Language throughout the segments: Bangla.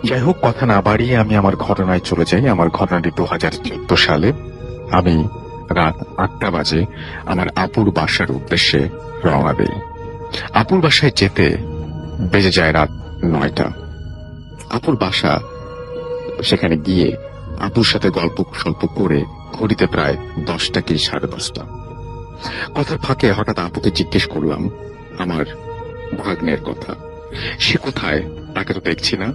যাই হোক, কথা না বাড়িয়ে আমি আমার ঘটনায় চলে যাই। আমার ঘটনাটি 2014 সালে। আমি রাত 8টা বাজে আমার আপুর বাসার উদ্দেশ্যে রওনা দেই। আপুর বাসায় যেতে বেজে যায় রাত 9টা। আপুর বাসা, সেখানে গিয়ে আপুর সাথে গল্প সল্প করে ঘড়িতে প্রায় 10টা কি 10:30। কথার ফাঁকে হঠাৎ আপুকে জিজ্ঞেস করলাম আমার ভাগ্নের কথা। সে কোথায়, তাকে তো দেখছি না।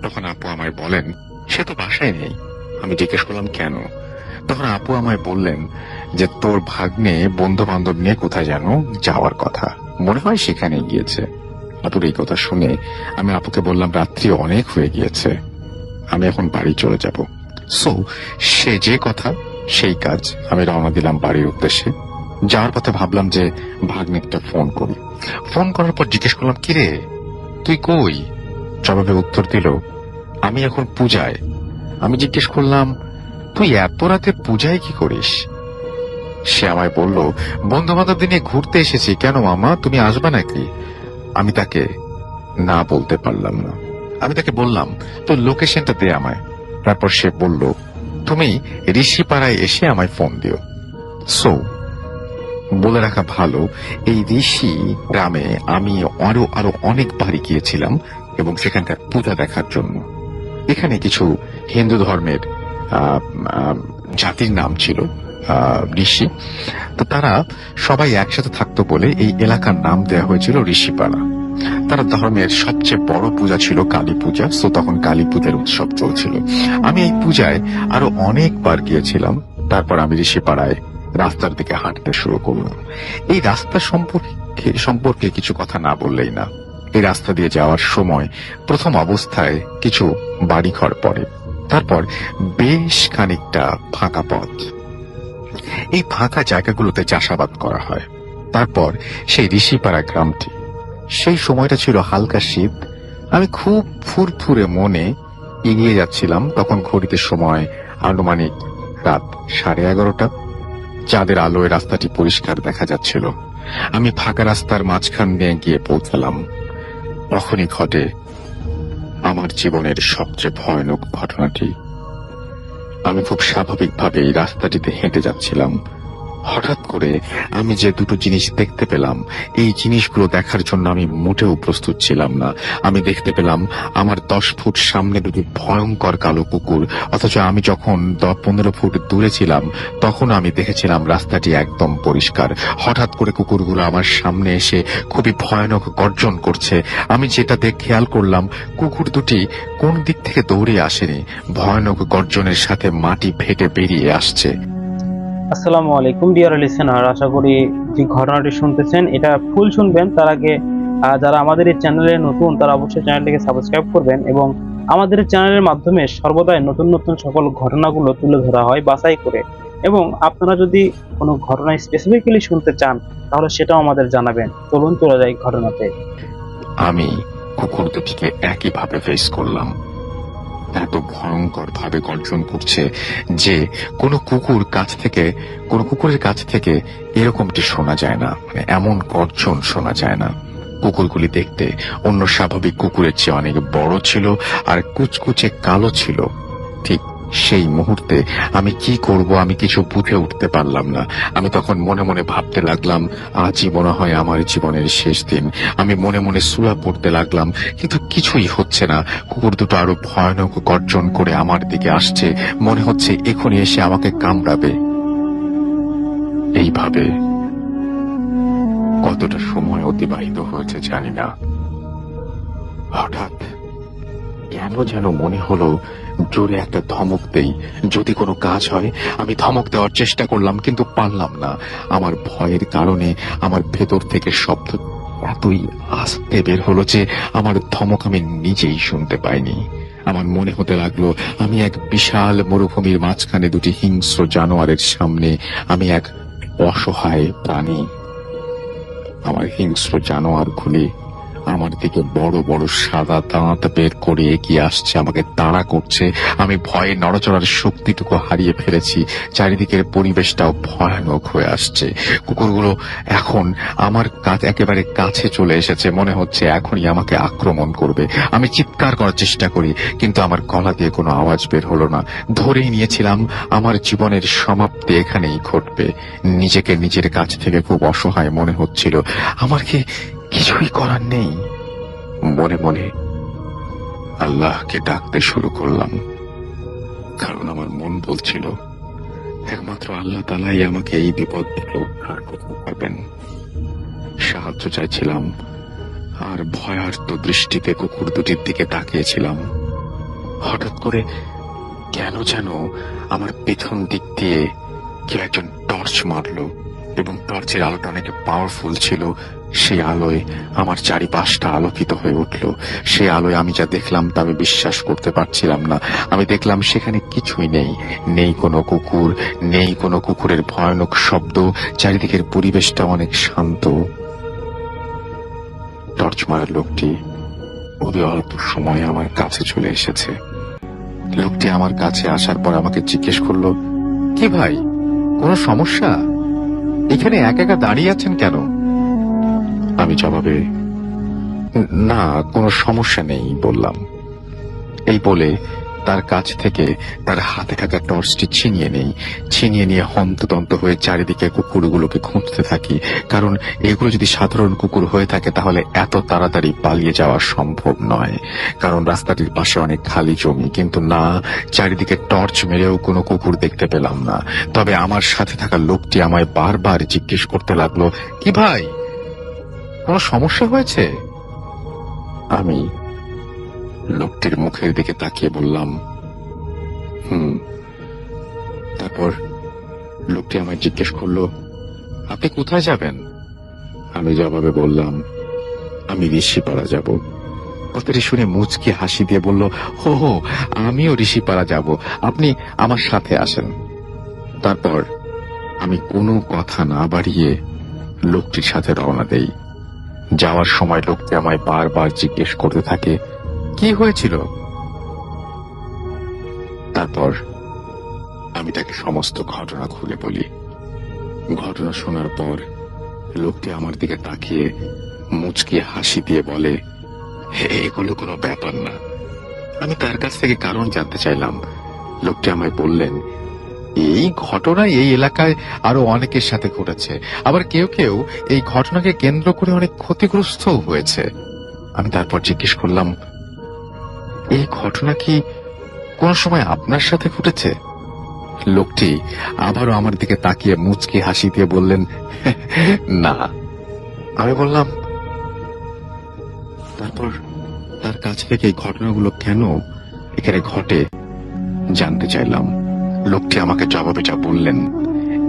তখন আপু আমায় বলেন সে তো বাসায় নেই। আমি জিজ্ঞেস করলাম কেন? তখন আপু আমায় বললেন যে তোর ভাগ্নে বন্ধু বান্ধব নিয়ে কোথায় যেন যাওয়ার কথা, মনে হয় সেখানে গিয়েছে। আপুর এই কথা শুনে আমি আপুকে বললাম রাত্রি অনেক হয়ে গিয়েছে, আমি এখন বাড়ি চলে যাব। সো সে যে কথা সেই কাজ, আমি রওনা দিলাম বাড়ির উদ্দেশ্যে। যাওয়ার পথে ভাবলাম যে ভাগ্নেরটা ফোন করি। ফোন করার পর জিজ্ঞেস করলাম কিরে তুই কই? জবাবে উত্তর দিল আমি এখন পূজায়। আমি জিজ্ঞেস করলাম তুই এত রাতে পূজায় কি করিস? সে আমায় বলল বন্ধু বান্ধবদের নিয়ে ঘুরতে এসেছি। কেন মামা, তুমি আসবে নাকি? আমি তাকে না বলতে পারলাম না। আমি তাকে বললাম তোর লোকেশনটা দে আমায়। তারপর সে বলল তুমি ঋষিপাড়ায় এসে আমায় ফোন দিও। সো বলে রাখা ভালো, এই ঋষি গ্রামে আমি আরো আরো অনেকবারই গিয়েছিলাম এবং সেখানকার পূজা দেখার জন্য। এখানে কিছু হিন্দু ধর্মের আহ, আহ, জাতির নাম ছিল ঋষি। তো তারা সবাই একসাথে থাকতো বলে এই এলাকার নাম দেওয়া হয়েছিল ঋষিপাড়া। তারা ধর্মের সবচেয়ে বড় পূজা ছিল কালী পূজা। তো তখন কালী পূজার উৎসব চলছিল। আমি এই পূজায় আরো অনেকবার গিয়েছিলাম। তারপর আমি ঋষিপাড়ায় রাস্তার দিকে হাঁটতে শুরু করলাম। এই রাস্তা সম্পর্কে কিছু কথা না বললেই না। এই রাস্তা দিয়ে যাওয়ার সময় প্রথম অবস্থায় কিছু বাড়িঘর পড়ে, তারপর বেশ খানিকটা ফাঁকা পথ। এই ফাঁকা জায়গাগুলোতে চাষাবাদ করা হয়। তারপর সেই ঋষিপাড়া গ্রামটি। সেই সময়টা ছিল হালকা শীত। আমি খুব ফুরফুরে মনে এগিয়ে যাচ্ছিলাম। তখন ঘড়িতে সময় আনুমানিক রাত 11:30। চাঁদের আলোয় রাস্তাটি পরিষ্কার দেখা যাচ্ছিল। আমি ফাঁকা রাস্তার মাঝখান দিয়ে গিয়ে পৌঁছালাম। তখনই ঘটে আমার জীবনের সবচেয়ে ভয়ানক ঘটনাটি। আমি খুব স্বাভাবিকভাবে এই রাস্তাটিতে হেঁটে যাচ্ছিলাম। হঠাৎ করে আমি যে দুটো জিনিস দেখতে পেলাম, এই জিনিসগুলো দেখার জন্য আমি মোটেও প্রস্তুত ছিলাম না। আমি দেখতে পেলাম আমার 10 ফুট সামনে দুটি ভয়ঙ্কর কালো কুকুর, অথচ আমি যখন 10-15 ফুট দূরে ছিলাম তখন আমি দেখেছিলাম রাস্তাটি একদম পরিষ্কার। হঠাৎ করে কুকুরগুলো আমার সামনে এসে খুবই ভয়ানক গর্জন করছে। আমি যেটা দেখে খেয়াল করলাম, কুকুর দুটি কোন দিক থেকে দৌড়ে আসেনি, ভয়ানক গর্জনের সাথে মাটি ফেটে বেরিয়ে আসছে। আসসালামু আলাইকুম ডিয়ার লিসেনার, আশা করি যে ঘটনাটি শুনতেছেন এটা ফুল শুনবেন। তার আগে যারা আমাদের এই চ্যানেলে নতুন তারা অবশ্যই চ্যানেলটিকে সাবস্ক্রাইব করবেন এবং আমাদের এই চ্যানেলের মাধ্যমে সর্বদাই নতুন নতুন সকল ঘটনাগুলো তুলে ধরা হয় বাছাই করে। এবং আপনারা যদি কোনো ঘটনা স্পেসিফিক্যালি শুনতে চান তাহলে সেটাও আমাদের জানাবেন। চলুন চলে যাই ঘটনাতে। আমি কুকুর দুটিকে একইভাবে ফেস করলাম। এত ভয়ঙ্কর ভাবে গর্জন করছে যে কোনো কুকুরের কাছ থেকে এরকমটি শোনা যায় না, মানে এমন গর্জন শোনা যায় না। কুকুরগুলি দেখতে অন্য স্বাভাবিক কুকুরের চেয়ে অনেক বড় ছিল আর কুচকুচে কালো ছিল। ঠিক সেই মুহূর্তে আমি কি করব আমি কিছু বুঝে উঠতে পারলাম না। আমি তখন মনে মনে ভাবতে লাগলাম আজই মনে হয় আমার জীবনের শেষ দিন। আমি মনে মনে সূরা পড়তে লাগলাম, কিন্তু কিছুই হচ্ছে না। কুকুর দুটো আরো ভয়ানক গর্জন করে আমার দিকে আসছে, মনে হচ্ছে এখনই এসে আমাকে কামড়াবে। এইভাবে কতটা সময় অতিবাহিত হয়েছে জানি না। হঠাৎ কেন যেন মনে হলো জোরে একটা ধমক দেই, যদি কোনো কাজ হয়। আমি ধমক দেওয়ার চেষ্টা করলাম কিন্তু পারলাম না। আমার ভয়ের কারণে আমার ভেতর থেকে শব্দ এতই আস্তে বের হলো যে আমার ধমক আমি নিজেই শুনতে পাইনি। আমার মনে হতে লাগলো আমি এক বিশাল মরুভূমির মাঝখানে দুটি হিংস্র জানোয়ারের সামনে আমি এক অসহায় প্রাণী। আমার হিংস্র জানোয়ারগুলি আমার দিকে বড় বড় সাদা দাঁত বের করে এগিয়ে আসছে, আমাকে তাড়া করছে। আমি ভয়ে নড়াচড়ার শক্তিটুকু হারিয়ে ফেলেছি। চারিদিকের পরিবেশটাও ভয়ানক হয়ে আসছে। কুকুরগুলো এখন আমার একেবারে কাছে চলে এসেছে, মনে হচ্ছে এখনই আমাকে আক্রমণ করবে। আমি চিৎকার করার চেষ্টা করি, কিন্তু আমার গলা দিয়ে কোনো আওয়াজ বের হলো না। ধরেই নিয়েছিলাম আমার জীবনের সমাপ্তি এখানেই ঘটবে। নিজেকে নিজের কাছ থেকে খুব অসহায় মনে হচ্ছিল। আমার কি কিছুই করার নেই? মনে মনে আল্লাহকে ডাকতে শুরু করলাম, কারণ আমার মন বলছিল একমাত্র আল্লাহ তাআলাই আমাকে এই বিপদ থেকে উদ্ধার করতে পারবেন। সাহায্য চাইছিলাম, আর ভয়ার্ত দৃষ্টিতে কুকুর দুটির দিকে তাকিয়েছিলাম। হঠাৎ করে কেন যেন আমার পেছন দিক দিয়ে কেউ একজন টর্চ মারলো, এবং টর্চের আলোটা অনেক পাওয়ারফুল ছিল। সেই আলোয় আমার চারিপাশটা আলোকিত হয়ে উঠল। সেই আলোয় আমি যা দেখলাম তা আমি বিশ্বাস করতে পারছিলাম না। আমি দেখলাম সেখানে কিছুই নেই, নেই কোনো কুকুর, নেই কোনো কুকুরের ভয়ানক শব্দ। চারিদিকের পরিবেশটা অনেক শান্ত। টর্চ মারার লোকটি খুবই অল্প সময় আমার কাছে চলে এসেছে। লোকটি আমার কাছে আসার পর আমাকে জিজ্ঞেস করলো, কি ভাই, কোনো সমস্যা? এখানে একা একা দাঁড়িয়ে আছেন কেন? আমি জবাবে, না, কোনো সমস্যা নেই বললাম। এই বলে তার কাছ থেকে তার হাতে থাকা টর্চটি ছিনিয়ে নিয়ে হন্তদন্ত হয়ে চারিদিকে কুকুরগুলোকে খুঁজতে থাকি। কারণ এগুলো যদি সাধারণ কুকুর হয়ে থাকে তাহলে এত তাড়াতাড়ি পালিয়ে যাওয়া সম্ভব নয়, কারণ রাস্তাটির পাশে অনেক খালি জমি। কিন্তু না, চারিদিকে টর্চ মেরেও কোনো কুকুর দেখতে পেলাম না। তবে আমার সাথে থাকা লোকটি আমায় বারবার জিজ্ঞেস করতে লাগলো, কি ভাই, কোনো সমস্যা হয়েছে? আমি লোকটির মুখের দিকে তাকিয়ে বললাম, তারপর লোকটি আমায় জিজ্ঞেস করলো, আপনি কোথায় যাবেন? আমি জবাবে বললাম, আমি ঋষিপাড়া যাব। কথাটি শুনে মুচকি হাসি দিয়ে বলল, হো, আমিও ঋষিপাড়া যাব, আপনি আমার সাথে আসেন। তারপর আমি কোনো কথা না বাড়িয়ে লোকটির সাথে রওনা দেই। যাওয়ার সময় লোকটি আমায় বারবার জিজ্ঞেস করতে থাকে, কি হয়েছিল? তারপর আমি তাকে সমস্ত ঘটনা খুলে বলি। ঘটনা শোনার পর লোকটি আমার দিকে তাকিয়ে মুচকি হাসি দিয়ে বলে, এগুলো কোনো ব্যাপার না। আমি তার কাছ থেকে কারণ জানতে চাইলাম। লোকটি আমায় বললেন, এই ঘটনা এই এলাকায় আরো অনেকের সাথে ঘটেছে, আবার কেউ কেউ এই ঘটনাকে কেন্দ্র করে অনেক ক্ষতিগ্রস্ত হয়েছে। আমি তারপর জিজ্ঞেস করলাম, এই ঘটনা কি কোন সময় আপনার সাথে ঘটেছে? লোকটি আবারও আমার দিকে তাকিয়ে মুচকি হাসি দিয়ে বললেন, না। আমি বললাম, তারপর তার কাছ থেকে এই ঘটনাগুলো কেন এখানে ঘটে জানতে চাইলাম। লোকটি আমাকে জবাবে যা বললেন,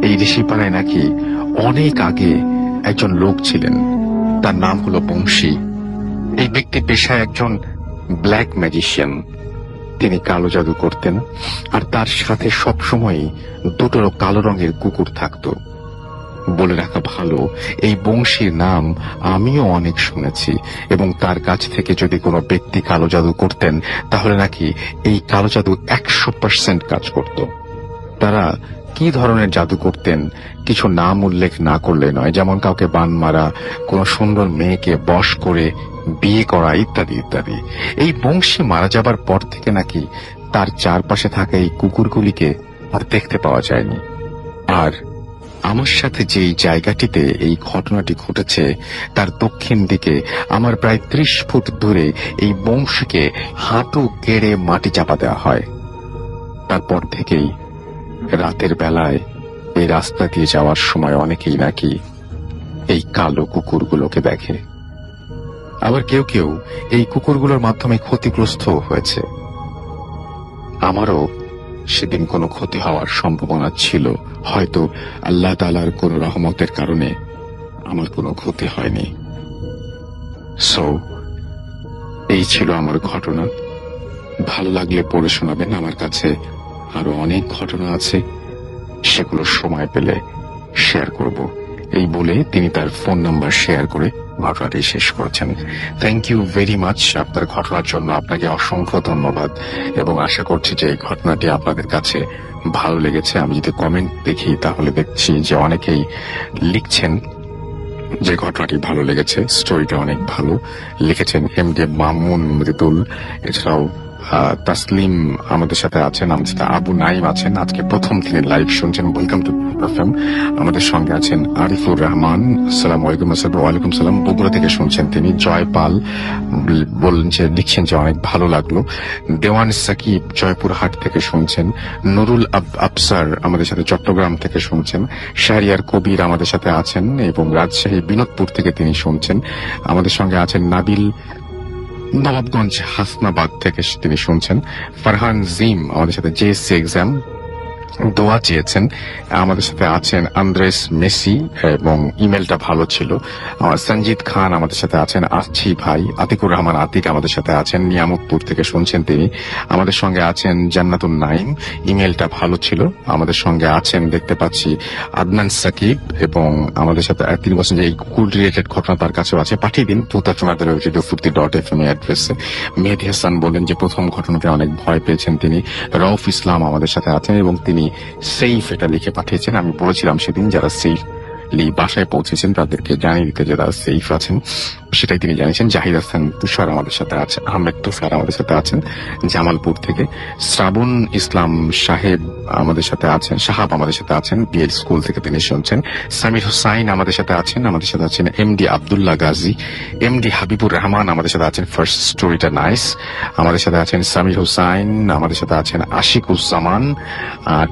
এই ঋষিপাড়ায় নাকি অনেক আগে একজন লোক ছিলেন, তার নাম হলো বংশী। এই ব্যক্তি পেশায় একজন ব্ল্যাক ম্যাজিশিয়ান। তিনি কালো জাদু করতেন, আর তার সাথে সবসময়ই দুটো কালো রঙের কুকুর থাকতো। বলে রাখা ভালো, এই বংশীর নাম আমিও অনেক শুনেছি, এবং তার কাছ থেকে যদি কোনো ব্যক্তি কালো জাদু করতেন তাহলে নাকি এই কালো জাদু 100% কাজ করত। তারা কি ধরনের জাদু করতেন কিছু নাম উল্লেখ না করলে নয়, যেমন কাউকে বান মারা, কোন সুন্দর মেয়েকে বশ করে বিয়ে করা, ইত্যাদি ইত্যাদি। এই বংশী মারা যাবার পর থেকে নাকি তার চারপাশে থাকা এই কুকুরগুলিকে আর দেখতে পাওয়া যায়নি। আর আমার সাথে যেই জায়গাটিতে এই ঘটনাটি ঘটেছে তার দক্ষিণ দিকে আমার প্রায় 30 ফুট দূরে এই বংশীকে হাঁটু গেড়ে মাটি চাপা দেওয়া হয়। তারপর থেকেই রাতের বেলায় এই রাস্তা দিয়ে যাওয়ার সময় অনেকেই নাকি এই কালো কুকুরগুলোকে দেখে। আবার কেউ কেউ এই কুকুরগুলোর মাধ্যমে ক্ষতিগ্রস্ত হয়েছে। আমারও সেদিন কোনো ক্ষতি হওয়ার সম্ভাবনা ছিল, হয়তো আল্লাহ তাআলার কোনো রহমতের কারণে আমার কোনো ক্ষতি হয়নি। সো এই ছিল আমার ঘটনা। ভালো লাগলে পড়ে শোনাবেন। আমার কাছে আরো অনেক ঘটনা আছে, সেগুলো সময় পেলে শেয়ার করব। এই বলে তিনি তার ফোন নাম্বার শেয়ার করে ঘটনাটি শেষ করেছেন। থ্যাংক ইউ ভেরি মাচ আপনার ঘটনার জন্য, আপনাকে অসংখ্য ধন্যবাদ, এবং আশা করছি যে এই ঘটনাটি আপনাদের কাছে ভালো লেগেছে। আমি যদি কমেন্ট দেখি তাহলে দেখছি যে অনেকেই লিখছেন যে ঘটনাটি ভালো লেগেছে, স্টোরিটা অনেক ভালো লিখেছেন। এমডি মামুন মৃদুল, এছাড়াও তাসলিম আমাদের সাথে আছেন, আমাদের সাথে আবু নাইম আছেন, আজকে প্রথম তিনি লাইভ শুনছেন। Welcome to FM. আমাদের সঙ্গে আছেন আরিফুর রহমান, আসসালামু আলাইকুম। ওয়ালাইকুম সালাম। বগুড়া থেকে শুনছেন তিনি। জয় পাল বললেন যে লিখছেন যে অনেক ভালো লাগলো। দেওয়ান সাকিব জয়পুরহাট থেকে শুনছেন। নুরুল আফসার আমাদের সাথে চট্টগ্রাম থেকে শুনছেন। শাহরিয়ার কবির আমাদের সাথে আছেন এবং রাজশাহী বিনোদপুর থেকে তিনি শুনছেন। আমাদের সঙ্গে আছেন নাবিল নবাবগঞ্জ হাসনাবাদ থেকে তিনি শুনছেন। ফারহান জিম আমাদের সাথে জেএসসি এক্সাম দোয়া চেয়েছেন। আমাদের সাথে আছেন আন্দ্রেস মেসি এবং ইমেলটা ভালো ছিল। সঞ্জিত খান আমাদের সাথে আছেন। আসছি ভাই। আতিকুর রহমান আতিক আমাদের সাথে আছেন, নিয়ামতপুর থেকে শুনছেন তিনি। আমাদের সঙ্গে আছেন জান্নাতুন নাইম, ইমেলটা ভালো ছিল। আমাদের সঙ্গে আছেন দেখতে পাচ্ছি আদনান সাকিব, এবং আমাদের সাথে তিনি বলছেন যে এই কুল রিলেটেড ঘটনা তার কাছেও আছে, পাঠিয়ে দিন tutatfuti.fm অ্যাড্রেসে। মেহেদি হাসান বলেন যে প্রথম ঘটনাতে অনেক ভয় পেয়েছেন তিনি। রউফ ইসলাম আমাদের সাথে আছেন এবং তিনি সেফ এটা লিখে পাঠিয়েছেন। আমি বলেছিলাম সেদিন যারা সেফলি বাসায় পৌঁছেছেন তাদেরকে জানিয়ে দিতে যে তারা সেফ আছেন, সেটাই তিনি জানিয়েছেন। জাহিদ হাসান তুষার আমাদের সাথে আছে, আহমেদ তুষার আমাদের সাথে আছেন জামালপুর থেকে। শ্রাবণ ইসলাম সাহেব আমাদের সাথে আছেন, সাহাব আমাদের সাথে আছেন, বিএল স্কুল থেকে তিনি শুনছেন। সামির হোসাইন আমাদের সাথে আছেন। আমাদের সাথে আছেন এমডি আব্দুল্লাহ গাজী, এমডি হাবিবুর রহমান আমাদের সাথে আছেন। ফার্স্ট স্টোরিটা নাইস। আমাদের সাথে আছেন সামির হোসাইন, আমাদের সাথে আছেন আশিকুজ্জামান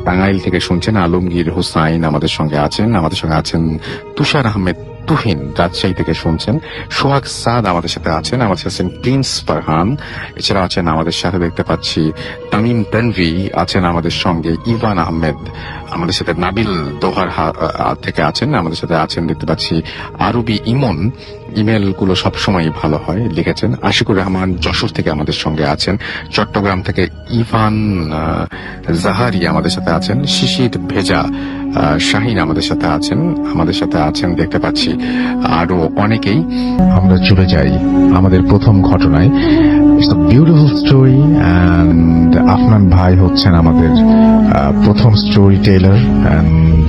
টাঙ্গাইল থেকে শুনছেন। আলমগীর হোসাইন আমাদের সঙ্গে আছেন। আমাদের সঙ্গে আছেন তুষার আহমেদ তুহিন রাজশাহী থেকে শুনছেন। সোহাগ সাদ আমাদের সাথে আছেন। আমাদের সাথে আছেন প্রিন্স ফারহান, এছাড়া আছেন আমাদের সাথে দেখতে পাচ্ছি তামিম তানভি আছেন আমাদের সঙ্গে। ইভান আহমেদ আমাদের সাথে। নাবিল দোহার থেকে আছেন আমাদের সাথে আছেন দেখতে পাচ্ছি। আরবি ইমন, ইমেল গুলো সবসময় ভালো হয় লিখেছেন। আশিকুর রহমান যশোর থেকে আমাদের সঙ্গে আছেন। চট্টগ্রাম থেকে ইভান জাহারি আমাদের সাথে আছেন। শিশির ভেজা শাহিন আমাদের সাথে আছেন। আমাদের সাথে আছেন দেখতে পাচ্ছি আরো অনেকেই। আমরা চলে যাই আমাদের প্রথম ঘটনায়। বিউটিফুল স্টোরি, অ্যান্ড আফনান ভাই হচ্ছেন আমাদের প্রথম স্টোরি টেলার, অ্যান্ড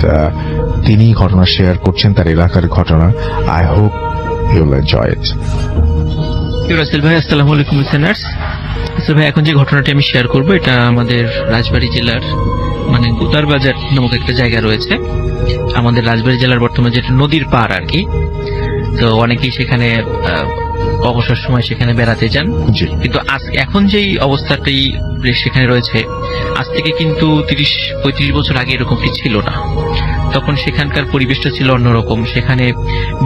তিনি ঘটনা শেয়ার করছেন তার এলাকার ঘটনা। I hope you'll enjoy it. Rasel ভাই, আসসালামু আলাইকুম লিসেনার্স। রাসেল ভাই, এখন যে ঘটনাটি আমি শেয়ার করব এটা আমাদের রাজবাড়ী জেলার মানে গুতার বাজার নামক একটা জায়গা রয়েছে আমাদের রাজবাড়ী জেলার, বর্তমানে যেটা নদীর পার আর কি। তো অনেকেই সেখানে অবসর সময় সেখানে বেড়াতে যান, কিন্তু এখন যেই অবস্থাটাই সেখানে রয়েছে আজ থেকে কিন্তু 30-35 বছর আগে এরকমটি ছিল না। তখন সেখানকার পরিবেশটা ছিল অন্যরকম। সেখানে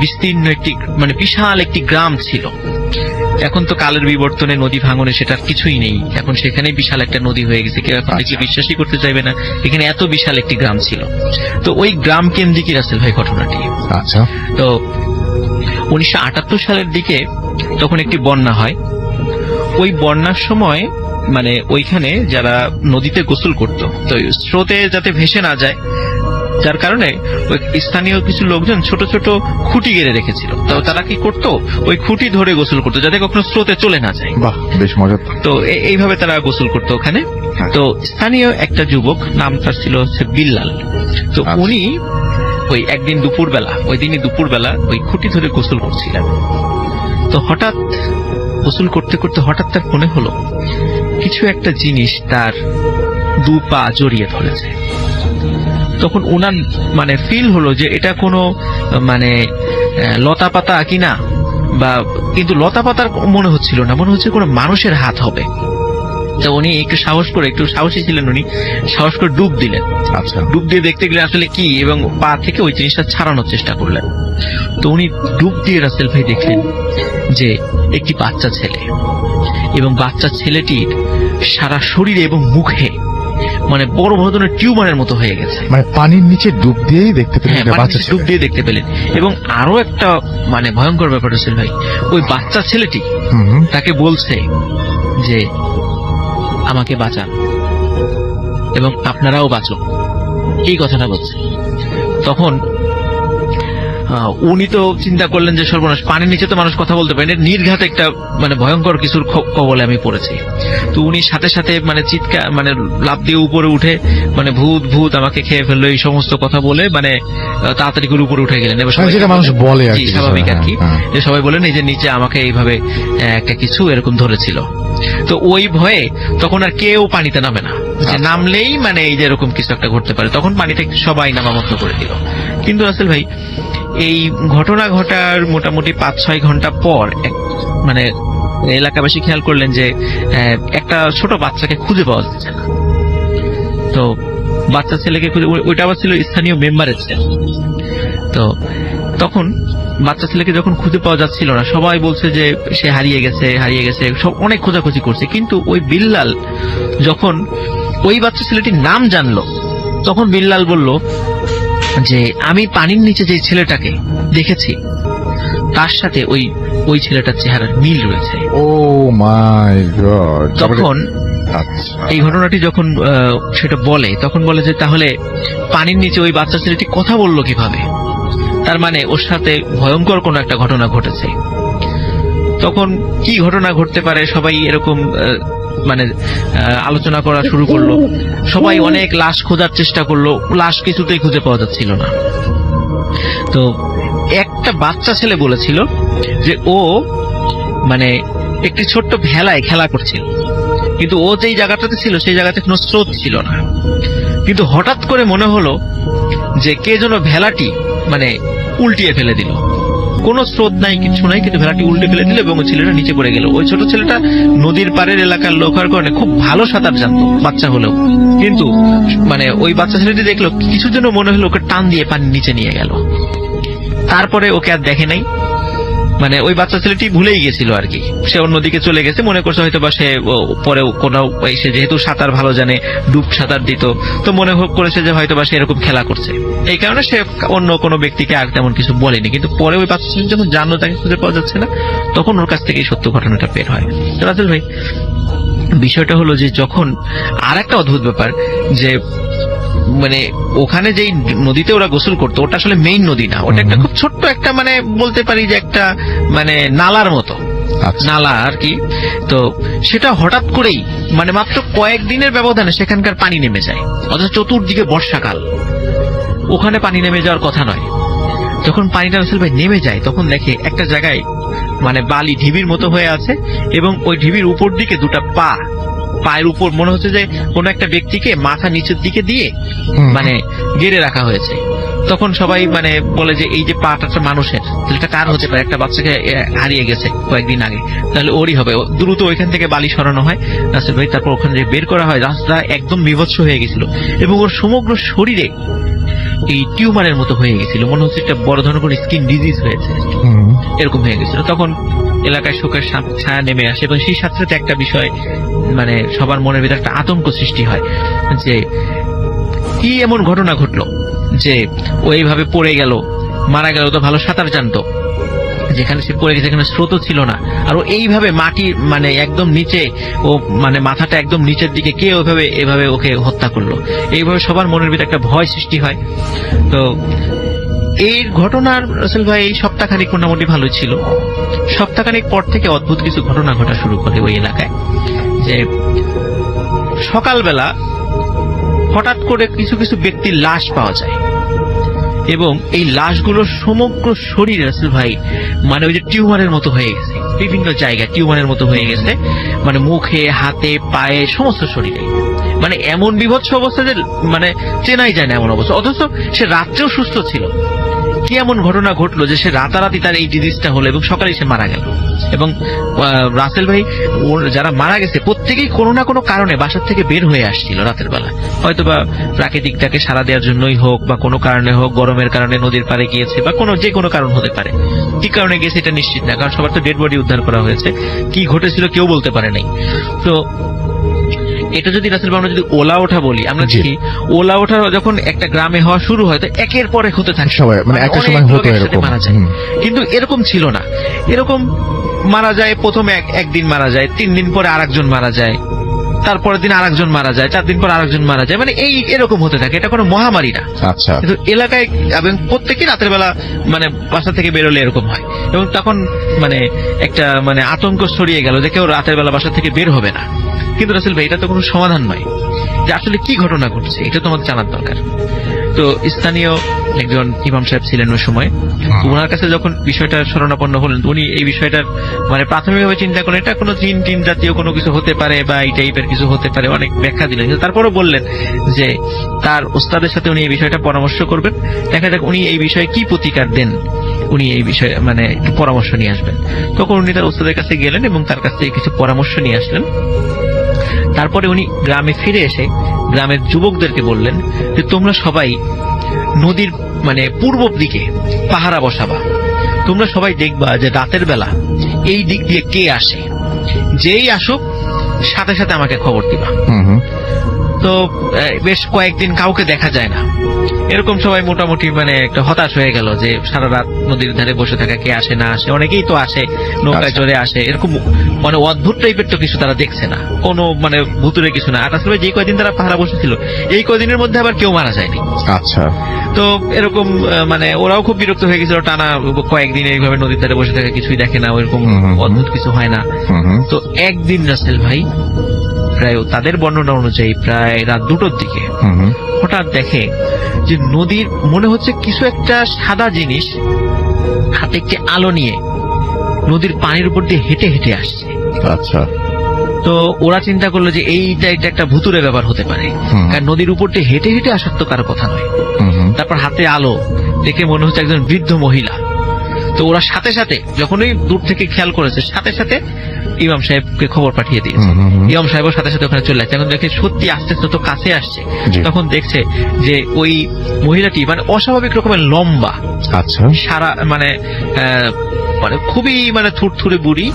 বিস্তীর্ণ একটি মানে বিশাল একটি গ্রাম ছিল। এখন তো কালের বিবর্তনে নদী ভাঙনে সেটার কিছুই নেই, এখন সেখানে বিশাল একটা নদী হয়ে গেছে। কেউ এখন দেখলে বিশ্বাসই করতে চাইবে না এখানে এত বিশাল একটি গ্রাম ছিল। তো ওই গ্রাম কেন্দ্রিকই রাসেল ভাই ঘটনাটি। আচ্ছা। তো 1978 সালের দিকে তখন একটি বন্যা হয়। ওই বন্যার সময় মানে ওইখানে যারা নদীতে গোসল করত, তো স্রোতে যাতে ভেসে না যায়, যার কারণে ওই স্থানীয় কিছু লোকজন ছোট ছোট খুঁটি গেড়ে রেখেছিল। তো তারা কি করত, ওই খুঁটি ধরে গোসল করতো যাতে কখনো স্রোতে চলে না যায়। বাহ, বেশ মজার। তো এইভাবে তারা গোসল করতো ওখানে। তো স্থানীয় একটা যুবক, নাম তার ছিল হচ্ছে বিল্লাল। তো উনি ওই একদিন দুপুরবেলা, ওই দিনই দুপুরবেলা ওই খুঁটি ধরে গোসল করছিলেন। তো হঠাৎ গোসল করতে করতে হঠাৎ তার মনে হলো কিছু একটা জিনিস তার দু পা জড়িয়ে ধরেছে। তখন ওনার মানে ফিল হলো যে এটা কোনো মানে লতা পাতা কিনা, বা কিন্তু লতা পাতার মনে হচ্ছিল না, মনে হচ্ছে কোনো মানুষের হাত হবে। তো উনি একটু সাহসী ছিলেন, উনি সাহস করে ডুব দিলেন। আচ্ছা। ডুব দিয়ে দেখতে গেলে আসলে কি, এবং পা থেকে ওই জিনিসটা ছাড়ানোর চেষ্টা করলেন। তো উনি ডুব দিয়ে রাসেল ভাই দেখলেন যে একটি বাচ্চা ছেলে, এবং বাচ্চা ছেলেটির সারা শরীরে এবং মুখে মানে বড় ধরনের টিউমারের মতো হয়ে গেছে। মানে পানির নিচে ডুব দিয়েই দেখতে পেলেন, ডুব দিয়ে দেখতে পেলেন। এবং আরো একটা মানে ভয়ঙ্কর ব্যাপার রাসেল ভাই, ওই বাচ্চা ছেলেটি তাকে বলছে যে আমাকে বাঁচান এবং আপনারাও বাঁচো, এই কথাটা বলছে। তখন উনি তো চিন্তা করলেন যে সর্বনাশ, পানির নিচে তো মানুষ কথা বলতে পারে না, নির্ঘাত একটা মানে ভয়ঙ্কর কিছুর কবলে আমি পড়েছি। তো উনি সাথে সাথে মানে চিৎকার মানে লাফ দিয়ে উপরে উঠে মানে ভূত ভূত আমাকে খেয়ে ফেললো এই সমস্ত কথা বলে মানে তাড়াতাড়ি করে উপরে উঠে গেলেন। এবার সবাই যেটা মানুষ বলে আর জি, কি, স্বাভাবিক আর কি, হ্যাঁ। যে সবাই বলেন এই যে নিচে আমাকে এইভাবে একটা কিছু এরকম ধরেছিল। তো ওই ভয়ে তখন আর কেউ পানিতে নামে না, যে আচ্ছা। নামলেই মানে এই যে এরকম কিছু একটা ঘটতে পারে, তখন পানিতে সবাই নামা বন্ধ করে দিল। কিন্তু রাসেল ভাই এই ঘটনা ঘটার মোটামুটি 5-6 ঘন্টা পর মানে এলাকাবাসী খেয়াল করলেন যে একটা ছোট বাচ্চাকে খুঁজে পাওয়া যাচ্ছে না। তো বাচ্চা ছেলেকে খুঁজে, ওইটা আবার ছিল স্থানীয় মেম্বারের ছেলে। তো তখন বাচ্চা ছেলেকে যখন খুঁজে পাওয়া যাচ্ছিল না, সবাই বলছে যে সে হারিয়ে গেছে, সব অনেক খোঁজাখুঁজি করছে। কিন্তু ওই বিল্লাল যখন ওই বাচ্চা ছেলেটির নাম জানলো, তখন বিল্লাল বলল যে আমি পানির নিচে যে ছেলেটাকে দেখেছি তার সাথে ওই ছেলেটার চেহারার মিল রয়েছে। ও মাই গড। তখন আচ্ছা, এই ঘটনাটি যখন সেটা বলে, তখন বলে যে তাহলে পানির নিচে ওই বাচ্চা ছেলেটি কথা বললো কিভাবে, তার মানে ওর সাথে ভয়ঙ্কর কোনো একটা ঘটনা ঘটেছে। তখন কি ঘটনা ঘটতে পারে সবাই এরকম মানে আলোচনা করা শুরু করলো। সবাই অনেক লাশ খোঁজার চেষ্টা করলো, লাশ কিছুতেই খুঁজে পাওয়া যাচ্ছিল না। তো একটা বাচ্চা ছেলে বলেছিল যে ও মানে একটি ছোট্ট ভেলায় খেলা করছিল, কিন্তু ও যেই জায়গাটাতে ছিল সেই জায়গাতে কোনো স্রোত ছিল না। কিন্তু হঠাৎ করে মনে হলো যে কে যেন ভেলাটি মানে উল্টিয়ে ফেলে দিল। কোনো স্রোত নাই, কিছু নাই, কিন্তু ভেলাটি উল্টে ফেলে দিল এবং ওই ছেলেটা নিচে পড়ে গেল। ওই ছোট ছেলেটা নদীর পাড়ের এলাকার লোক হওয়ার কারণে খুব ভালো সাঁতার জানতো, বাচ্চা হলেও। কিন্তু মানে ওই বাচ্চা ছেলেটি দেখলো কিছুর জন্য মনে হলো ওকে টান দিয়ে পানির নিচে নিয়ে গেল। তারপরে ওকে আর দেখে নাই, মানে ওই বাচ্চা ছেলেটি ভুলেই গেছিল আর কি। সে অন্যদিকে চলে গেছে, মনে করছে হয়তো বা সে পরে কোনো সে যেহেতু সাঁতার ভালো জানে, ডুব সাঁতার দিত, তো মনে করেছে যে হয়তো বা সে এরকম খেলা করছে, এই কারণে সে অন্য কোনো ব্যক্তিকে আর তেমন কিছু বলেনি। কিন্তু পরে ওই বাচ্চা ছেলে যখন জানলো তাকে খুঁজে পাওয়া যাচ্ছে না, তখন ওর কাছ থেকে এই সত্য ঘটনাটা বের হয়। তো রাসেল ভাই বিষয়টা হলো যে যখন আর একটা অদ্ভুত ব্যাপার যে মানে ওখানে যেই নদীতে ওরা গোসল করতো ওটা আসলে মেইন নদী না, ওটা একটা খুব ছোট্ট একটা মানে বলতে পারি যে একটা মানে নালার মতো আচ্ছা। নালা আর কি। তো সেটা হঠাৎ করেই মানে মাত্র কয়েকদিনের ব্যবধানে সেখানকার পানি নেমে যায়, অথচ চতুর্দিকে বর্ষাকাল, ওখানে পানি নেমে যাওয়ার কথা নয়। যখন পানিটা রাসেল ভাই নেমে যায় তখন দেখে একটা জায়গায় মানে বালি ঢিবির মতো হয়ে আছে এবং ওই ঢিবির উপর দিকে দুটা পায়ের উপর মনে হচ্ছে যে কোনো একটা ব্যক্তিকে মাথা নিচের দিকে দিয়ে মানে গেড়ে রাখা হয়েছে। তখন সবাই মানে বলে যে এই যে পাটা মানুষের, এটা কার হতে পারে, একটা বাচ্চাকে হারিয়ে গেছে কয়েকদিন আগে, তাহলে ওরই হবে। দ্রুত ওইখান থেকে বালি সরানো হয় রাসেল ভাই, তারপর ওখানে যে বের করা হয়, রাস্তা একদম বিভৎস হয়ে গেছিল এবং ওর সমগ্র শরীরে এই টিউমারের মতো হয়ে গেছিল, মনে হচ্ছে একটা বড় ধরনের কোনো স্কিন ডিজিজ হয়েছে, এরকম হয়ে গেছিল। তখন এলাকায় শোকের ছায়া নেমে আসে এবং সেই সাথে সাথে একটা বিষয় মানে সবার মনের ভিতরে একটা আতঙ্ক সৃষ্টি হয় যে কি এমন ঘটনা ঘটলো যে ও এইভাবে পড়ে গেল, মারা গেল। তো ভালো সাঁতার জানতো, যেখানে সে পড়ে গেছে এখানে স্রোত ছিল না, আর ও এইভাবে মাটি মানে একদম নিচে, ও মানে মাথাটা একদম নিচের দিকে, কে এভাবে ওকে হত্যা করলো, এইভাবে সবার মনের ভিতরে একটা ভয় সৃষ্টি হয়। তো এই ঘটনার রাসেল ভাই সপ্তাহখানিক মোটামুটি ভালোই ছিল। সপ্তাহখানিক পর থেকে অদ্ভুত কিছু ঘটনা ঘটা শুরু করে ওই এলাকায়, যে সকালবেলা হঠাৎ করে কিছু কিছু ব্যক্তির লাশ পাওয়া যায় এবং এই লাশগুলোর সমগ্র শরীর রাসেল ভাই মানে ওই যে টিউমারের মতো হয়ে গেছে, বিভিন্ন জায়গায় টিউমারের মতো হয়ে গেছে, মানে মুখে, হাতে, পায়ে, সমস্ত শরীরে, মানে এমন বিভৎস অবস্থা যে মানে চেনাই যায় না এমন অবস্থা। অথচ সে রাত্রেও সুস্থ ছিল। কি এমন ঘটনা ঘটলো যে সে রাতারাতি তার এই ডিজিজটা হলো এবং সকালে সে মারা গেল। এবং রাসেল ভাই ওর যারা মারা গেছে প্রত্যেকেই কোনো না কোনো কারণে বাসার থেকে বের হয়ে আসছিল রাতের বেলা, হয়তো বা প্রাকৃতিকটাকে সাড়া দেওয়ার জন্যই হোক বা কোনো কারণে হোক, গরমের কারণে নদীর পাড়ে গিয়েছে বা যে কোনো কারণ হতে পারে। কি কারণে গিয়েছে এটা নিশ্চিত না, কারণ সবার তো ডেড বডি উদ্ধার করা হয়েছে, কি ঘটেছিল কেউ বলতে পারে নাই। তো এটা যদি রাসেল ভাই আমরা যদি ওলা ওঠা বলি, আমরা দেখি ওলা ওঠা যখন একটা গ্রামে হওয়া শুরু হয় তো একের পরে হতে থাকে, সবাই মানে একটা সময় হতো এরকম। মারা যায়। কিন্তু এরকম ছিল না, এরকম মারা যায় প্রথমে একদিন মারা যায়, 3 দিন পরে আরেকজন মারা যায়, তারপরের দিন আরেকজন মারা যায়, 4 দিন পর আরেকজন মারা যায়, মানে এই এরকম হতে থাকে। এটা কোনো মহামারী না, আচ্ছা কিন্তু এলাকায় এবং প্রত্যেকে রাতের বেলা মানে বাসা থেকে বেরোলে এরকম হয়। এবং তখন মানে একটা মানে আতঙ্ক ছড়িয়ে গেল যে কেউ রাতের বেলা বাসা থেকে বের হবে না। কিন্তু রাসেল ভাই, এটা তো কোনো সমাধান নয় যে আসলে কি ঘটনা ঘটছে, এটা তো আমাদের জানার দরকার। তো স্থানীয় একজন ইমাম সাহেব ছিলেন ওই সময়, ওনার কাছে যখন বিষয়টা শরণাপন্ন হলেন, উনি এই বিষয়টার মানে প্রাথমিকভাবে চিন্তা করেন এটা কোনো জিন টিন জাতীয় কোনো কিছু হতে পারে বা এই টাইপের কিছু হতে পারে, অনেক ব্যাখ্যা দিলেন। কিন্তু তারপরও বললেন যে তার ওস্তাদের সাথে উনি এই বিষয়টা পরামর্শ করবেন, দেখা যাক উনি এই বিষয়ে কি প্রতিকার দেন, উনি এই বিষয়ে মানে একটু পরামর্শ নিয়ে আসবেন। তখন উনি তার ওস্তাদের কাছে গেলেন এবং তার কাছ থেকে কিছু পরামর্শ নিয়ে আসলেন। তারপরে উনি গ্রামে ফিরে এসে গ্রামের যুবকদেরকে বললেন যে তোমরা সবাই নদীর মানে পূর্ব দিকে পাহারা বসাবা, তোমরা সবাই দেখবা যে রাতের বেলা এই দিক দিয়ে কে আসে, যেই আসুক সাথে সাথে আমাকে খবর দিবা। তো বেশ কয়েকদিন কাউকে দেখা যায় না, এরকম সবাই মোটামুটি মানে একটা হতাশ হয়ে গেল যে সারা রাত নদীর ধারে বসে থাকা, কে আসে না আসে, অনেকেই তো আসে নৌকায় চড়ে আসে, এরকম মানে অদ্ভুত টাইপের তো কিছু তারা দেখছে না, কোনো মানে ভুতুরে কিছু না। আর আসলে যে কয়দিন তারা পাহারা বসেছিল এই কয়দিনের মধ্যে আবার কেউ মারা যায়নি। আচ্ছা তো এরকম মানে ওরাও খুব বিরক্ত হয়ে গেছিল, টানা কয়েকদিন এইভাবে নদীর ধারে বসে থাকে, কিছুই দেখে না, ওইরকম অদ্ভুত কিছু হয় না। তো একদিন রাসেল ভাই প্রায় তাদের বর্ণনা অনুযায়ী প্রায় রাত 2টোর দিকে হঠাৎ দেখে যে নদীর মনে হচ্ছে কিছু একটা সাদা জিনিস হাতে একটি আলো নিয়ে নদীর পানির উপর দিয়ে হেঁটে হেঁটে আসছে। আচ্ছা তো ওরা চিন্তা করলো যে এইটা একটা ভুতুরে ব্যাপার হতে পারে, কারণ নদীর উপর দিয়ে হেঁটে হেঁটে আসার তো কারো কথা নয়। তারপর হাতে আলো দেখে মনে হচ্ছে একজন বৃদ্ধ মহিলা। তো ওরা সাথে সাথে যখনই দূর থেকে খেয়াল করেছে সাথে সাথে ইমাম সাহেবকে খবর পাঠিয়ে দিয়েছে। ইমাম সাহেবও সাথে সাথে ওখানে চলে আসছে। এখন দেখে সত্যি আস্তে আস্তে তো কাছে আসছে, তখন দেখছে যে ওই মহিলাটি মানে অস্বাভাবিক রকমের লম্বা, আচ্ছা সারা মানে মানে খুবই মানে থুরথুরে বুড়ি,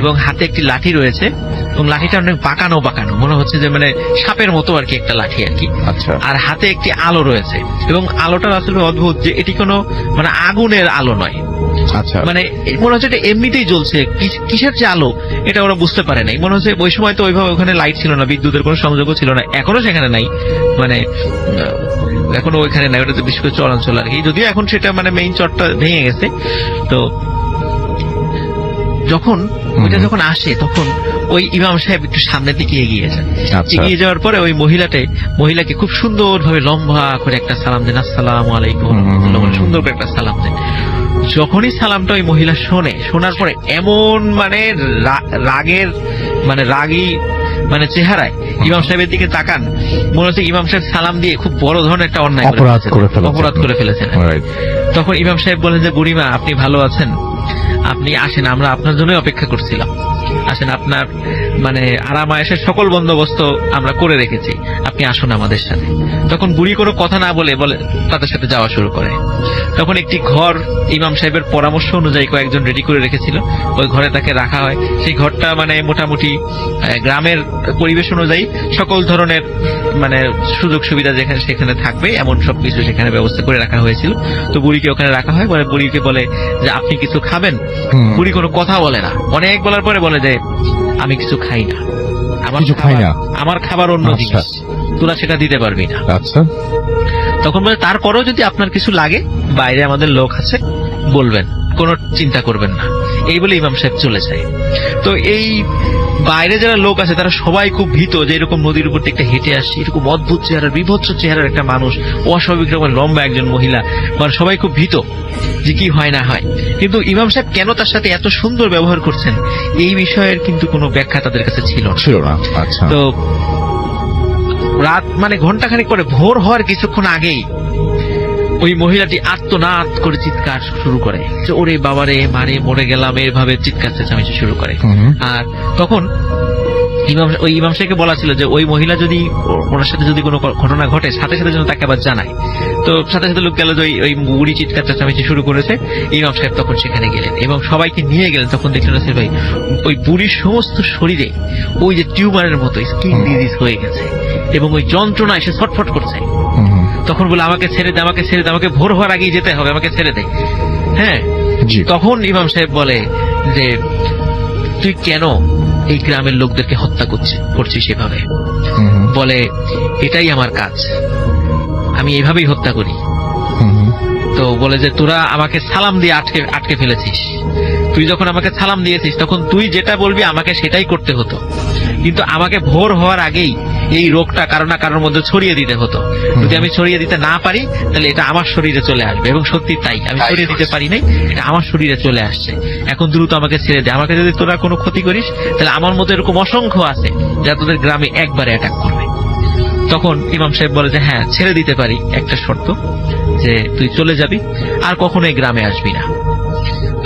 এবং হাতে একটি লাঠি রয়েছে এবং লাঠিটা অনেক বাঁকানো বাঁকানো, মনে হচ্ছে যে মানে সাপের মতো আর কি একটা লাঠি আর কি। আচ্ছা আর হাতে একটি আলো রয়েছে এবং আলোটা আসলে অদ্ভুত যে এটি কোনো মানে আগুনের আলো নয়, আচ্ছা মানে মনে হচ্ছে এটা এমনিতেই জ্বলছে, কিসের যে আলো এটা ওরা বুঝতে পারে নাই। মনে হচ্ছে ওই সময় তো ওইভাবে ওখানে লাইট ছিল না, বিদ্যুতের কোনো সংযোগও ছিল না, এখনো সেখানে নাই, মানে এখনো ওইখানে নাই, ওটা তো বিশেষ করে চরাঞ্চল আর কি, যদিও এখন সেটা মানে মেইন চরটা ভেঙে গেছে। তো যখন ওইটা যখন আসে তখন ওই ইমাম সাহেব একটু সামনের দিকে এগিয়ে যান। এগিয়ে যাওয়ার পরে ওই মহিলাকে খুব সুন্দর ভাবে লম্বা করে একটা সালাম দেন, আসসালামু আলাইকুম, সুন্দর করে একটা সালাম দেন। যখনই সালামটা ওই মহিলা শোনার পরে এমন মানে রাগের মানে রাগী মানে চেহারায় ইমাম সাহেবের দিকে তাকান, মনে হচ্ছে ইমাম সাহেব সালাম দিয়ে খুব বড় ধরনের একটা অন্যায় অপরাধ করে ফেলেছেন। তখন ইমাম সাহেব বলেন যে বুড়িমা আপনি ভালো আছেন, আপনি আসেন, আমরা আপনার জন্যই অপেক্ষা করছিলাম, আসেন, আপনার মানে আরাম আয়েশের সকল বন্দোবস্ত আমরা করে রেখেছি, আপনি আসুন আমাদের সাথে। তখন বুড়ি কোনো কথা না বলে তাদের সাথে যাওয়া শুরু করে। তখন একটি ঘর ইমাম সাহেবের পরামর্শ অনুযায়ী কয়েকজন রেডি করে রেখেছিল, ওই ঘরে তাকে রাখা হয়। সেই ঘরটা মানে মোটামুটি গ্রামের পরিবেশ অনুযায়ী সকল ধরনের মানে সুযোগ সুবিধা যেখানে সেখানে থাকবে এমন সবকিছু সেখানে ব্যবস্থা করে রাখা হয়েছিল। তো বুড়িকে ওখানে রাখা হয়, পরে বুড়িকে বলে যে আপনি কিছু খাবেন। বুড়ি কোনো কথা বলে না, অনেক বলার পরে বলে যে আমি কিছু খাই না, আমার খাবার অন্য জিনিস, তোরা সেটা দিতে পারবি না। আচ্ছা তখন বলে তারপরেও যদি আপনার কিছু লাগে বাইরে আমাদের লোক আছে, বলবেন, কোনো চিন্তা করবেন না। এই বলে ইমাম সাহেব চলে যায়। তো এই বাইরে যারা লোক আছে তারা সবাই খুব ভীত যে এরকম নদীর উপর থেকে হেঁটে আসছে, এরকম অদ্ভুত চেহারার বিভৎস চেহারার একটা মানুষ, অস্বাভাবিক রকমের লম্বা একজন মহিলা, মানে সবাই খুব ভীত যে কি হয় না হয়। কিন্তু ইমাম সাহেব কেন তার সাথে এত সুন্দর ব্যবহার করছেন এই বিষয়ের কিন্তু কোনো ব্যাখ্যা তাদের কাছে ছিল না। আচ্ছা তো রাত মানে ঘন্টাখানিক পরে ভোর হওয়ার কিছুক্ষণ আগেই ওই মহিলাটি আর্তনাদ করে চিৎকার শুরু করে যে ওরে বাবারে, মারে মরে গেলাম, এইভাবে চিৎকার চেঁচামেচি শুরু করে। আর তখন ওই ইমাম সাহেবকে বলা ছিল যে ওই মহিলা যদি ওনার সাথে যদি কোনো ঘটনা ঘটে সাথে সাথে যেন তাকে আবার জানায়। তো সাথে সাথে লোক গেল যে ওই বুড়ি চিৎকার চেঁচামেচি শুরু করেছে। ইমাম সাহেব তখন সেখানে গেলেন এবং সবাইকে নিয়ে গেলেন। তখন দেখলেন রাসেল ভাই ওই বুড়ির সমস্ত শরীরে ওই যে টিউমারের মতো স্কিন ডিজিজ হয়ে গেছে এবং ওই যন্ত্রণা এসে ছটফট করছে। তখন বলে আমাকে ছেড়ে দে, আমাকে ছেড়ে দে, আমাকে ভোর হওয়ার আগেই যেতে হবে, আমাকে ছেড়ে দে। হ্যাঁ, তখন ইমাম সাহেব বলে যে তুই কেন এই গ্রামের লোকদেরকে হত্যা করছি সেভাবে। হুম হুম, বলে এটাই আমার কাজ, আমি এভাবেই হত্যা করি। হুম হুম, তো বলে যে তোরা আমাকে সালাম দিয়ে আটকে ফেলেছিস, তুই যখন আমাকে সালাম দিয়েছিস তখন তুই যেটা বলবি আমাকে সেটাই করতে হতো, কিন্তু আমাকে ভোর হওয়ার আগেই এই রোগটা কারো না কারোর মধ্যে ছড়িয়ে দিতে হতো। যদি আমি ছড়িয়ে দিতে না পারি তাহলে এটা আমার শরীরে চলে আসবে, এবং সত্যি তাই, আমি ছড়িয়ে দিতে পারি নাই, এটা আমার শরীরে চলে আসছে। এখন দ্রুত আমাকে ছেড়ে দে, আমাকে যদি তোরা কোনো ক্ষতি করিস তাহলে আমার মতো এরকম অসংখ্য আছে যা তোদের গ্রামে একবারে অ্যাটাক করবে। তখন ইমাম সাহেব বলে যে হ্যাঁ ছেড়ে দিতে পারি, একটা শর্ত, যে তুই চলে যাবি আর কখনো এই গ্রামে আসবি না।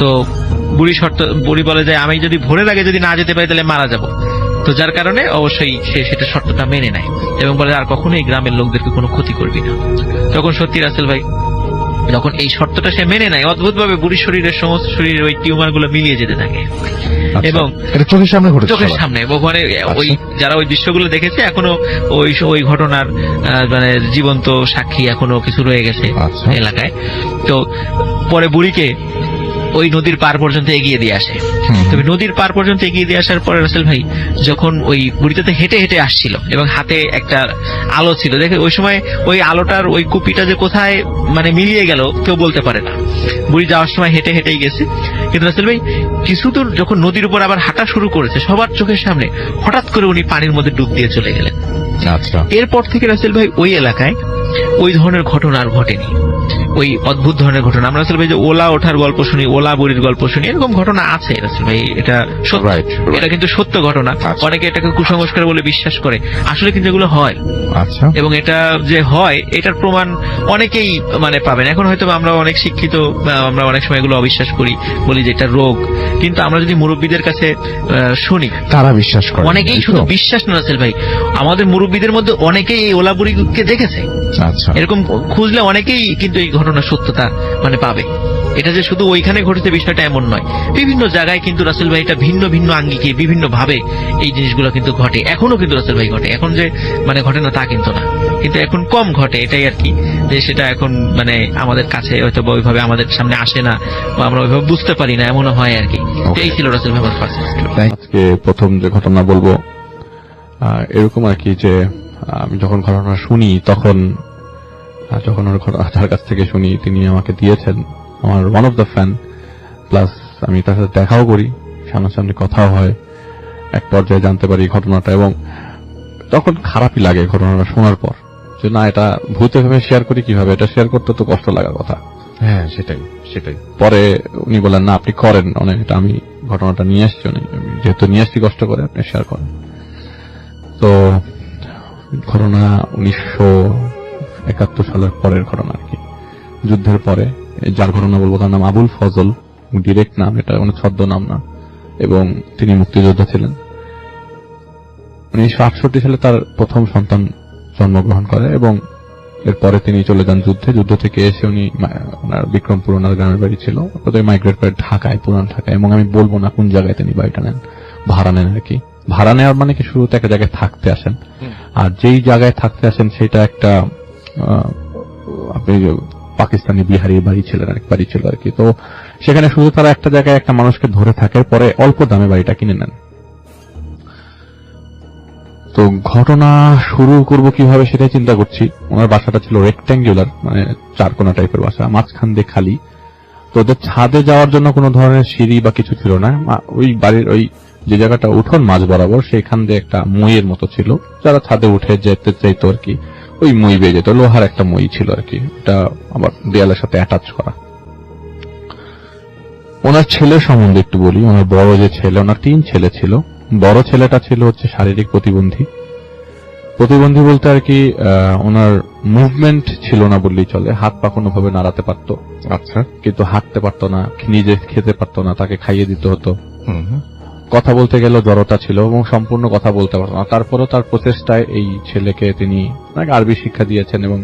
তো বুড়ি বলে যে আমি যদি ভোরের আগে যদি না যেতে পারি তাহলে মারা যাব। তো যার কারণে অবশ্যই সে সেটা শর্তটা মেনে নেয় এবং বলে আর কখনো এই গ্রামের লোকদেরকে কোনো ক্ষতি করবি না। তখন সত্যি রাসেল ভাই যখন এই শর্তটা সে মেনে নেয়, অদ্ভুতভাবে বুড়ির শরীরের সমস্ত শরীরের ওই টিউমার গুলো মিলিয়ে যেতে থাকে। আচ্ছা, এবং এটা চোখের সামনে ঘটেছে চোখের সবার? সামনে ওখানে ওই আচ্ছা। যারা ওই দৃশ্যগুলো দেখেছে এখনো ওই ঘটনার মানে জীবন্ত সাক্ষী এখনো কিছু রয়ে গেছে আচ্ছা। এলাকায়। তো পরে বুড়িকে ওই নদীর পার পর্যন্ত এগিয়ে দিয়ে আসে। হুম, তবে নদীর পার পর্যন্ত এগিয়ে দিয়ে আসার পরে রাসেল ভাই যখন ওই বুড়িটাতে হেঁটে হেঁটে আসছিল এবং হাতে একটা আলো ছিল, দেখে ওই সময় ওই আলোটার ওই কুপিটা যে কোথায় মানে মিলিয়ে গেল কেউ বলতে পারে না। বুড়ি যাওয়ার সময় হেঁটে হেঁটেই গেছে, কিন্তু রাসেল ভাই কিছু দূর যখন নদীর উপর আবার হাঁটা শুরু করেছে সবার চোখের সামনে হঠাৎ করে উনি পানির মধ্যে ডুব দিয়ে চলে গেলেন। আচ্ছা, এরপর থেকে রাসেল ভাই ওই এলাকায় ওই ধরনের ঘটনা আর ঘটেনি, ওই অদ্ভুত ধরনের ঘটনা। আমরা রাসেল ভাই যে ওলা ওঠার গল্প শুনি, ওলা বুড়ির গল্প শুনি, এরকম ঘটনা আছে রাসেল ভাই, এটা সত্য, Right, right. এটা কিন্তু সত্য ঘটনা। আচ্ছা। অনেকে এটাকে কুসংস্কার বলে বিশ্বাস করে, আসলে কিন্তু এগুলো হয়। আচ্ছা, এবং এটা যে হয় এটার প্রমাণ অনেকেই মানে পাবেন। এখন হয়তো আমরা অনেক শিক্ষিত, আমরা অনেক সময় এগুলো অবিশ্বাস করি, বলি যে এটা রোগ, কিন্তু আমরা যদি মুরব্বীদের কাছে শুনি তারা বিশ্বাস করে অনেকেই শুধু বিশ্বাস না রাসেল ভাই, আমাদের মুরব্বীদের মধ্যে অনেকেই এই ওলা বুড়িকে দেখেছে। আচ্ছা, এরকম খুঁজলে অনেকেই কিন্তু এই ঘটনার সত্যতা মানে পাবে। এটা যে শুধু ওইখানে ঘটেছে বিষয়টা এমন নয়, বিভিন্ন জায়গায় কিন্তু রাসেল ভাই এটা ভিন্ন ভিন্ন আঙ্গিকে বিভিন্ন ভাবে এই জিনিসগুলো কিন্তু ঘটে, এখনো কিন্তু রাসেল ভাই ঘটে। এখন যে মানে ঘটে না তা কিন্তু না, কিন্তু এখন কম ঘটে, এটাই আর কি, যে সেটা এখন মানে আমাদের কাছে হয়তো ওইভাবে আমাদের সামনে আসে না বা আমরা ওইভাবে বুঝতে পারি না, এমনও হয় আর কি। তো এই ছিল রাসেল ভাই আমার ফার্স্ট স্টোরি। আজকে প্রথম যে ঘটনা বলবো এরকম আর কি, যে আমি যখন ঘটনা শুনি তখন যখন ওর যার কাছ থেকে শুনি তিনি আমাকে দিয়েছেন, আমার one of the fan, plus আমি তার সাথে দেখাও করি, সামনাসামনি কথাও হয়, এক পর্যায়ে জানতে পারি ঘটনাটা, এবং তখন খারাপই লাগে ঘটনাটা শোনার পর, যে না এটা ভূতে ভেবে শেয়ার করি, কিভাবে এটা শেয়ার করতে তো কষ্ট লাগার কথা। হ্যাঁ, সেটাই সেটাই। পরে উনি বলেন না আপনি করেন, অনেক এটা আমি ঘটনাটা নিয়ে আসছি, অনেক যেহেতু নিয়ে আসছি কষ্ট করে আপনি শেয়ার করেন। তো ঘটনা 1971 সালের পরের ঘটনা আর কি, যুদ্ধের পরে। যার ঘটনা বলবো তার নাম আবুল ফজল, ডিরেক্ট নাম, এটা কোনো ছদ্ম নাম না, এবং তিনি মুক্তিযোদ্ধা ছিলেন। 1968 সালে তার প্রথম সন্তান জন্মগ্রহণ করে এবং এরপরে তিনি চলে যান যুদ্ধে। যুদ্ধ থেকে এসে উনি ওনার বিক্রমপুর ওনার গ্রামের বাড়ি ছিল, ওদের মাইগ্রেট করে ঢাকায়, পুরান ঢাকায়, এবং আমি বলবো না কোন জায়গায় তিনি বাড়িটা নেন, ভাড়া নেন আর কি। ভাড়া নেওয়ার মানে কি শুরুতে একটা জায়গায় থাকতে আসেন, আর যেই জায়গায় থাকতে আসেন সেটা একটা আপনি পাকিস্তানি বিহারি বাড়ি ছিল আর কি। তো সেখানে শুধু তারা একটা জায়গায় একটা মানুষকে ধরে থাকে, পরে অল্প দামে বাড়িটা কিনে নেন। তো ঘটনা শুরু করব কিভাবে সেটাই চিন্তা করছি। ওনার বাসাটা ছিল রেক্ট্যাঙ্গুলার, মানে চারকোনা টাইপের বাসা, মাঝখান দিয়ে খালি। তো ওদের ছাদে যাওয়ার জন্য কোনো ধরনের সিঁড়ি বা কিছু ছিল না। ওই বাড়ির ওই যে জায়গাটা উঠোন মাঝ বরাবর, সেখান দিয়ে একটা মইয়ের মতো ছিল, যারা ছাদে উঠে যেতে চাইতো আর কি, ওই মই বেয়ে যেত, লোহার একটা মই ছিল আর কি, এটা আবার দেয়ালের সাথে অ্যাটাচ করা। ওনার ছেলের সম্বন্ধে একটু বলি। ওনার বড় যে ছেলে, ওনার 3 ছেলে ছিল। বড় ছেলেটা ছিল হচ্ছে শারীরিক প্রতিবন্ধী বলতে আর কি ওনার মুভমেন্ট ছিল না বললেই চলে, হাত পা কোনোভাবে নাড়াতে পারতো, আচ্ছা। কিন্তু হাঁটতে পারতো না, নিজে খেতে পারতো না, তাকে খাইয়ে দিতে হতো। হুম হুম। কথা বলতে গেলেও জড়তা ছিল এবং সম্পূর্ণ কথা বলতে পারতো না। তারপরও তার প্রচেষ্টায় এই ছেলেকে তিনি আরবি শিক্ষা দিয়েছেন, এবং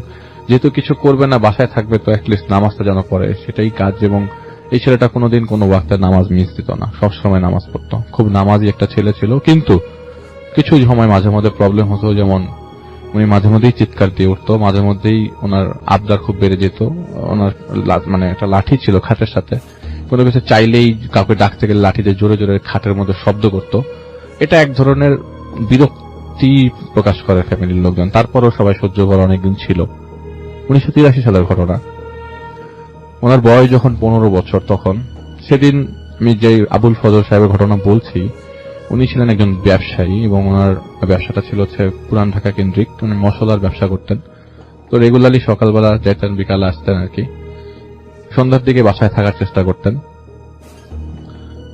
যেহেতু কিছু করবে না, বাসায় থাকবে, তো অ্যাটলিস্ট নামাজটা যেন পড়ে, সেটাই কাজ। এবং এই ছেলেটা কোনোদিন কোনো ওয়াক্তের নামাজ মিস দিত না, সবসময় নামাজ পড়তো, খুব নামাজি একটা ছেলে ছিল। কিন্তু কিছু সময় মাঝে মাঝে প্রবলেম হতো, যেমন উনি মাঝে মধ্যেই চিৎকার দিয়ে উঠতো, মাঝে মধ্যেই ওনার আবদার খুব বেড়ে যেত। ওনার মানে একটা লাঠি ছিল খাটের সাথে, কোনো কিছু চাইলেই কাউকে ডাকতে গেলে লাঠি দিয়ে জোরে জোরে খাটের মধ্যে শব্দ করতো, এটা এক ধরনের বিরক্তি প্রকাশ করে ফ্যামিলির লোকজন। তারপরও সবাই সহ্য করা অনেকদিন ছিল। 1983 সালের ঘটনা। ওনার বয়স যখন 15 বছর, তখন সেদিন আমি যে আবুল ফজল সাহেবের ঘটনা বলছি, উনি ছিলেন একজন ব্যবসায়ী এবং ওনার ব্যবসাটা ছিল হচ্ছে পুরান ঢাকা কেন্দ্রিক। উনি মশলার ব্যবসা করতেন। তো রেগুলারলি সকালবেলা যেতেন, বিকালে আসতেন আর কি। সন্ধ্যার দিকে বাসায় থাকার চেষ্টা করতেন।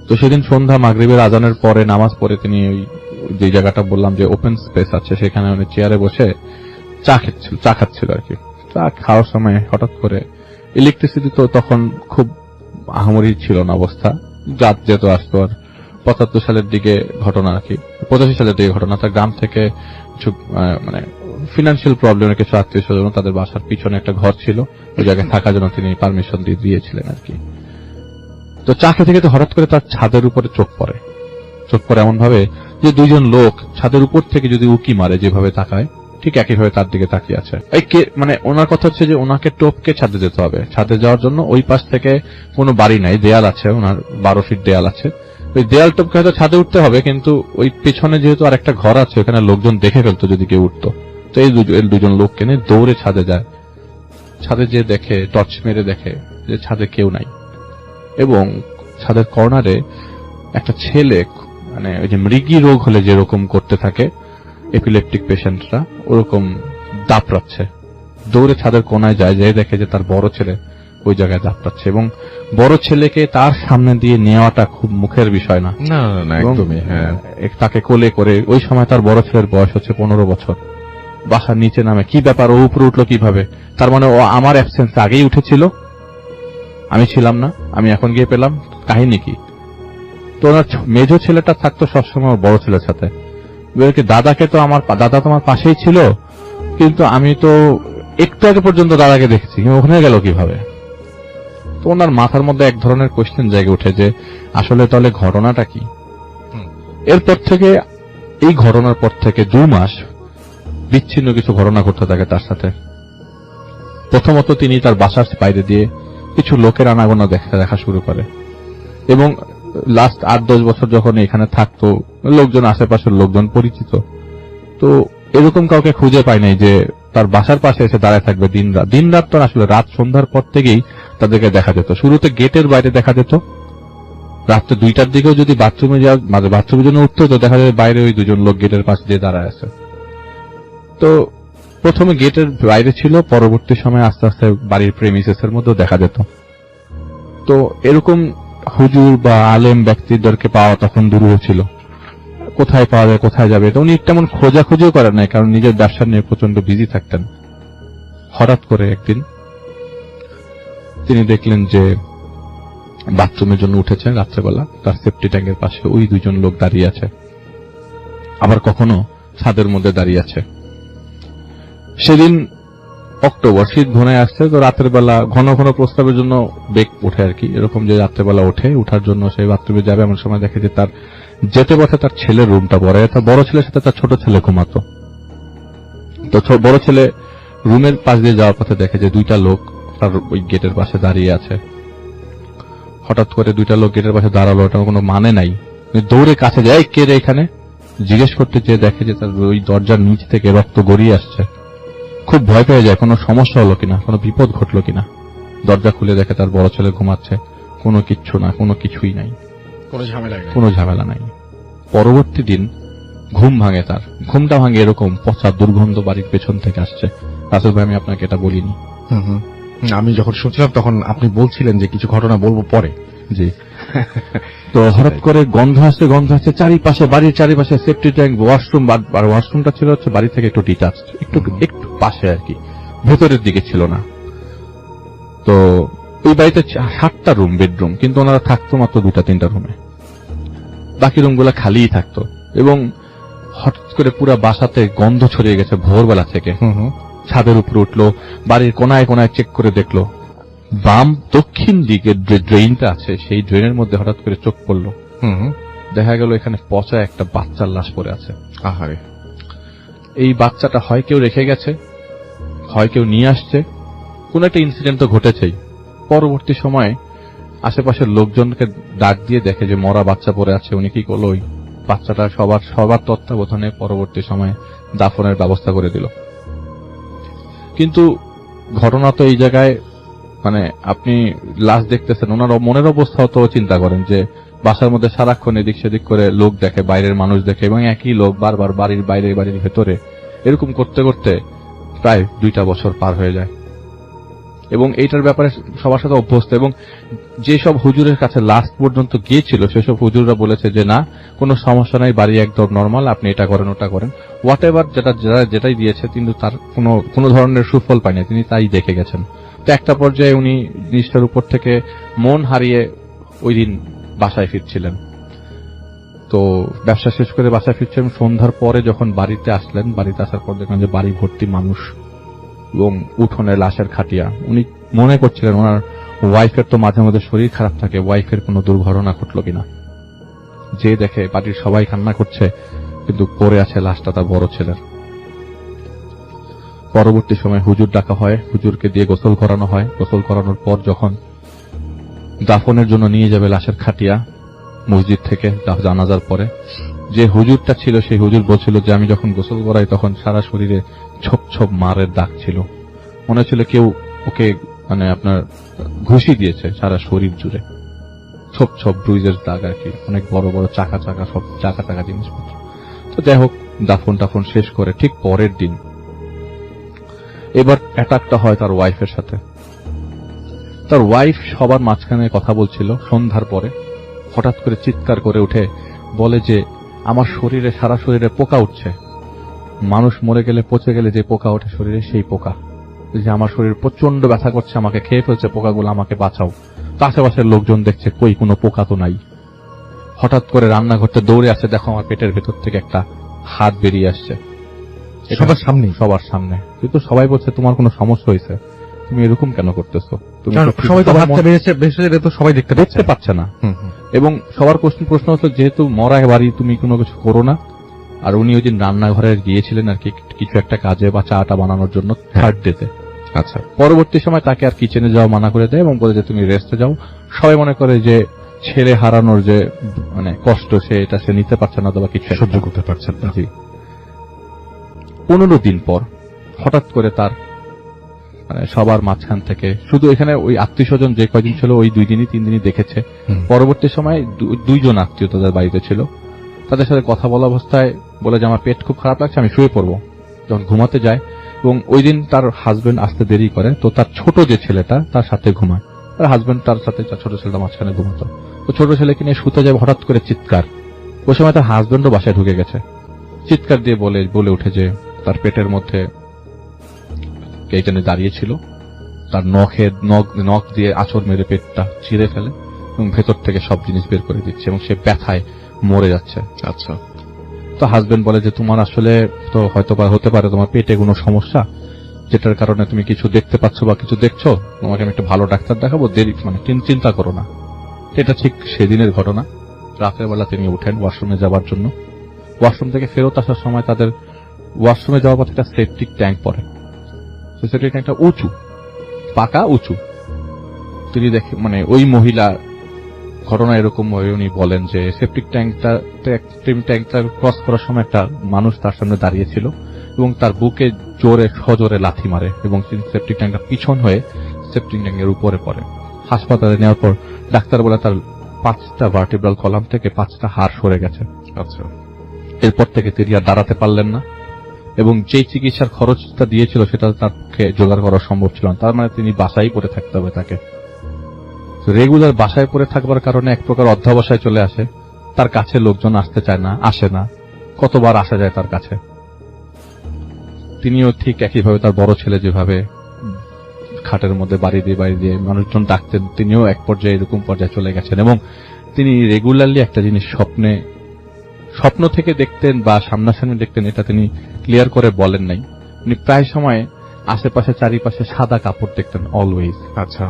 তো সেদিন সন্ধ্যা মাগরিবের আজানের পরে নামাজ পড়ে তিনি ওই যে জায়গাটা বললাম যে ওপেন স্পেস আছে, সেখানে উনি চেয়ারে বসে চা খাচ্ছিল আর কি। চা খাওয়ার সময় হঠাৎ করে ইলেকট্রিসিটি তো তখন খুব আহামরি ছিল না অবস্থা, রাত যেত আসতো। আর 75 সালের দিকে ঘটনা আর কি, 85 সালের দিকে ঘটনা। তার গ্রাম থেকে কিছু মানে ফিনান্সিয়াল প্রবলেমের কিছু আত্মীয় স্বজন, তাদের বাসার পিছনে একটা ঘর ছিল, ওই জায়গায় থাকার জন্য তিনি পারমিশন দিয়েছিলেন আর কি। তো চা খেতে খেতে হঠাৎ করে তার ছাদের উপরে চোখ পড়ে এমন ভাবে যে দুইজন লোক ছাদের উপর থেকে যদি উকি মারে যেভাবে তাকায়, ঠিক একইভাবে তার দিকে তাকিয়ে আছে। মানে ওনার কথা হচ্ছে যে ওনাকে টপকে ছাদে যেতে হবে। ছাদে যাওয়ার জন্য ওই পাশ থেকে কোনো বাড়ি নাই, দেয়াল আছে, ওনার 12 ফিট দেয়াল আছে। ওই দেয়াল টপকে হয়তো ছাদে উঠতে হবে, কিন্তু ওই পেছনে যেহেতু আর একটা ঘর আছে, ওখানে লোকজন দেখে ফেলতো যদি কেউ উঠতো। তো এই দুজন লোককে নিয়ে দৌড়ে ছাদে যায়। ছাদে যে দেখে, টর্চ মেরে দেখে যে ছাদে কেউ নাই, এবং ছাদের কর্নারে একটা ছেলে, মানে ওই যে মৃগী রোগ হলে যেরকম করতে থাকে এপিলেপটিক পেশেন্টরা, ওরকম দাপড়াচ্ছে। দৌড়ে ছাদের কোনায় যায়, যে দেখে যে তার বড় ছেলে ওই জায়গায় দাপড়াচ্ছে, এবং বড় ছেলেকে তার সামনে দিয়ে নেওয়াটা খুব মুখের বিষয় না। না একদমই, হ্যাঁ। তাকে কোলে করে, ওই সময় তার বড় ছেলের বয়স হচ্ছে 15 বছর। বাসার নিচে নামে, কি ব্যাপার, ও উপরে উঠলো কিভাবে? তার মানে ও আমার অ্যাবসেন্স আগেই উঠেছিল, আমি ছিলাম না, আমি এখন গিয়ে পেলাম, কাহিনী কি? তো ওনার মেজো ছেলেটা থাকতো সবসময় ওর বড় ছেলের সাথে। দাদাকে তো দাদা তোমার পাশেই ছিল, কিন্তু আমি তো একটু আগে পর্যন্ত দাদাকে দেখেছি, ওখানে গেল কিভাবে? তো ওনার মাথার মধ্যে এক ধরনের কোয়েশ্চেন জেগে ওঠে যে আসলে তাহলে ঘটনাটা কি। এরপর থেকে, এই ঘটনার পর থেকে 2 মাস বিচ্ছিন্ন কিছু ঘটনা ঘটতে থাকে তার সাথে। প্রথমত তিনি তার বাসার বাইরে দিয়ে কিছু লোকের আনাগোনা দেখা শুরু করে, এবং লাস্ট 8-10 বছর যখন এখানে থাকতো, লোকজন, আশেপাশের লোকজন পরিচিত, তো এরকম কাউকে খুঁজে পায় নাই যে তার বাসার পাশে এসে দাঁড়ায় থাকবে দিন রাত। তো আসলে রাত সন্ধ্যার পর থেকেই তাদেরকে দেখা যেত। শুরুতে গেটের বাইরে দেখা যেত, রাত্রে 2টার দিকেও যদি বাথরুমে যাওয়ার বাথরুমের জন্য উঠতো, তো দেখা যায় বাইরে ওই 2জন লোক গেটের পাশে দিয়ে দাঁড়ায় আছে। তো প্রথমে গেটের বাইরে ছিল, পরবর্তী সময় আস্তে আস্তে বাড়ির প্রেমিসেসের মধ্যেও দেখা যেত। তো এরকম হুজুর বা আলেম ব্যক্তিদেরকে পাওয়া তখন দুরূহ ছিল। কোথায় পাওয়া যায়, কোথায় যাবে, তো উনি তেমন খোঁজাখুঁজিও করেন নাই, কারণ নিজের ব্যবসা নিয়ে প্রচন্ড বিজি থাকতেন। হঠাৎ করে একদিন তিনি দেখলেন যে বাথরুমের জন্য উঠেছেন রাত্রেবেলা, তার সেফটি ট্যাঙ্কের পাশে ওই 2জন লোক দাঁড়িয়ে আছে, আবার কখনো ছাদের মধ্যে দাঁড়িয়ে আছে। সেদিন অক্টোবর, শীত ঘনে আসছে, তো রাতের বেলা ঘন ঘন প্রস্তাবের জন্য বেগ ওঠে আর কি, এরকম যে রাত্রেবেলা ওঠার জন্য সেই বাথরুমে যাবে, এমন সময় দেখে যে তার যেতে পথে তার ছেলের রুমটা পড়ে, তার বড় ছেলের সাথে তার ছোট ছেলে ঘুমাতো। তো বড় ছেলে রুমের পাশ দিয়ে যাওয়ার পথে দেখে যে 2টা লোক তার ওই গেটের পাশে দাঁড়িয়ে আছে। হঠাৎ করে 2টা লোক গেটের পাশে দাঁড়ালো, এটা কোনো মানে নাই। দৌড়ে কাছে যায়, কে রে এখানে, জিজ্ঞেস করতে চেয়ে দেখে যে তার ওই দরজার নিচ থেকে রক্ত গড়িয়ে আসছে। খুব ভয় পেয়ে যায়, কোনো সমস্যা হলো কিনা, কোনো বিপদ ঘটলো কিনা। দরজা খুলে দেখে তার বড় ছেলে ঘুমাচ্ছে, কোনো কিচ্ছু না, কোনো কিছুই নাই, কোনো ঝামেলা নাই। পরবর্তী দিন ঘুম ভাঙে, তার ঘুমটা ভাঙে এরকম পচা দুর্গন্ধ বাড়ির পেছন থেকে আসছে। রাসেল ভাই, আমি আপনাকে এটা বলিনি। আমি যখন শুনছিলাম তখন আপনি বলছিলেন যে কিছু ঘটনা বলবো পরে। জি। তো হঠাৎ করে গন্ধ আসছে চারিপাশে, বাড়ির চারিপাশে সেফটি ট্যাঙ্ক, ওয়াশরুম। ওয়াশরুমটা ছিল হচ্ছে বাড়ি থেকে একটু ডিটাচ, একটু পাশে আর কি, ভেতরের দিকে ছিল না। তো ওই বাড়িতে 7টা রুম, বেডরুম, কিন্তু ওনারা থাকতো মাত্র 2-3টা রুমে, বাকি রুমগুলা খালিই থাকতো। এবং হঠাৎ করে পুরা বাসাতে গন্ধ ছড়িয়ে গেছে ভোরবেলা থেকে। ছাদের উপরে উঠলো, বাড়ির কোনায় কোনায় চেক করে দেখলো, বাম দক্ষিণ দিকে ড্রেনটা আছে, সেই ড্রেনের মধ্যে হঠাৎ করে চোখ পড়লো। দেখা গেল এখানে পচা একটা বাচ্চার লাশ পড়ে আছে। আহারে। এই বাচ্চাটা হয় কেউ রেখে গেছে, হয় কেউ নিয়ে আসছে, কোন একটা ইনসিডেন্ট তো ঘটেছেই। পরবর্তী সময়ে আশেপাশের লোকজনকে ডাক দিয়ে দেখে যে মরা বাচ্চা পড়ে আছে। উনি কি করলো, ওই বাচ্চাটা সবার তত্ত্বাবধানে পরবর্তী সময়ে দাফনের ব্যবস্থা করে দিল। কিন্তু ঘটনা তো এই জায়গায়, মানে আপনি লাশ দেখতেছেন, ওনার মনের অবস্থাও তো চিন্তা করেন যে বাসার মধ্যে সারাক্ষণ এদিক সেদিক করে লোক দেখে, বাইরের মানুষ দেখে, এবং একই লোক বারবার বাড়ির বাইরে বাড়ির ভেতরে, এরকম করতে করতে প্রায় 2টা বছর পার হয়ে যায়। এবং এইটার ব্যাপারে সবার সাথে অভ্যস্ত, এবং যেসব হুজুরের কাছে লাস্ট পর্যন্ত গিয়েছিল সেসব হুজুররা বলেছে যে না, কোনো সমস্যা নাই, বাড়ি একদম নর্মাল, আপনি এটা করেন ওটা করেন, হোয়াট এভার যেটাই দিয়েছে, কিন্তু তার কোনো ধরনের সুফল পায়নি, তিনি তাই দেখে গেছেন। তো একটা পর্যায়ে উনি জিনিসটার উপর থেকে মন হারিয়ে ওই দিন বাসায় ফিরছিলেন। তো ব্যবসা শেষ করে বাসায় ফিরছিলেন, সন্ধ্যার পরে যখন বাড়িতে আসলেন, বাড়িতে আসার পর দেখলেন যে বাড়ি ভর্তি মানুষ এবং উঠোনে লাশের খাটিয়া। উনি মনে করছিলেন ওনার ওয়াইফের তো মাঝে মাঝে শরীর খারাপ থাকে, ওয়াইফের কোনো দুর্ঘটনা ঘটলো কিনা। যে দেখে বাড়ির সবাই কান্না করছে, কিন্তু পড়ে আছে লাশটা তার বড় ছেলের। পরবর্তী সময় হুজুর ডাকা হয়, হুজুরকে দিয়ে গোসল করানো হয়। গোসল করানোর পর যখন দাফনের জন্য নিয়ে যাবে লাশের খাটিয়া মসজিদ থেকে জানাজার পরে, যে হুজুরটা ছিল সেই হুজুর বলছিল যে আমি যখন গোসল করাই তখন সারা শরীরে ছোপ ছোপ মারের দাগ ছিল, মনে হচ্ছিল কেউ ওকে মানে আপনার ঘুষি দিয়েছে সারা শরীর জুড়ে, ছোপ ছোপ ব্রুইজের দাগ আর কি, অনেক বড় বড় চাকা সব চাকা জিনিসপত্র। তো যাই হোক, দাফন শেষ করে ঠিক পরের দিন এবার অ্যাটাকটা হয় তার ওয়াইফের সাথে। তার ওয়াইফ সবার মাঝখানে কথা বলছিল, সন্ধ্যার পরে হঠাৎ করে চিৎকার করে উঠে বলে যে আমার শরীরে, সারা শরীরে পোকা উঠছে, মানুষ মরে গেলে পচে গেলে যে পোকা ওঠে শরীরে সেই পোকা, যে আমার শরীর প্রচন্ড ব্যথা করছে, আমাকে খেয়ে ফেলছে পোকাগুলো, আমাকে বাঁচাও। তো আশেপাশের লোকজন দেখছে কই কোনো পোকা তো নাই। হঠাৎ করে রান্নাঘরতে দৌড়ে আসে, দেখো আমার পেটের ভেতর থেকে একটা হাত বেরিয়ে আসছে সবার সামনে। কিন্তু সবাই বলছে তোমার কোনো সমস্যা হয়েছে, তুমি এরকম কেন করতেছো, তুমি সবাই তো হাতটা বেরিয়েছে, তো সবাই দেখতে পাচ্ছে না। এবং সবার প্রশ্ন হচ্ছে যেহেতু মরা বাড়ি, তুমি কোনো কিছু করো না। আর উনি ওই দিন রান্নাঘরে গিয়েছিলেন আর কি কিছু একটা কাজে বা চাটা বানানোর জন্য, থার্ড ডেতে। আচ্ছা, পরবর্তী সময় তাকে আর কিচেনে যাওয়া মানা করে দেয় এবং বলে যে তুমি রেস্টে যাও। সবাই মনে করে যে ছেলে হারানোর যে মানে কষ্ট, সে নিতে পারছে না অথবা কিছু সহ্য করতে পারছেন না। 15 দিন পর হঠাৎ করে তার মানে সবার মাঝখান থেকে, শুধু এখানে ওই আত্মীয় স্বজন যে কয়দিন ছিল ওই 2 দিনই 3 দিনই দেখেছে। পরবর্তী সময় 2জন আত্মীয় তাদের বাড়িতে ছিল, তাদের সাথে কথা বলা অবস্থায় বলে যে আমার পেট খুব খারাপ লাগছে, আমি শুয়ে পড়বো। যখন ঘুমাতে যায়, এবং ওই দিন তার হাজবেন্ড আসতে দেরি করে, তো তার ছোট যে ছেলেটা তার সাথে ঘুমায়, তার হাজবেন্ড তার সাথে ছোট ছেলেটা মাঝখানে ঘুমাতো। তো ছোট ছেলেকে নিয়ে শুতে যায়, হঠাৎ করে চিৎকার। ওই সময় তার হাজবেন্ডও বাসায় ঢুকে গেছে, চিৎকার দিয়ে বলে উঠে যে তার পেটের মধ্যে এইখানে দাঁড়িয়ে ছিল, তার নখ দিয়ে আঁচড় মেরে পেটটা চিরে ফেলে এবং ভেতর থেকে সব জিনিস বের করে দিচ্ছে এবং সে ব্যথায় মরে যাচ্ছে। আচ্ছা, তো হাজবেন্ড বলে যে তোমার আসলে তো হয়তো হতে পারে তোমার পেটে কোনো সমস্যা, যেটার কারণে তুমি কিছু দেখতে পাচ্ছ বা কিছু দেখছো, তোমাকে আমি একটা ভালো ডাক্তার দেখাবো, দেরি মানে চিন্তা করো না। এটা ঠিক সেদিনের ঘটনা। রাতের বেলা তিনি উঠেন ওয়াশরুমে যাবার জন্য। ওয়াশরুম থেকে ফেরত আসার সময় তাদের ওয়াশরুমে যাওয়ার পথে একটা সেপটিক ট্যাঙ্ক পড়ে। সেপটিক ট্যাঙ্কটা উঁচু, পাকা উঁচু। তিনি দেখে মানে ওই মহিলা ঘটনা এরকম ভাবে উনি বলেন যে সেপটিক ট্যাঙ্কটা ক্রস করার সময় একটা মানুষ তার সামনে দাঁড়িয়েছিল এবং তার বুকে সজোরে লাথি মারে এবং সেপটিক ট্যাঙ্কটা পিছন হয়ে সেপটিক ট্যাঙ্কের উপরে পড়ে। হাসপাতালে নেওয়ার পর ডাক্তার বলে তার 5টা ভার্টিব্রাল কলাম থেকে 5টা হাড় সরে গেছে। আচ্ছা, এরপর থেকে তিনি আর দাঁড়াতে পারলেন না এবং যেই চিকিৎসার খরচটা দিয়েছিল সেটা তার পক্ষে জোগাড় করা সম্ভব ছিল না। তার মানে তিনি বাসায় পড়ে থাকতে হবে তাকে। রেগুলার বাসায় পড়ে থাকবার কারণে এক প্রকার অধ্যবসায় চলে আসে, তার কাছে লোকজন আসতে চায় না, আসে না। কতবার আসা যায় তার কাছে। তিনিও ঠিক একইভাবে তার বড় ছেলে যেভাবে খাটের মধ্যে বাড়ি দিয়ে মানুষজন ডাকতেন, তিনিও এক পর্যায়ে এরকম পর্যায়ে চলে গেছেন এবং তিনি রেগুলারলি একটা জিনিস স্বপ্ন থেকে দেখতেন বা সামনাসামনি দেখতেন, এটা তিনি ক্লিয়ার করে বলেন নাই। উনি প্রায় সময় আশেপাশে চারিপাশে সাদা কাপড় দেখতেন অলওয়েজ। আচ্ছা,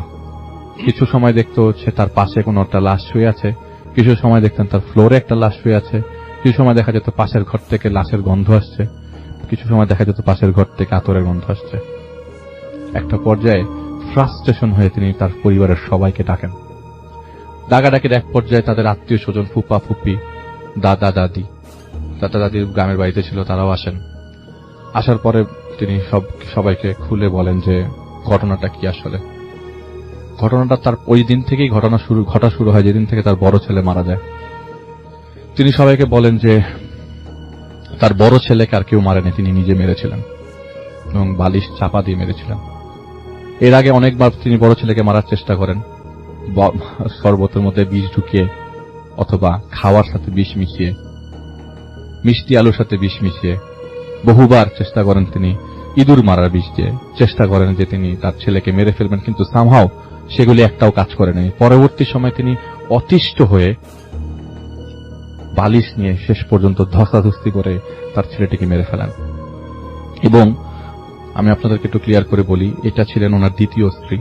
কিছু সময় দেখতো হচ্ছে তার পাশে কোনো একটা লাশ শুয়ে আছে, কিছু সময় দেখতেন তার ফ্লোরে একটা লাশ শুয়ে আছে, কিছু সময় দেখা যেত পাশের ঘর থেকে লাশের গন্ধ আসছে, কিছু সময় দেখা যেত পাশের ঘর থেকে আতরের গন্ধ আসছে। একটা পর্যায়ে ফ্রাস্ট্রেশন হয়ে তিনি তার পরিবারের সবাইকে ডাকেন। ডাকাডাকির এক পর্যায়ে তাদের আত্মীয় স্বজন, ফুপা ফুপি দাদা দাদির গ্রামের বাড়িতে ছিল, তারাও আসেন। আসার পরে তিনি সবাইকে খুলে বলেন যে ঘটনাটা কি আসলে। ঘটনাটা তার ওই দিন থেকেই ঘটা শুরু হয় যেদিন থেকে তার বড় ছেলে মারা যায়। তিনি সবাইকে বলেন যে তার বড় ছেলেকে আর কেউ মারেনি, তিনি নিজে মেরেছিলেন এবং বালিশ চাপা দিয়ে মেরেছিলেন। এর আগে অনেকবার তিনি বড় ছেলেকে মারার চেষ্টা করেন, শরবতের মধ্যে বিষ ঢুকিয়ে অথবা খাওয়ার সাথে বিষ মিশিয়ে, মিষ্টি আলুর সাথে বিষ মিশিয়ে বহুবার চেষ্টা করেন তিনি ইঁদুর মারার বিষ দিয়ে চেষ্টা করেন যে তিনি তার ছেলেকে মেরে ফেলবেন, কিন্তু সামহাও সেগুলি একটাও কাজ করেনি। পরবর্তী সময় তিনি অতিষ্ঠ হয়ে বালিশ নিয়ে শেষ পর্যন্ত ধস্তাধস্তি করে তার ছেলেটিকে মেরে ফেলেন। এবং আমি আপনাদেরকে একটু ক্লিয়ার করে বলি, এটা ছিলেন ওনার দ্বিতীয় স্ত্রী।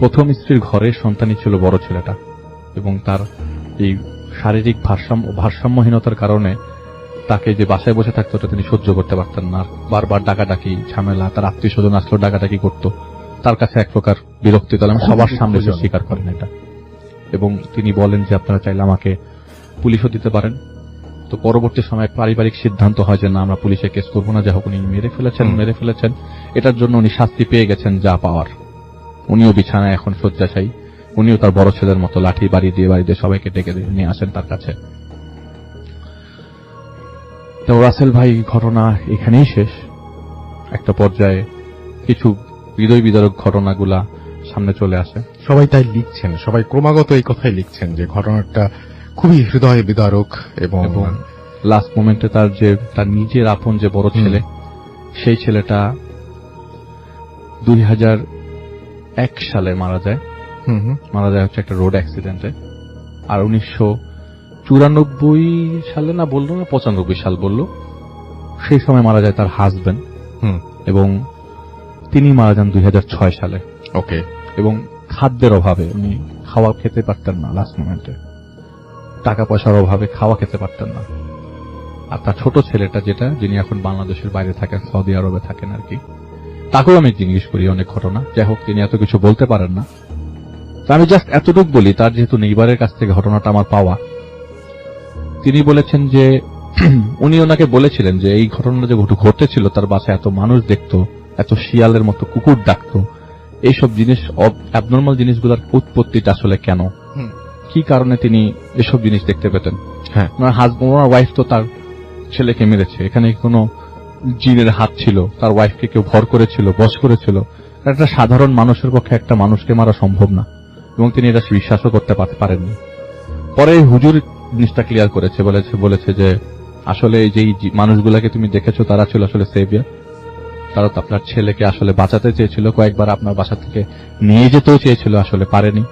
প্রথম স্ত্রীর ঘরের সন্তানই ছিল বড় ছেলেটা, এবং তার এই শারীরিক ভারসাম্যহীনতার কারণে তাকে যে বাসায় বসে থাকতো ওটা তিনি সহ্য করতে পারতেন না। বারবার ডাকাডাকি ঝামেলা, তার আত্মীয় স্বজন আসলো ডাকাডাকি করত, তার কাছে এক প্রকার বিরক্তি তোলেন, সবার সামনে সে স্বীকার করেন এটা। এবং তিনি বলেন যে আপনারা চাইলে আমাকে পুলিশও দিতে পারেন। তো পরবর্তী সময় পারিবারিক সিদ্ধান্ত হয় যে না, আমরা পুলিশে কেস করবো না, যা হোক উনি মেরে ফেলেছেন, এটার জন্য উনি শাস্তি পেয়ে গেছেন যা পাওয়ার। উনিও বিছানায় এখন শয্যাশায়ী, উনিও তার বড় ছেলের মতো লাঠি বাড়ি দিয়ে সবাইকে ডেকে নিয়ে আসেন তার কাছে। তো রাসেল ভাই, ঘটনা এখানেই শেষ। একটা পর্যায়ে কিছু হৃদয় বিদারক ঘটনাগুলা সামনে চলে আসে। সবাই তাই লিখছেন, সবাই ক্রমাগত এই কথাই লিখছেন যে ঘটনাটা খুবই হৃদয় বিদারক। এবং লাস্ট মোমেন্টে তার নিজের আপন যে বড় ছেলে, সেই ছেলেটা 2001 সালে মারা যায় হচ্ছে একটা রোড অ্যাক্সিডেন্টে। আর 1994 সালে না বললো না 95 সাল বললো, সেই সময় মারা যায় তার হাজবেন্ড। এবং তিনি মারা যান 2006 সালে। ওকে। এবং খাদ্যের অভাবে উনি খাওয়া খেতে পারতেন না, লাস্ট মোমেন্টে টাকা পয়সার অভাবে খাওয়া খেতে পারতেন না। আর তার ছোট ছেলেটা যিনি এখন বাংলাদেশের বাইরে থাকেন, সৌদি আরবে থাকেন আর কি, তাকেও আমি জিজ্ঞেস করি অনেক ঘটনা। যাই হোক, তিনি এত কিছু বলতে পারেন না। তো আমি জাস্ট এতটুকু বলি, তার যেহেতু নেইবারের কাছ থেকে ঘটনাটা আমার পাওয়া, তিনি বলেছেন যে উনি ওনাকে বলেছিলেন যে এই ঘটনাটা যে ঘটেছিল তার বাসায় এত মানুষ দেখতো, এত শিয়ালের মতো কুকুর ডাকতো, এইসব জিনিস, অ্যাবনর্মাল জিনিসগুলোর উৎপত্তিটা আসলে কেন, কি কারণে তিনি এসব জিনিস দেখতে পেতেন। হ্যাঁ, ওনার হাজবেন্ড, ওনার ওয়াইফ তো তার ছেলেকে মেরেছে, এখানে কোনো জিনের হাত ছিল, তার ওয়াইফকে কেউ ভর করেছিল, বশ করেছিল। একটা সাধারণ মানুষের পক্ষে একটা মানুষকে মারা সম্ভব না, এবং তিনি এটা বিশ্বাসও করতে পারেননি। পরে হুজুর জিনিসটা ক্লিয়ার করেছে, বলেছে যে আসলে এই যে মানুষগুলাকে তুমি দেখেছো তারা ছিল আসলে সেভিয়ার, তারা তো আপনার ছেলেকে আসলে বাঁচাতে চেয়েছিল, কয়েকবার আপনার বাসা থেকে নিয়ে যেতেও চেয়েছিল, আসলে পারেনি।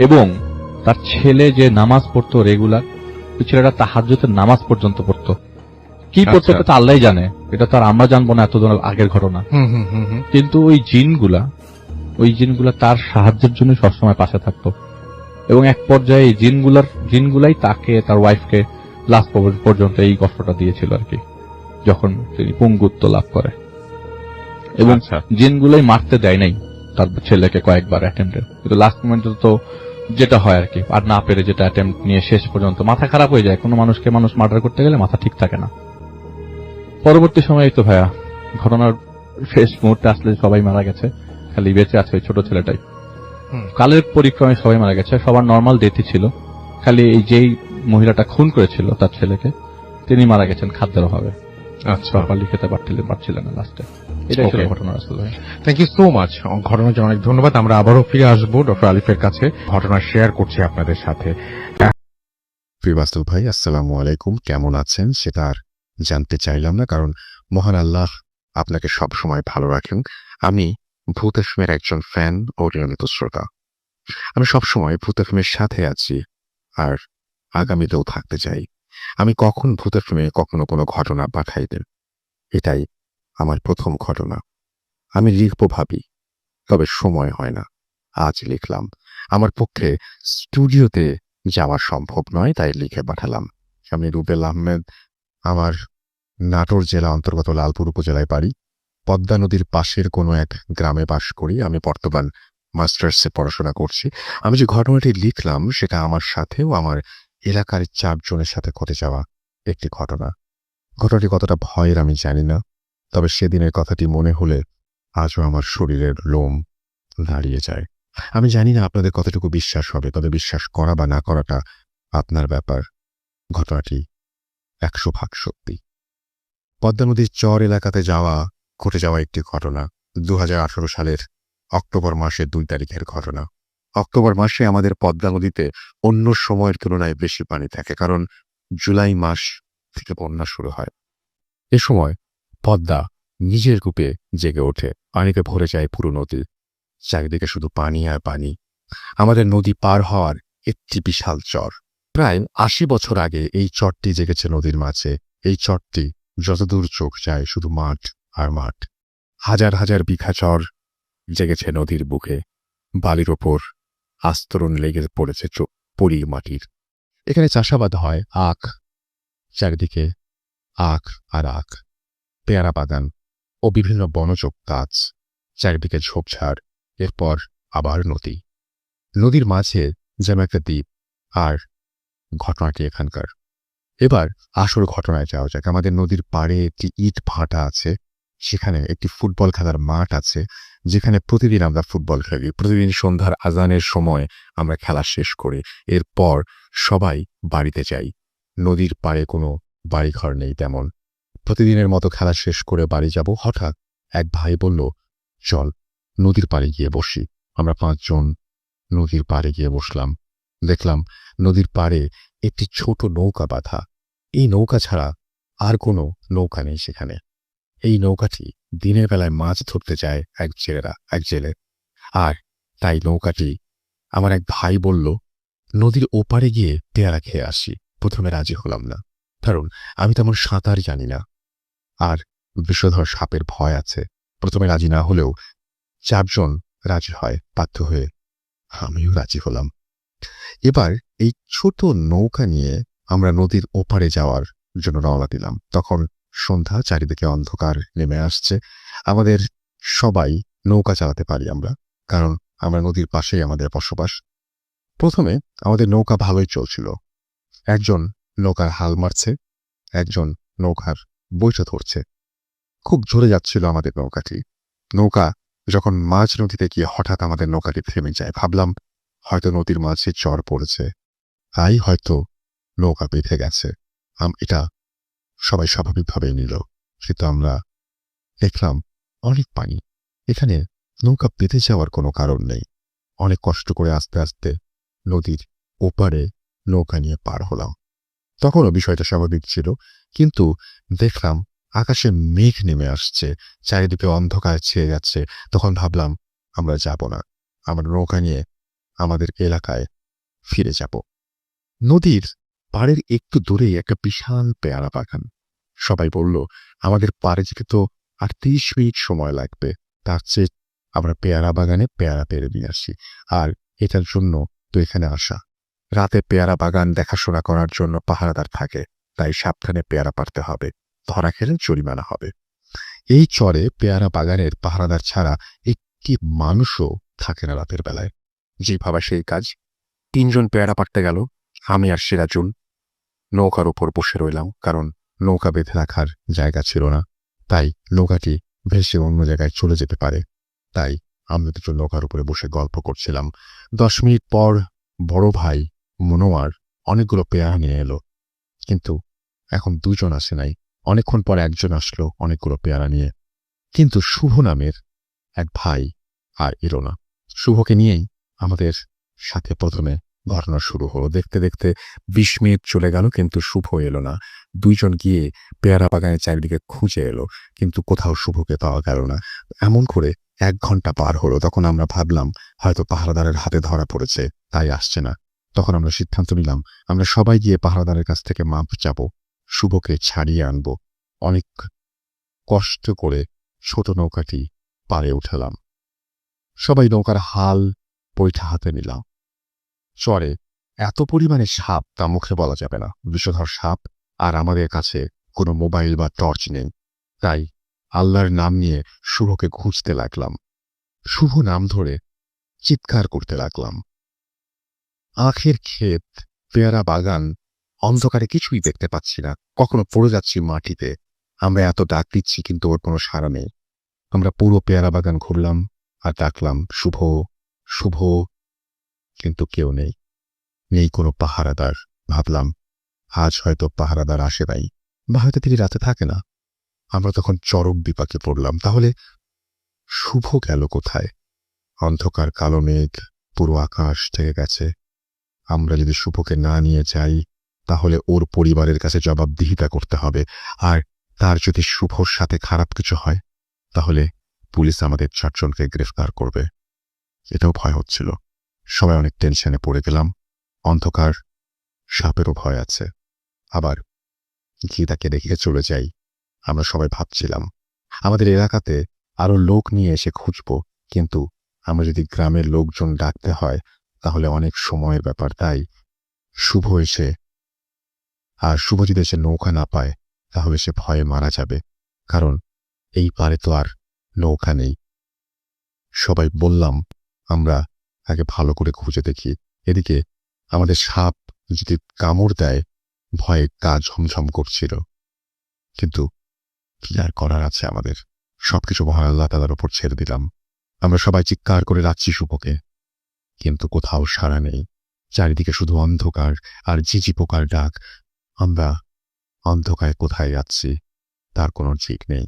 এবং তার ছেলে যে নামাজ পড়তো রেগুলার, ওই ছেলেটা তাহাজ্জুদের নামাজ পর্যন্ত পড়তো। কি পড়তো তা আল্লাহই জানে, এটা তো আর আমরা জানবো না, এত আগের ঘটনা। কিন্তু ওই জিনগুলা তার সাহায্যের জন্য সবসময় পাশে থাকতো। এবং এক পর্যায়ে এই জিনগুলাই তাকে, তার ওয়াইফকে লাস্ট পর্যন্ত এই কষ্টটা দিয়েছিল আর কি, যখন তিনি পঙ্গুত্ব লাভ করে। এবং জিনগুলাই মারতে দেয় নাই তার ছেলেকে কয়েকবার অ্যাটেম্পটে, কিন্তু লাস্ট মোমেন্টে তো যেটা হয় আর কি, আর না পেরে যেটা অ্যাটেম্পট নিয়ে শেষ পর্যন্ত মাথা খারাপ হয়ে যায়। কোনো মানুষকে মানুষ মার্ডার করতে গেলে মাথা ঠিক থাকে না। পরবর্তী সময়ে তো ভাইয়া ঘটনার শেষ মুহূর্তে আসলে সবাই মারা গেছে, খালি বেঁচে আছে ওই ছোট ছেলেটাই। কালের পরিক্রমে সবাই মারা গেছে, সবার নর্মাল ডেথই ছিল, খালি এই যেই মহিলাটা খুন করেছিল তার ছেলেকে, তিনি মারা গেছেন খাদ্যের অভাবে। আচ্ছা, প্রপারলি খেতে পারছিলেন না লাস্টে। এটাই ছিল ঘটনা। আসলে থ্যাংক ইউ সো মাচ, ঘটনার জন্য অনেক ধন্যবাদ। আমরা আবারও ফিরে আসবো ডক্টর আলিফের কাছে, ঘটনা শেয়ার করছি আপনাদের সাথে। প্রিয়বাস্তব ভাই, আসসালামু আলাইকুম। কেমন আছেন সেটা আর জানতে চাইলাম না, কারণ মহান আল্লাহ আপনাকে সব সময় ভালো রাখেন। আমি ভূত এফএমের একজন ফ্যান ও নিয়মিত শ্রোতা। আমি সবসময় ভূত এফএমের সাথে আছি, আর আগামীতেও থাকতে চাই। আমি কখন ভূত এফএমে কখনো কোনো ঘটনা পাঠাই দেন, এটাই আমার প্রথম ঘটনা। আমি লিখবো ভাবি, তবে সময় হয় না। আজ লিখলাম। আমার পক্ষে স্টুডিওতে যাওয়া সম্ভব নয়, তাই লিখে পাঠালাম। আমি রুবেল আহমেদ, আমার নাটোর জেলা অন্তর্গত লালপুর উপজেলায় বাড়ি, পদ্মা নদীর পাশের কোনো এক গ্রামে বাস করি। আমি বর্তমান মাস্টার্সে পড়াশোনা করছি। আমি যে ঘটনাটি লিখলাম সেটা আমার সাথেও আমার এলাকার 4 জনের সাথে ঘটে যাওয়া একটি ঘটনা। ঘটনাটি কতটা ভয়ের আমি জানি না, তবে সেদিনের কথাটি মনে হলে আজও আমার শরীরের লোম দাঁড়িয়ে যায়। আমি জানি না আপনাদের কতটুকু বিশ্বাস হবে, তবে বিশ্বাস করা বা না করাটা আপনার ব্যাপার। ঘটনাটি 100% সত্যি। পদ্মা নদীর চর এলাকাতে ঘটে যাওয়া একটি ঘটনা। 2018 সালের অক্টোবর মাসের 2 তারিখের ঘটনা। অক্টোবর মাসে আমাদের পদ্মা নদীতে অন্য সময়ের তুলনায় বেশি পানি থাকে, কারণ জুলাই মাস থেকে বন্যা শুরু হয়। এ সময় পদ্মা নিজের রূপে জেগে ওঠে, পানিতে ভরে যায় পুরো নদী। চারিদিকে শুধু পানি আর পানি। আমাদের নদী পার হওয়ার একটি বিশাল চর। প্রায় 80 বছর আগে এই চরটি জেগেছে নদীর মাঝে। এই চরটি যতদূর চোখ যায় শুধু মাঠ আর মাঠ। হাজার হাজার বিঘা চর জেগেছে নদীর বুকে। বালির ওপর আস্তরণ লেগে পড়েছে পরির মাটির। এখানে চাষাবাদ হয় আখ, চারিদিকে আখ আর আখ, পেয়ারা বাগান ও বিভিন্ন বনজ গাছ, চারিদিকে ঝোপঝাড়। এরপর আবার নদী। নদীর মাঝে যেন একটা দ্বীপ। আর ঘটনাটি এখানকার। এবার আসল ঘটনায় যাওয়া যাক। আমাদের নদীর পাড়ে একটি ইট ভাটা আছে, সেখানে একটি ফুটবল খেলার মাঠ আছে, যেখানে প্রতিদিন আমরা ফুটবল খেলি। প্রতিদিন সন্ধ্যার আজানের সময় আমরা খেলা শেষ করি, এরপর সবাই বাড়িতে যাই। নদীর পাড়ে কোনো বাড়িঘর নেই তেমন। প্রতিদিনের মতো খেলা শেষ করে বাড়ি যাব। হঠাৎ এক ভাই বলল, চল নদীর পাড়ে গিয়ে বসি। আমরা 5 জন নদীর পাড়ে গিয়ে বসলাম। দেখলাম নদীর পাড়ে একটি ছোট নৌকা বাঁধা। এই নৌকা ছাড়া আর কোনো নৌকা নেই সেখানে। এই নৌকাটি দিনের বেলায় মাছ ধরতে যায় এক জেলে। আর তাই নৌকাটি আমার এক ভাই বলল, নদীর ওপারে গিয়ে পেয়ারা খেয়ে আসি। প্রথমে রাজি হলাম না, কারণ আমি তেমন সাঁতার জানি না, আর বিষধর সাপের ভয় আছে। প্রথমে রাজি না হলেও 4 জন রাজি হয়, বাধ্য হয়ে আমিও রাজি হলাম। এবার এই ছোট নৌকা নিয়ে আমরা নদীর ওপারে যাওয়ার জন্য রওনা দিলাম। তখন সন্ধ্যা, চারিদিকে অন্ধকার নেমে আসছে। আমাদের সবাই নৌকা চালাতে পারি আমরা, কারণ আমরা নদীর পাশেই আমাদের বসবাস। প্রথমে আমাদের নৌকা ভালোই চলছিল। একজন নৌকার হাল মারছে, একজন নৌকার বৈঠা ধরছে। খুব জোরে যাচ্ছিল আমাদের নৌকাটি। নৌকা যখন মাঝ নদীতে গিয়ে হঠাৎ আমাদের নৌকাটি থেমে যায়। ভাবলাম হয়তো নদীর মাঝে চর পড়েছে, তাই হয়তো নৌকা বেঁধে গেছে। এটা সবাই স্বাভাবিকভাবেই নিল। কিন্তু আমরা দেখলাম অনেক পানি, এখানে নৌকা বেঁধে যাওয়ার কোনো কারণ নেই। অনেক কষ্ট করে আস্তে আস্তে নদীর ওপারে নৌকা নিয়ে পার হলাম। তখনও বিষয়টা স্বাভাবিক ছিল, কিন্তু দেখলাম আকাশে মেঘ নেমে আসছে, চারিদিকে অন্ধকার ছেয়ে যাচ্ছে। তখন ভাবলাম আমরা যাব না, আমরা নৌকা নিয়ে আমাদের এলাকায় ফিরে যাব। নদীর পাড়ের একটু দূরেই একটা বিশাল পেয়ারা বাগান। সবাই বলল আমাদের পাড়ে যেতে তো আর 30 মিনিট সময় লাগবে, তার চেয়ে আমরা পেয়ারা বাগানে পেয়ারা পেরে নিয়ে আসি। আর এটার জন্য তো এখানে আসা। রাতে পেয়ারা বাগান দেখাশোনা করার জন্য পাহারাদার থাকে, তাই সাবধানে পেয়ারা পারতে হবে, ধরা খেলে জরিমানা হবে। এই চরে পেয়ারা বাগানের পাহারাদার ছাড়া একটি মানুষও থাকে না রাতের বেলায়। যে ভাবা সেই কাজ। 3 জন পেয়ারা পারতে গেল, আমি আর সিরাজুল নৌকার উপর বসে রইলাম, কারণ নৌকা বেঁধে রাখার জায়গা ছিল না। তাই নৌকাটি ভেসে অন্য জায়গায় চলে যেতে পারে। তাই আমরা 2 জন নৌকার উপরে বসে গল্প করছিলাম। 10 মিনিট পর বড় ভাই মনোয়ার অনেকগুলো পেয়ারা নিয়ে এলো, কিন্তু এখন 2 জন আসে নাই। অনেকক্ষণ পর একজন আসলো অনেকগুলো পেয়ারা নিয়ে, কিন্তু শুভ নামের এক ভাই আর এলো না। শুভকে নিয়েই আমাদের সাথে প্রথমে ঘটনা শুরু হলো। দেখতে দেখতে 20 মিনিট চলে গেল, কিন্তু শুভ এলো না। 2 জন গিয়ে পেয়ারা বাগানের চারিদিকে খুঁজে এলো, কিন্তু কোথাও শুভকে পাওয়া গেল না। এমন করে 1 ঘন্টা পার হলো। তখন আমরা ভাবলাম হয়তো পাহারাদারের হাতে ধরা পড়েছে, তাই আসছে না। তখন আমরা সিদ্ধান্ত নিলাম আমরা সবাই গিয়ে পাহারাদারের কাছ থেকে মাপ চাবো, শুভকে ছাড়িয়ে আনবো। অনেক কষ্ট করে ছোট নৌকাটি পাড়ে উঠালাম। সবাই নৌকার হাল বৈঠা হাতে নিলাম। চরে এত পরিমাণে সাপ তা মুখে বলা যাবে না, বিষধর সাপ। আর আমাদের কাছে কোনো মোবাইল বা টর্চ নেই, তাই আল্লাহর নাম নিয়ে শুভকে খুঁজতে লাগলাম। শুভ নাম ধরে চিৎকার করতে লাগলাম। আখের ক্ষেত পেয়ারা বাগান, অন্ধকারে কিছুই দেখতে পাচ্ছি না, কখনো পড়ে যাচ্ছি মাটিতে। আমরা এত ডাক দিচ্ছি কিন্তু ওর কোনো সাড়া নেই। আমরা পুরো পেয়ারা বাগান ঘুরলাম আর ডাকলাম শুভ, শুভ, কিন্তু কেউ নেই, নেই কোনো পাহারাদার। ভাবলাম আজ হয়তো পাহারাদার আসে নাই, বা হয়তো তিনি রাতে থাকে না। আমরা তখন চরম বিপাকে পড়লাম, তাহলে শুভ গেল কোথায়? অন্ধকার কালো মেঘ পুরো আকাশ থেকে গেছে। আমরা যদি শুভকে না নিয়ে যাই তাহলে ওর পরিবারের কাছে জবাবদিহিতা করতে হবে, আর তার যদি শুভর সাথে খারাপ কিছু হয় তাহলে পুলিশ আমাদের 4 জনকে গ্রেফতার করবে। এটাও ভয় হচ্ছিল, সবাই অনেক টেনশনে পড়ে গেলাম। অন্ধকার, সাপেরও ভয় আছে, আবার কি তাকে দেখে চলে যাই। আমরা সবাই ভাবছিলাম আমাদের এলাকাতে আরো লোক নিয়ে এসে খুঁজব, কিন্তু আমরা যদি গ্রামের লোকজন ডাকতে হয় তাহলে অনেক সময়ের ব্যাপার। তাই শুভ এসে, আর শুভ যদি এসে নৌকা না পায় তাহলে সে ভয়ে মারা যাবে, কারণ এই পারে তো আর নৌকা নেই। সবাই বললাম আমরা আগে ভালো করে খুঁজে দেখি। এদিকে আমাদের সাপ যদি কামড় দেয় ভয়ে গা ঝমঝম করছিল, কিন্তু কি আর করার আছে আমাদের, সবকিছু মহান আল্লাহ তাআলার উপর ছেড়ে দিলাম। আমরা সবাই চিৎকার করে ডাকছি শুভকে, কিন্তু কোথাও সাড়া নেই। চারিদিকে শুধু অন্ধকার আর ঝিঝি পোকার ডাক। আমরা অন্ধকারে কোথায় যাচ্ছি তার কোনো ঠিক নেই।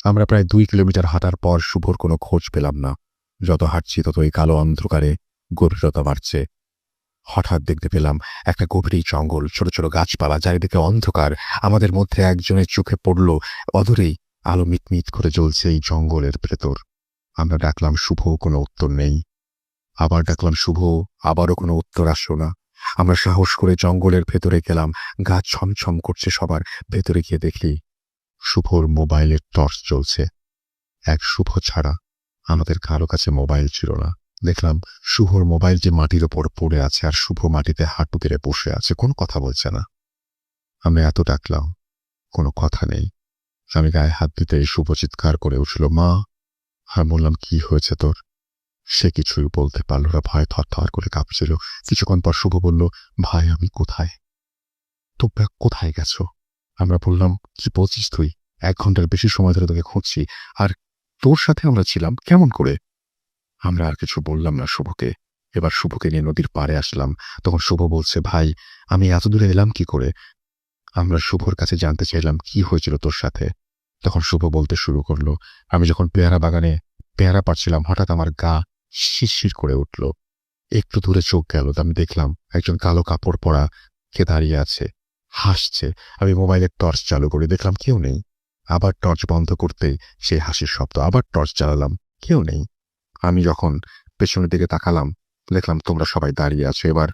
আমরা প্রায় 2 কিলোমিটার হাঁটার পর শুভর কোনো খোঁজ পেলাম না। যত হাঁটছি তত এই কালো অন্ধকারে গভীরতা বাড়ছে। হঠাৎ দেখতে পেলাম একটা গভীর জঙ্গল, ছোট ছোট গাছপালা, চারিদিকে অন্ধকার। আমাদের মধ্যে একজনের চোখে পড়ল অদূরেই আলো মিটমিট করে জ্বলছে এই জঙ্গলের ভেতর। আমরা ডাকলাম শুভ, কোনো উত্তর নেই। আবার ডাকলাম শুভ, আবারও কোনো উত্তর আসলো না। আমরা সাহস করে জঙ্গলের ভেতরে গেলাম। গাছ ছমছম করছে সবার। ভেতরে গিয়ে দেখি শুভর মোবাইলের টর্চ জ্বলছে। এক শুভ ছাড়া আমাদের কারো কাছে মোবাইল ছিল না। দেখলাম শুভর মোবাইলটি মাটির ওপর পড়ে আছে, আর শুভ মাটিতে হাঁটু গেড়ে বসে আছে, কোনো কথা বলছে না। আমি এত ডাকলাম, কোনো কথা নেই। আমি গায়ে হাত দিতে শুভ চিৎকার করে উঠল, মা। আর বললাম কি হয়েছে তোর? সে কিছুই বলতে পারল না, ভয় থরথর করে কাঁপছিল। কিছুক্ষণ পর শুভ বলল, ভাই আমি কোথায়? তোমরা কোথায় গেছো? আমরা বললাম, কি বলছিস তুই? 1 ঘন্টার বেশি সময় ধরে তোকে খুঁজছি, আর তোর সাথে আমরা ছিলাম কেমন করে? আমরা আর কিছু বললাম না শুভকে। এবার শুভকে নিয়ে নদীর পাড়ে আসলাম। তখন শুভ বলছে, ভাই আমি এত দূরে এলাম কি করে? আমরা শুভর কাছে জানতে চাইলাম কি হয়েছিল তোর সাথে। তখন শুভ বলতে শুরু করলো, আমি যখন পেয়ারা বাগানে পেয়ারা পাড়ছিলাম হঠাৎ আমার গা শিরশির করে উঠল। একটু দূরে চোখ গেল, আমি দেখলাম একজন কালো কাপড় পরা কে দাঁড়িয়ে আছে, হাসছে। আমি মোবাইলের টর্চ চালু করে দেখলাম কেউ নেই। আবার টর্চ বন্ধ করতেই সেই হাসির শব্দ। আবার টর্চ চালালাম, কেউ নেই। আমি যখন পেছনের দিকে তাকালাম দেখলাম তোমরা সবাই দাঁড়িয়ে আছো। এবার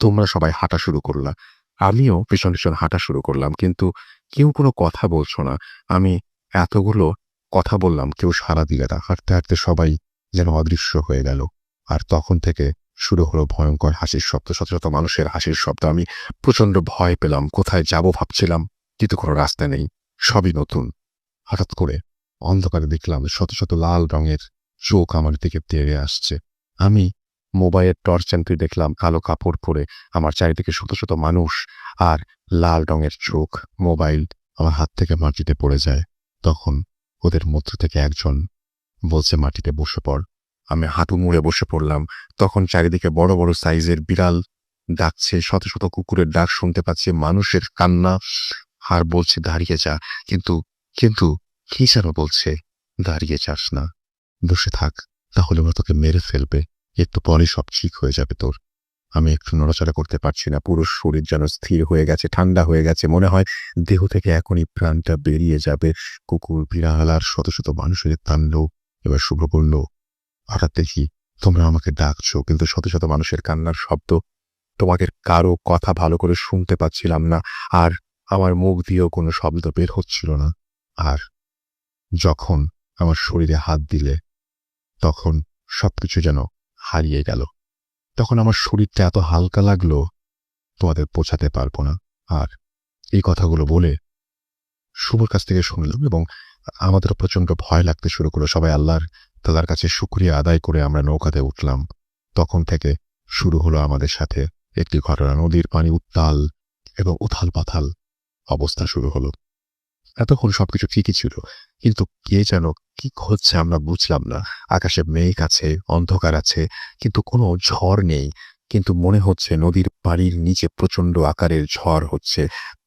তোমরা সবাই হাঁটা শুরু করলা, আমিও পেছন পেছন হাঁটা শুরু করলাম, কিন্তু কেউ কোনো কথা বলছো না। আমি এতগুলো কথা বললাম, কেউ সাড়া দিলে না। হাঁটতে হাঁটতে সবাই যেন অদৃশ্য হয়ে গেল। আর তখন থেকে শুরু হলো ভয়ঙ্কর হাসির শব্দ, শত শত মানুষের হাসির শব্দ। আমি প্রচন্ড ভয় পেলাম, কোথায় যাব ভাবছিলাম, কিন্তু কোনো রাস্তা নেই, সবই নতুন। হঠাৎ করে অন্ধকারে দেখলাম শত শত লাল রঙের চোখ আমার দিকে তেড়ে আসছে। আমি মোবাইলের টর্চ আনতে দেখলাম কালো কাপড় পরে আমার চারিদিকে শত শত মানুষ আর লাল রঙের চোখ। মোবাইল আমার হাত থেকে মাটিতে পড়ে যায়। তখন ওদের মধ্য থেকে একজন বলছে, মাটিতে বসে পড়। আমি হাঁটু মুড়ে বসে পড়লাম। তখন চারিদিকে বড় বড় সাইজের বিড়াল ডাকছে, শত শত কুকুরের ডাক শুনতে পাচ্ছি, মানুষের কান্না, আর বলছে দাঁড়িয়ে যা। কিন্তু কিন্তু কি যেন বলছে, দাঁড়িয়ে যাস না, বসে থাক, তাহলে ওরা তোকে মেরে ফেলবে, একটু পরে সব ঠিক হয়ে যাবে তোর। আমি একটু নড়াচড়া করতে পারছি না, পুরো শরীর যেন স্থির হয়ে গেছে, ঠান্ডা হয়ে গেছে। মনে হয় দেহ থেকে এখনই প্রাণটা বেরিয়ে যাবে। কুকুর, বিড়াল আর শত শত মানুষের তাণ্ডব। এবার শুভ বলল, হঠাৎ দেখি তোমরা আমাকে ডাকছো, কিন্তু শত শত মানুষের কান্নার শব্দ। তোমাদের কারো কথা ভালো করে শুনতে পাচ্ছিলাম না, আর আমার মুখ দিয়েও কোনো শব্দ বের হচ্ছিল না। আর যখন আমার শরীরে হাত দিলে তখন সবকিছু যেন হারিয়ে গেল। তখন আমার শরীরটা এত হালকা লাগলো তোমাদের বোঝাতে পারবো না। আর এই কথাগুলো বলে শুভর কাছ থেকে শুনলাম এবং আমাদের প্রচন্ড ভয় লাগতে শুরু করলো। সবাই আল্লাহর তাআলার কাছে শুকরিয়া আদায় করে আমরা নৌকাতে উঠলাম। তখন থেকে শুরু হলো আমাদের সাথে একটি ঘটনা। নদীর পানি উত্তাল এবং উথাল পাথাল অবস্থা শুরু হলো। এতক্ষণ সবকিছু ঠিকই ছিল, কিন্তু কে যেন কি হচ্ছে আমরা বুঝলাম না। আকাশে মেঘ আছে, অন্ধকার আছে, কিন্তু কোনো ঝড় নেই। কিন্তু মনে হচ্ছে নদীর পানির নিচে প্রচন্ড আকারের ঝড় হচ্ছে।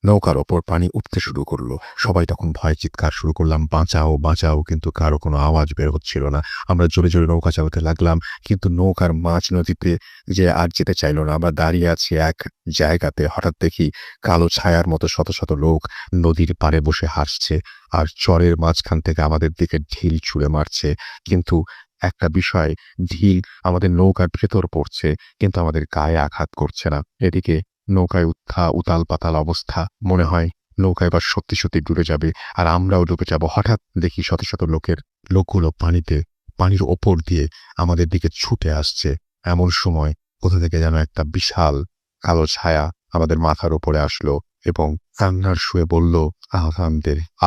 নৌকার ওপর পানি উঠতে শুরু করলো। সবাই তখন ভয়ে চিৎকার শুরু করলাম, বাঁচাও বাঁচাও, কিন্তু কারো কোনো আওয়াজ বের হচ্ছিল না। আমরা জোরে জোরে নৌকা চালাতে লাগলাম, কিন্তু নৌকার মাঝ নদীতে যে আর যেতে চাইলো না। আমরা দাঁড়িয়ে আছি এক জায়গাতে, হঠাৎ দেখি কালো ছায়ার মতো শত শত লোক নদীর পাড়ে বসে হাসছে আর চরের মাঝখান থেকে আমাদের দিকে ঢিল ছুঁড়ে মারছে। কিন্তু একটা বিষয়, ঢিল আমাদের নৌকার ভেতর পড়ছে, কিন্তু আমাদের গায়ে আঘাত করছে না। এদিকে নৌকায় উতাল পাতাল অবস্থা। মনে হয় নৌকা এবার সত্যি সত্যি ডুবে যাবে আর আমরাও ডুবে যাব। হঠাৎ দেখি শত শত লোকগুলো পানির ওপর দিয়ে আমাদের দিকে ছুটে আসছে। এমন সময় কোথা থেকে যেন একটা বিশাল কালো ছায়া আমাদের মাথার উপরে আসলো এবং কান্নার শুয়ে বলল,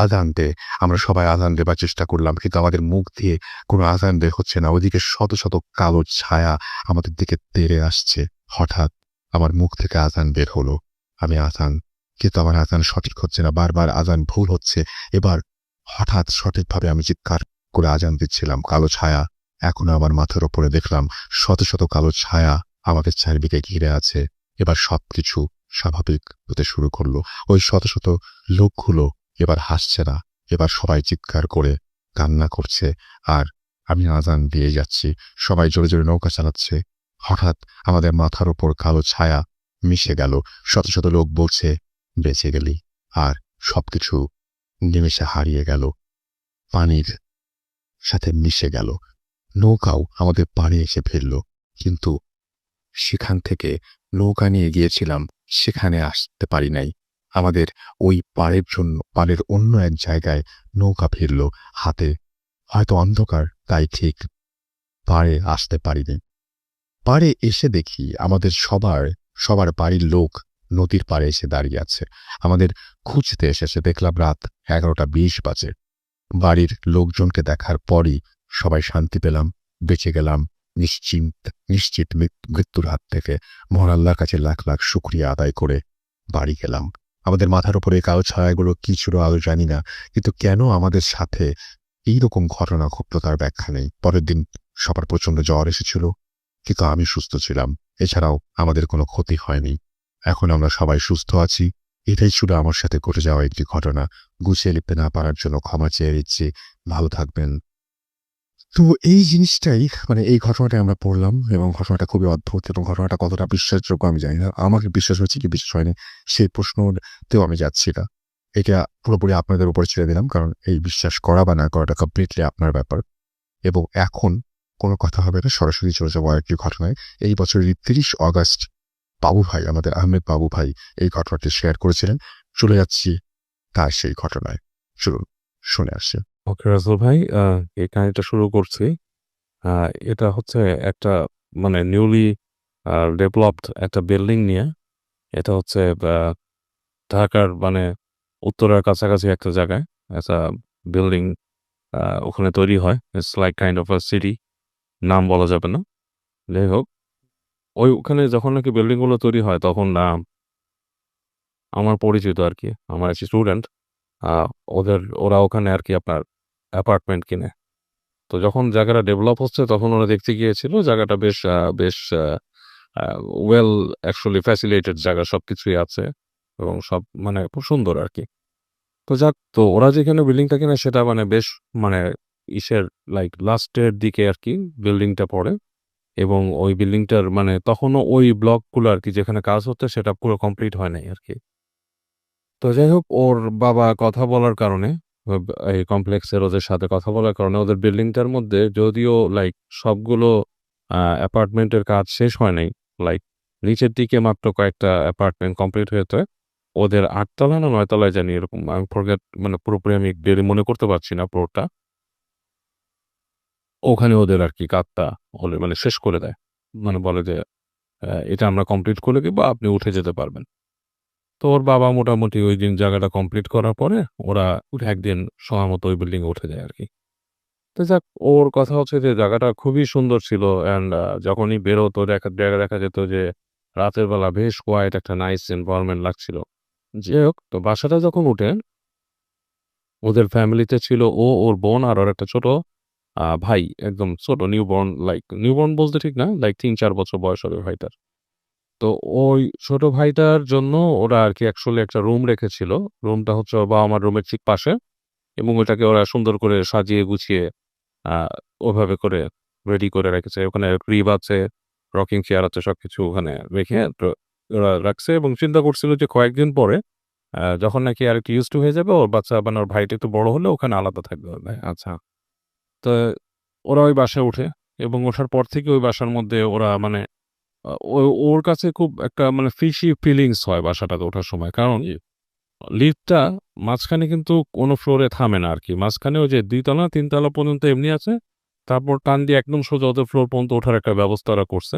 আজান দে। আমরা সবাই আজান দেবার চেষ্টা করলাম, কিন্তু আমাদের মুখ দিয়ে কোনো আজান বের হচ্ছে না। ওইদিকে শত শত কালো ছায়া আমাদের দিকে তেড়ে আসছে। হঠাৎ আমার মুখ থেকে আজান বের হলো, আমি আজান, কিন্তু আমার আজান সঠিক হচ্ছে না, বারবার আজান ভুল হচ্ছে। এবার হঠাৎ সঠিকভাবে আমি চিৎকার করে আজান দিচ্ছিলাম। কালো ছায়া এখনো আমার মাথার উপরে। দেখলাম শত শত কালো ছায়া আমাদের চারিদিকে ঘিরে আছে। এবার সবকিছু স্বাভাবিক হতে শুরু করলো। ওই শত শত লোকগুলো এবার হাসছে না, এবার সবাই চিৎকার করে কান্না করছে আর আমি আজান দিয়ে যাচ্ছি। সবাই জোরে জোরে নৌকা চালাচ্ছে। হঠাৎ আমাদের মাথার উপর কালো ছায়া মিশে গেল। শত শত লোক বলছে, বেঁচে গেলি, আর সবকিছু নিমেষে হারিয়ে গেল, পানির সাথে মিশে গেল। নৌকাও আমাদের পাড়ে এসে ফিরল, কিন্তু সেখান থেকে নৌকা নিয়ে গিয়েছিলাম সেখানে আসতে পারি নাই। আমাদের ওই পাড়ের অন্য এক জায়গায় নৌকা ফিরল হাতে। হয়তো অন্ধকার, তাই ঠিক পাড়ে আসতে পারিনি। পাড়ে এসে দেখি আমাদের সবার বাড়ির লোক নদীর পাড়ে এসে দাঁড়িয়ে আছে, আমাদের খুঁজতে এসেছে। দেখলাম রাত 11:20 বাজে। বাড়ির লোকজনকে দেখার পরই সবাই শান্তি পেলাম, বেঁচে গেলাম নিশ্চিত মৃত্যুর হাত থেকে। মহান আল্লাহর কাছে লাখ লাখ শুকরিয়া আদায় করে বাড়ি গেলাম। আমাদের মাথার উপরে কালো ছায়াগুলো কি ছিল আদৌ জানি না, কিন্তু কেন আমাদের সাথে এইরকম ঘটনা ঘটল তার ব্যাখ্যা নেই। পরের দিন সবার প্রচন্ড জ্বর এসেছিল, কিন্তু আমি সুস্থ ছিলাম। এছাড়াও আমাদের কোনো ক্ষতি হয়নি। এখন আমরা সবাই সুস্থ আছি। এটাই ছিল আমার সাথে ঘটে যাওয়া একটি ঘটনা। গুছিয়ে লিখতে না পারার জন্য ক্ষমা চেয়ে দিচ্ছি। ভালো থাকবেন। তো এই জিনিসটাই, এই ঘটনাটাই আমরা পড়লাম এবং ঘটনাটা খুবই অদ্ভুত, এবং ঘটনাটা কতটা বিশ্বাসযোগ্য আমি জানি না। আমাকে বিশ্বাস হয়েছে কি বিশ্বাস হয়নি সেই প্রশ্নতেও আমি যাচ্ছি না। এটা পুরোপুরি আপনাদের উপর ছেড়ে দিলাম, কারণ এই বিশ্বাস করা বা না করাটা কমপ্লিটলি আপনার ব্যাপার। এবং এখন কোনো কথা হবে না, সরাসরি চলে যাবো আরেকটি ঘটনায়। এই বছরের 30 অগস্ট বাবু ভাই, আমাদের আহমেদ বাবু ভাই এই ঘটনাটি শেয়ার করেছিলেন। চলে যাচ্ছি তার সেই ঘটনায়। চলুন শুনে আসছি। ওকে রাসেল ভাই, এই কাহিনীটা শুরু করছি। এটা হচ্ছে একটা নিউলি ডেভেলপড একটা বিল্ডিং নিয়ে। এটা হচ্ছে ঢাকার উত্তরার কাছাকাছি একটা জায়গায় একটা বিল্ডিং ওখানে তৈরি হয়। It's like kind of a city, নাম বলা যাবে না। যাই হোক, ওখানে যখন নাকি বিল্ডিংগুলো তৈরি হয় তখন আমার পরিচিত আর কি, আমার একটি স্টুডেন্ট, ওরা ওখানে আর কি আপনার অ্যাপার্টমেন্ট কিনে। তো যখন জায়গাটা ডেভেলপ হচ্ছে তখন ওরা দেখতে গিয়েছিল জায়গাটা বেশ ওয়েল অ্যাকচুয়ালি ফ্যাসিলিটেড জায়গা, সবকিছুই আছে এবং সব খুব সুন্দর আর কি। তো তো ওরা যেখানে বিল্ডিংটা কিনে সেটা বেশ ইসের লাইক লাস্টের দিকে আর কি বিল্ডিংটা পড়ে, এবং ওই বিল্ডিংটার তখনও ওই ব্লকগুলো আর কি যেখানে কাজ হচ্ছে সেটা পুরো কমপ্লিট হয় নাই আর কি। তো যাই হোক, ওর বাবা কথা বলার কারণে, এই কমপ্লেক্সের ওদের সাথে কথা বলার কারণে ওদের বিল্ডিংটার মধ্যে যদিও লাইক সবগুলো অ্যাপার্টমেন্টের কাজ শেষ হয় নাই, লাইক নিচের দিকে মাত্র কয়েকটা অ্যাপার্টমেন্ট কমপ্লিট হয়েছে। ওদের 8 তলা না 9 তলায় জানি এরকম, আমি ফরগেট, পুরোপুরি আমি ডেলি মনে করতে পারছি না পুরোটা। ওখানে ওদের আর কি কাজটা শেষ করে দেয়, বলে যে এটা আমরা কমপ্লিট করে দিব, আপনি উঠে যেতে পারবেন। তো ওর বাবা মোটামুটি ওই দিন জায়গাটা কমপ্লিট করার পরে ওরা একদিন সময় মতো ওই বিল্ডিং উঠে যায় আর কি। তো যাক, ওর কথা হচ্ছে যে জায়গাটা খুবই সুন্দর ছিল, অ্যান্ড যখনই বেরোতো দেখা যেত যে রাতের বেলা বেশ কোয়াইট একটা নাইস এনভায়রনমেন্ট লাগছিল। যাই হোক, তো বাসাটা যখন উঠে ওদের ফ্যামিলিতে ছিল ও, ওর বোন আর ওর একটা ছোট ভাই, একদম ছোট নিউবর্ন বলতে ঠিক না, লাইক ৩-৪ বছর বয়স হবে ভাইটার। তো ওই ছোট ভাইটার জন্য ওরা আরকি অ্যাকচুয়ালি একটা রুম রেখেছিল। রুমটা হচ্ছে ওর বাবা-মার রুমের ঠিক পাশে এবং ওটাকে ওরা সুন্দর করে সাজিয়ে গুছিয়ে আ ওভাবে করে রেডি করে রেখেছে। ওখানে ক্রিব আছে, রকিং চেয়ার আছে, সবকিছু ওখানে রেখে তো ওরা রাখছে এবং চিন্তা করছিল যে কয়েকদিন পরে যখন নাকি আরেকটু ইউজড টু হয়ে যাবে, ওর বাচ্চা মানে ওর ভাইটা একটু বড় হলে ওখানে আলাদা থাকবে হবে। আচ্ছা। তো ওরা ওই বাসায় ওঠে এবং ওঠার পর থেকে ওই বাসার মধ্যে ওরা মানে ওর কাছে খুব একটা মানে ফিশি ফিলিংস হয় বাসাটাতে ওঠার সময়। কারণ লিফটটা মাঝখানে কিন্তু কোনো ফ্লোরে থামে না আরকি। মাঝখানে ওই যে ২ তলা ৩ তলা পর্যন্ত এমনি আছে। তারপর টান দিয়ে একদম সোজা ওদের ফ্লোর পর্যন্ত ওঠার একটা ব্যবস্থা ওরা করছে।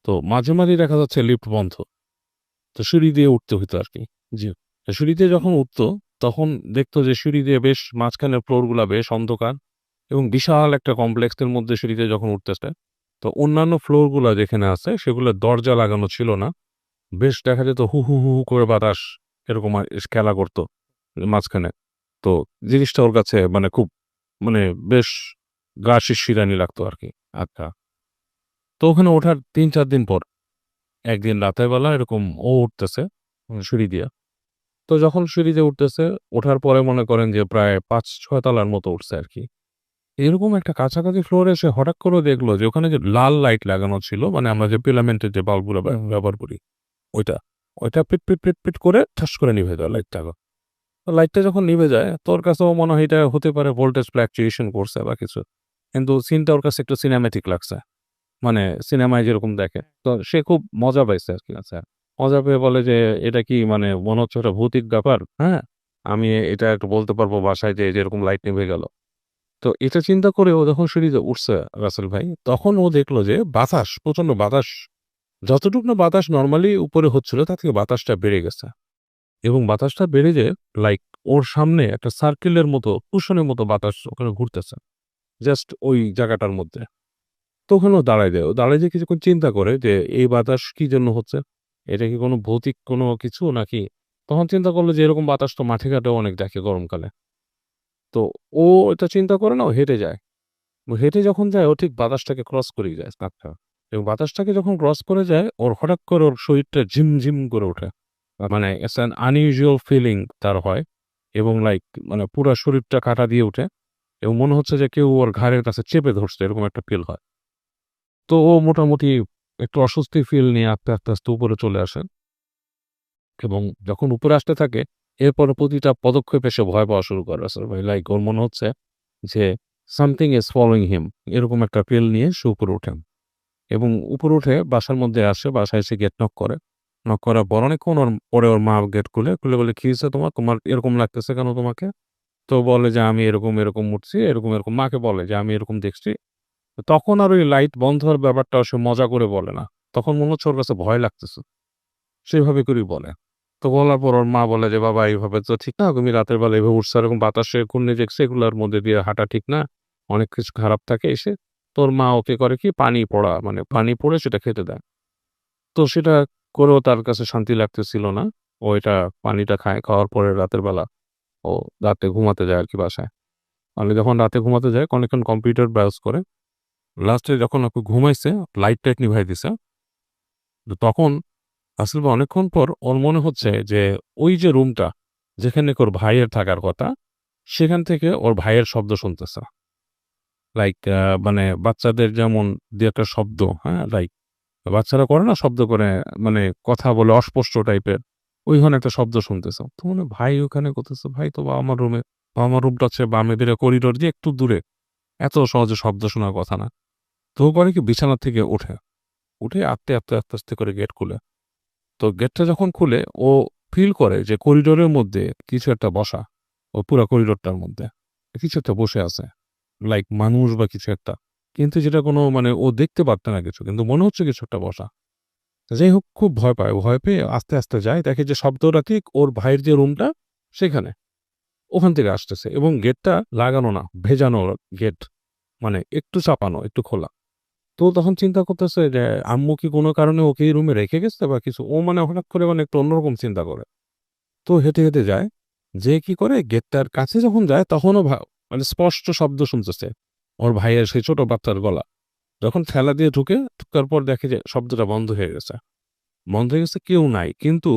তো মাঝে, মাঝেই দেখা যাচ্ছে লিফট বন্ধ। তো সিঁড়ি দিয়ে উঠতে হইতো আরকি। জি। তো সিঁড়ি দিয়ে যখন উঠতো, তখন দেখতো যে সিঁড়ি দিয়ে বেশ মাঝখানের ফ্লোরগুলা বেশ অন্ধকার এবং বিশাল একটা কমপ্লেক্সের মধ্যে সিঁড়িতে যখন উঠতেছে, তো অন্যান্য ফ্লোরগুলা যেখানে আছে সেগুলোর দরজা লাগানো ছিল না। বেশ দেখা যেত হু, হু, হু, হু করে বাতাস এরকম খেলা করত মাঝখানে। তো জিনিসটা ওর কাছে মানে খুব মানে বেশ গা শিরশিরানি লাগতো আরকি। আচ্ছা। তো ওখানে ওঠার ৩-৪ দিন পর একদিন রাতের বেলা এরকম ও উঠতেছে সিঁড়ি দিয়া। তো যখন সিঁড়ি দিয়ে উঠতেছে, ওঠার পরে মনে করেন যে প্রায় ৫-৬ তলার মতো উঠছে আরকি। এরকম একটা কাছাকাছি ফ্লোরে এসে হঠাৎ করে দেখলো যে ওখানে যে লাল লাইট লাগানো ছিল, মানে আমরা যে ফিলামেন্টের যে বাল্বগুলো ব্যবহার করি ওইটা। ওইটা পিট, পিট, পিট, পিট করে ঠাস করে নিভে যায় লাইটটা। তো লাইটটা যখন নিভে যায়, তোর কাছেও মনে হয় এটা হতে পারে ভোল্টেজ ফ্লাকচুয়েশন করছে বা কিছু। কিন্তু সিনটা ওর কাছে একটু সিনেমেটিক লাগছে। মানে সিনেমায় যেরকম দেখে। তো সে খুব মজা পাইছে আরকি। আচ্ছা। মজা পেয়ে বলে যে, "এটা কি মানে মনে হচ্ছে ওটা ভৌতিক ব্যাপার, হ্যাঁ? আমি এটা একটু বলতে পারবো বাসায় যে এরকম লাইট নিভে গেল।" তো এটা চিন্তা করে ও যখন সিঁড়িতে উঠছে রাসেল ভাই, তখন ও দেখলো যে বাতাস, প্রচন্ড বাতাস। যতটুক না বাতাস নরমালি উপরে হচ্ছিল তার থেকে বাতাসটা বেড়ে গেছে। এবং বাতাসটা বেড়ে যেয়ে লাইক ওর সামনে একটা সার্কেলের মতো, কুশনের মতো বাতাস ওখানে ঘুরতেছে। জাস্ট ওই জায়গাটার মধ্যে। তো ওখানে ও দাঁড়ায় যায়। ও দাঁড়ায় যেয়ে কিছুক্ষণ চিন্তা করে যে এই বাতাস কি জন্য হচ্ছে? এটা কি কোনো ভৌতিক কোনো কিছু নাকি? তখন চিন্তা করলো যে এরকম বাতাস তো মাঠে ঘাটেও অনেক দেখে গরমকালে। তো ও এটা চিন্তা করে না, ও হেঁটে যায়। ও হেঁটে যখন যায় ও ঠিক বাতাসটাকে ক্রস করেই যায়। আচ্ছা। এবং বাতাসটাকে যখন ক্রস করে যায় ওর হঠাৎ করে ওর শরীরটা ঝিমঝিম করে ওঠে। মানে ইটস অ্যান আনইউজুয়াল ফিলিং তার হয় এবং লাইক মানে পুরা শরীরটা কাঁটা দিয়ে ওঠে এবং মনে হচ্ছে যে কেউ ওর ঘাড়ের কাছে চেপে ধরছে, এরকম একটা ফিল হয়। তো ও মোটামুটি একটু অস্বস্তি ফিল নিয়ে আস্তে, আস্তে উপরে চলে আসে এবং যখন উপরে আসতে থাকে এরপরে প্রতিটা পদক্ষেপে সে ভয় পাওয়া শুরু করে আসলে ভাই। লাইক ওর মনে হচ্ছে যে সামথিং ইজ ফলোইং হিম, এরকম একটা ফিল নিয়ে সে উপরে ওঠে এবং উপরে উঠে বাসার মধ্যে আসে। বাসায় এসে গেট নক করে। নক করার পর অনেকক্ষণ পরে ওর মা গেট খুলে বলে, "কি হইছে তোমার? তোমার এরকম লাগতেছে কেন তোমাকে?" তো বলে যে, "আমি এরকম উঠছি, এরকম।" মাকে বলে যে, "আমি এরকম দেখছি।" তখন আর ওই লাইট বন্ধ হওয়ার ব্যাপারটা সে মজা করে বলে না। তখন মনে হচ্ছে ওর কাছে ভয় লাগতেছে। সেভাবে করেই বলে। তো বলার পর ওর মা বলে যে, "বাবা এইভাবে তো ঠিক না। তুমি রাতের বেলা এভাবে উঠছো, এরকম বাতাসে ঘূর্ণি দেখছো, এগুলার মধ্যে দিয়ে হাঁটা ঠিক না। অনেক কিছু খারাপ থাকে এসে।" তোর মা ওকে করে কি পানি পড়া মানে পানি পড়ে সেটা খেতে দেয়। তো সেটা করেও তার কাছে শান্তি লাগতেছিল না। ও এটা পানিটা খায়। খাওয়ার পরে রাতের বেলা ও রাতে ঘুমাতে যায় আরকি বাসায়। মানে যখন রাতে ঘুমাতে যায় অনেকক্ষণ কম্পিউটার ব্রাউজ করে। লাস্টে যখন আপু ঘুমাইছে, লাইট-টাইট নিভায় দিছে। তো তখন আসলে অনেকক্ষণ পর ওর মনে হচ্ছে যে ওই যে রুমটা যেখানে ওর ভাইয়ের থাকার কথা, সেখান থেকে ওর ভাইয়ের শব্দ শুনতেছে। লাইক মানে বাচ্চাদের যেমন ২-১ টা শব্দ, হ্যাঁ? লাইক বাচ্চারা করে না শব্দ করে মানে কথা বলে অস্পষ্ট টাইপের। ওই ধরনের একটা শব্দ শুনতেছে। তো মনে হয় ভাই ওখানে করতেছে। ভাই তো আমার রুমে। আমার রুমটা হচ্ছে বামে দিকে করিডোর দিয়ে একটু দূরে। এত সহজে শব্দ শোনার কথা না। তো ও করে কি বিছানা থেকে ওঠে। উঠে আস্তে, আস্তে করে গেট খুলে। তো গেটটা যখন খুলে ও ফিল করে যে করিডোরের মধ্যে কিছু একটা বসা। ও পুরা করিডোরটার মধ্যে। কিছু একটা বসে আছে। লাইক মানুষ বা কিছু একটা। কিন্তু যেটা কোনো মানে ও দেখতে পারত না কিছু। কিন্তু মনে হচ্ছে কিছু একটা বসা। যাই হোক খুব ভয় পায়। ভয় পেয়ে আস্তে, আস্তে যায়। দেখে যে শব্দটা ঠিক ওর ভাইয়ের যে রুমটা সেখানে। ওখান থেকে আসতেছে এবং গেটটা লাগানো না, ভেজানো গেট। মানে একটু চাপানো, একটু খোলা। তো তখন চিন্তা করতেছে যে আম্মু কি কোনো কারণে ওকে এই রুমে রেখে গেছে বা কিছু। ও মানে হঠাৎ করে মানে একটু অন্যরকম চিন্তা করে। তো হেঁটে, হেঁটে যায়। যেয়ে কি করে গেটটার কাছে যখন যায় তখনও মানে স্পষ্ট শব্দ শুনতেছে। ওর ভাইয়ের সেই ছোট বাচ্চার গলা। যখন ঠেলা দিয়ে ঢুকার পর দেখে যে শব্দটা বন্ধ হয়ে গেছে। বন্ধ হয়ে গেছে, কেউ নাই। কিন্তু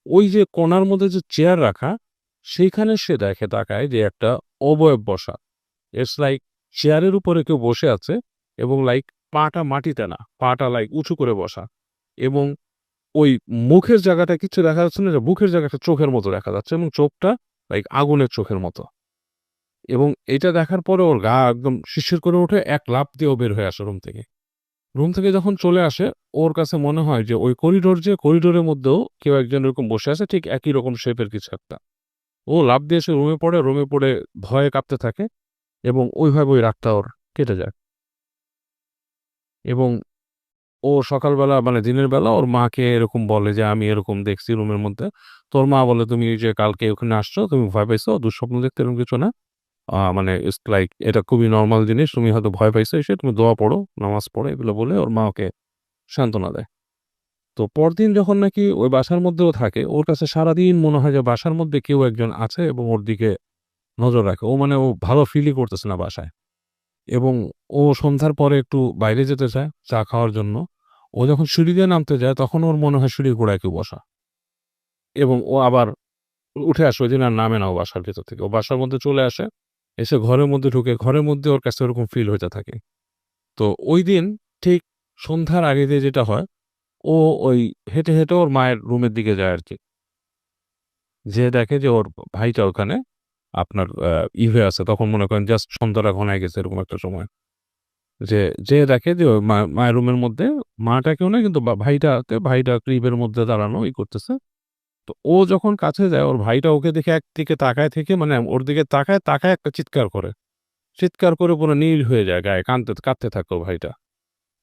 ওই যে কোণার মধ্যে যে চেয়ার রাখা, সেইখানে সে দেখে তাকায় যে একটা অবয়ব বসা। ইটস লাইক চেয়ারের উপরে কেউ বসে আছে এবং লাইক পাটা মাটিতে না, পাটা লাইক উঁচু করে বসা। এবং ওই মুখের জায়গাটা কিছু দেখা যাচ্ছে না, যে মুখের জায়গাটা চোখের মতো দেখা যাচ্ছে এবং চোখটা লাইক আগুনের চোখের মতো। এবং এটা দেখার পরে ওর গা একদম শিরশির করে ওঠে, এক লাফ দিয়ে ও বের হয়ে আসে রুম থেকে। রুম থেকে যখন চলে আসে, ওর কাছে মনে হয় যে ওই করিডোরের মধ্যেও কেউ একজন এরকম বসে আছে, ঠিক একই রকম শেপের কিছু একটা। ও লাফ দিয়ে এসে রুমে পড়ে ভয়ে কাঁপতে থাকে এবং ওইভাবে ওই রাতটা ওর কেটে যায়। এবং ও সকালবেলা মানে দিনের বেলা ওর মাকে এরকম বলে যে, "আমি এরকম দেখছি রুমের মধ্যে।" তো ওর মা বলে, "তুমি এই যে কালকে ওখানে আসছো, তুমি ভয় পাইছো, দুঃস্বপ্ন দেখতে এরকম কিছু না। মানে ইটস লাইক এটা খুবই নরমাল জিনিস। তুমি হয়তো ভয় পাইছো এসে, তুমি দোয়া পড়ো, নামাজ পড়ো।" এগুলো বলে ওর মা ওকে সান্ত্বনা দেয়। তো পরদিন যখন নাকি ওই বাসার মধ্যেও থাকে, ওর কাছে সারাদিন মনে হয় যে বাসার মধ্যে কেউ একজন আছে এবং ওর দিকে নজর রাখে। ও মানে ও ভালো ফিলই করতেছে না বাসায়। এবং ও সন্ধ্যার পরে একটু বাইরে যেতে চায় চা খাওয়ার জন্য। ও যখন সিঁড়ি দিয়ে নামতে যায় তখন ওর মনে হয় সিঁড়ির গোড়ায় কেউ বসা। এবং ও আবার উঠে আসে, ওইদিন আর নামে না ও বাসার ভেতর থেকে। ও বাসার মধ্যে চলে আসে, এসে ঘরের মধ্যে ঢুকে, ঘরের মধ্যে ওর কাছে ওরকম ফিল হইতে থাকে। তো ঐদিন ঠিক সন্ধ্যার আগে দিয়ে যেটা হয়, ও ওই হেঁটে, হেঁটে ওর মায়ের রুমের দিকে যায় আরকি। যেয়ে দেখে যে ওর ভাইটা ওখানে আপনার হয়ে আছে। তখন মনে করেন জাস্ট সন্ধ্যাটা ঘনায় গেছে এরকম একটা সময়। যেয়ে দেখে যে ওই মায়ের রুমের মধ্যে মাটা কেউ না, কিন্তু ভাইটা ক্রিবের মধ্যে দাঁড়ানো করতেছে। তো ও যখন কাছে যায়, ওর ভাইটা ওকে দেখে একদিকে তাকায় থেকে মানে ওর দিকে তাকায় একটা চিৎকার করে। চিৎকার করে পুরো নীল হয়ে যায় গায়ে, কাঁদতে থাকে ওর ভাইটা।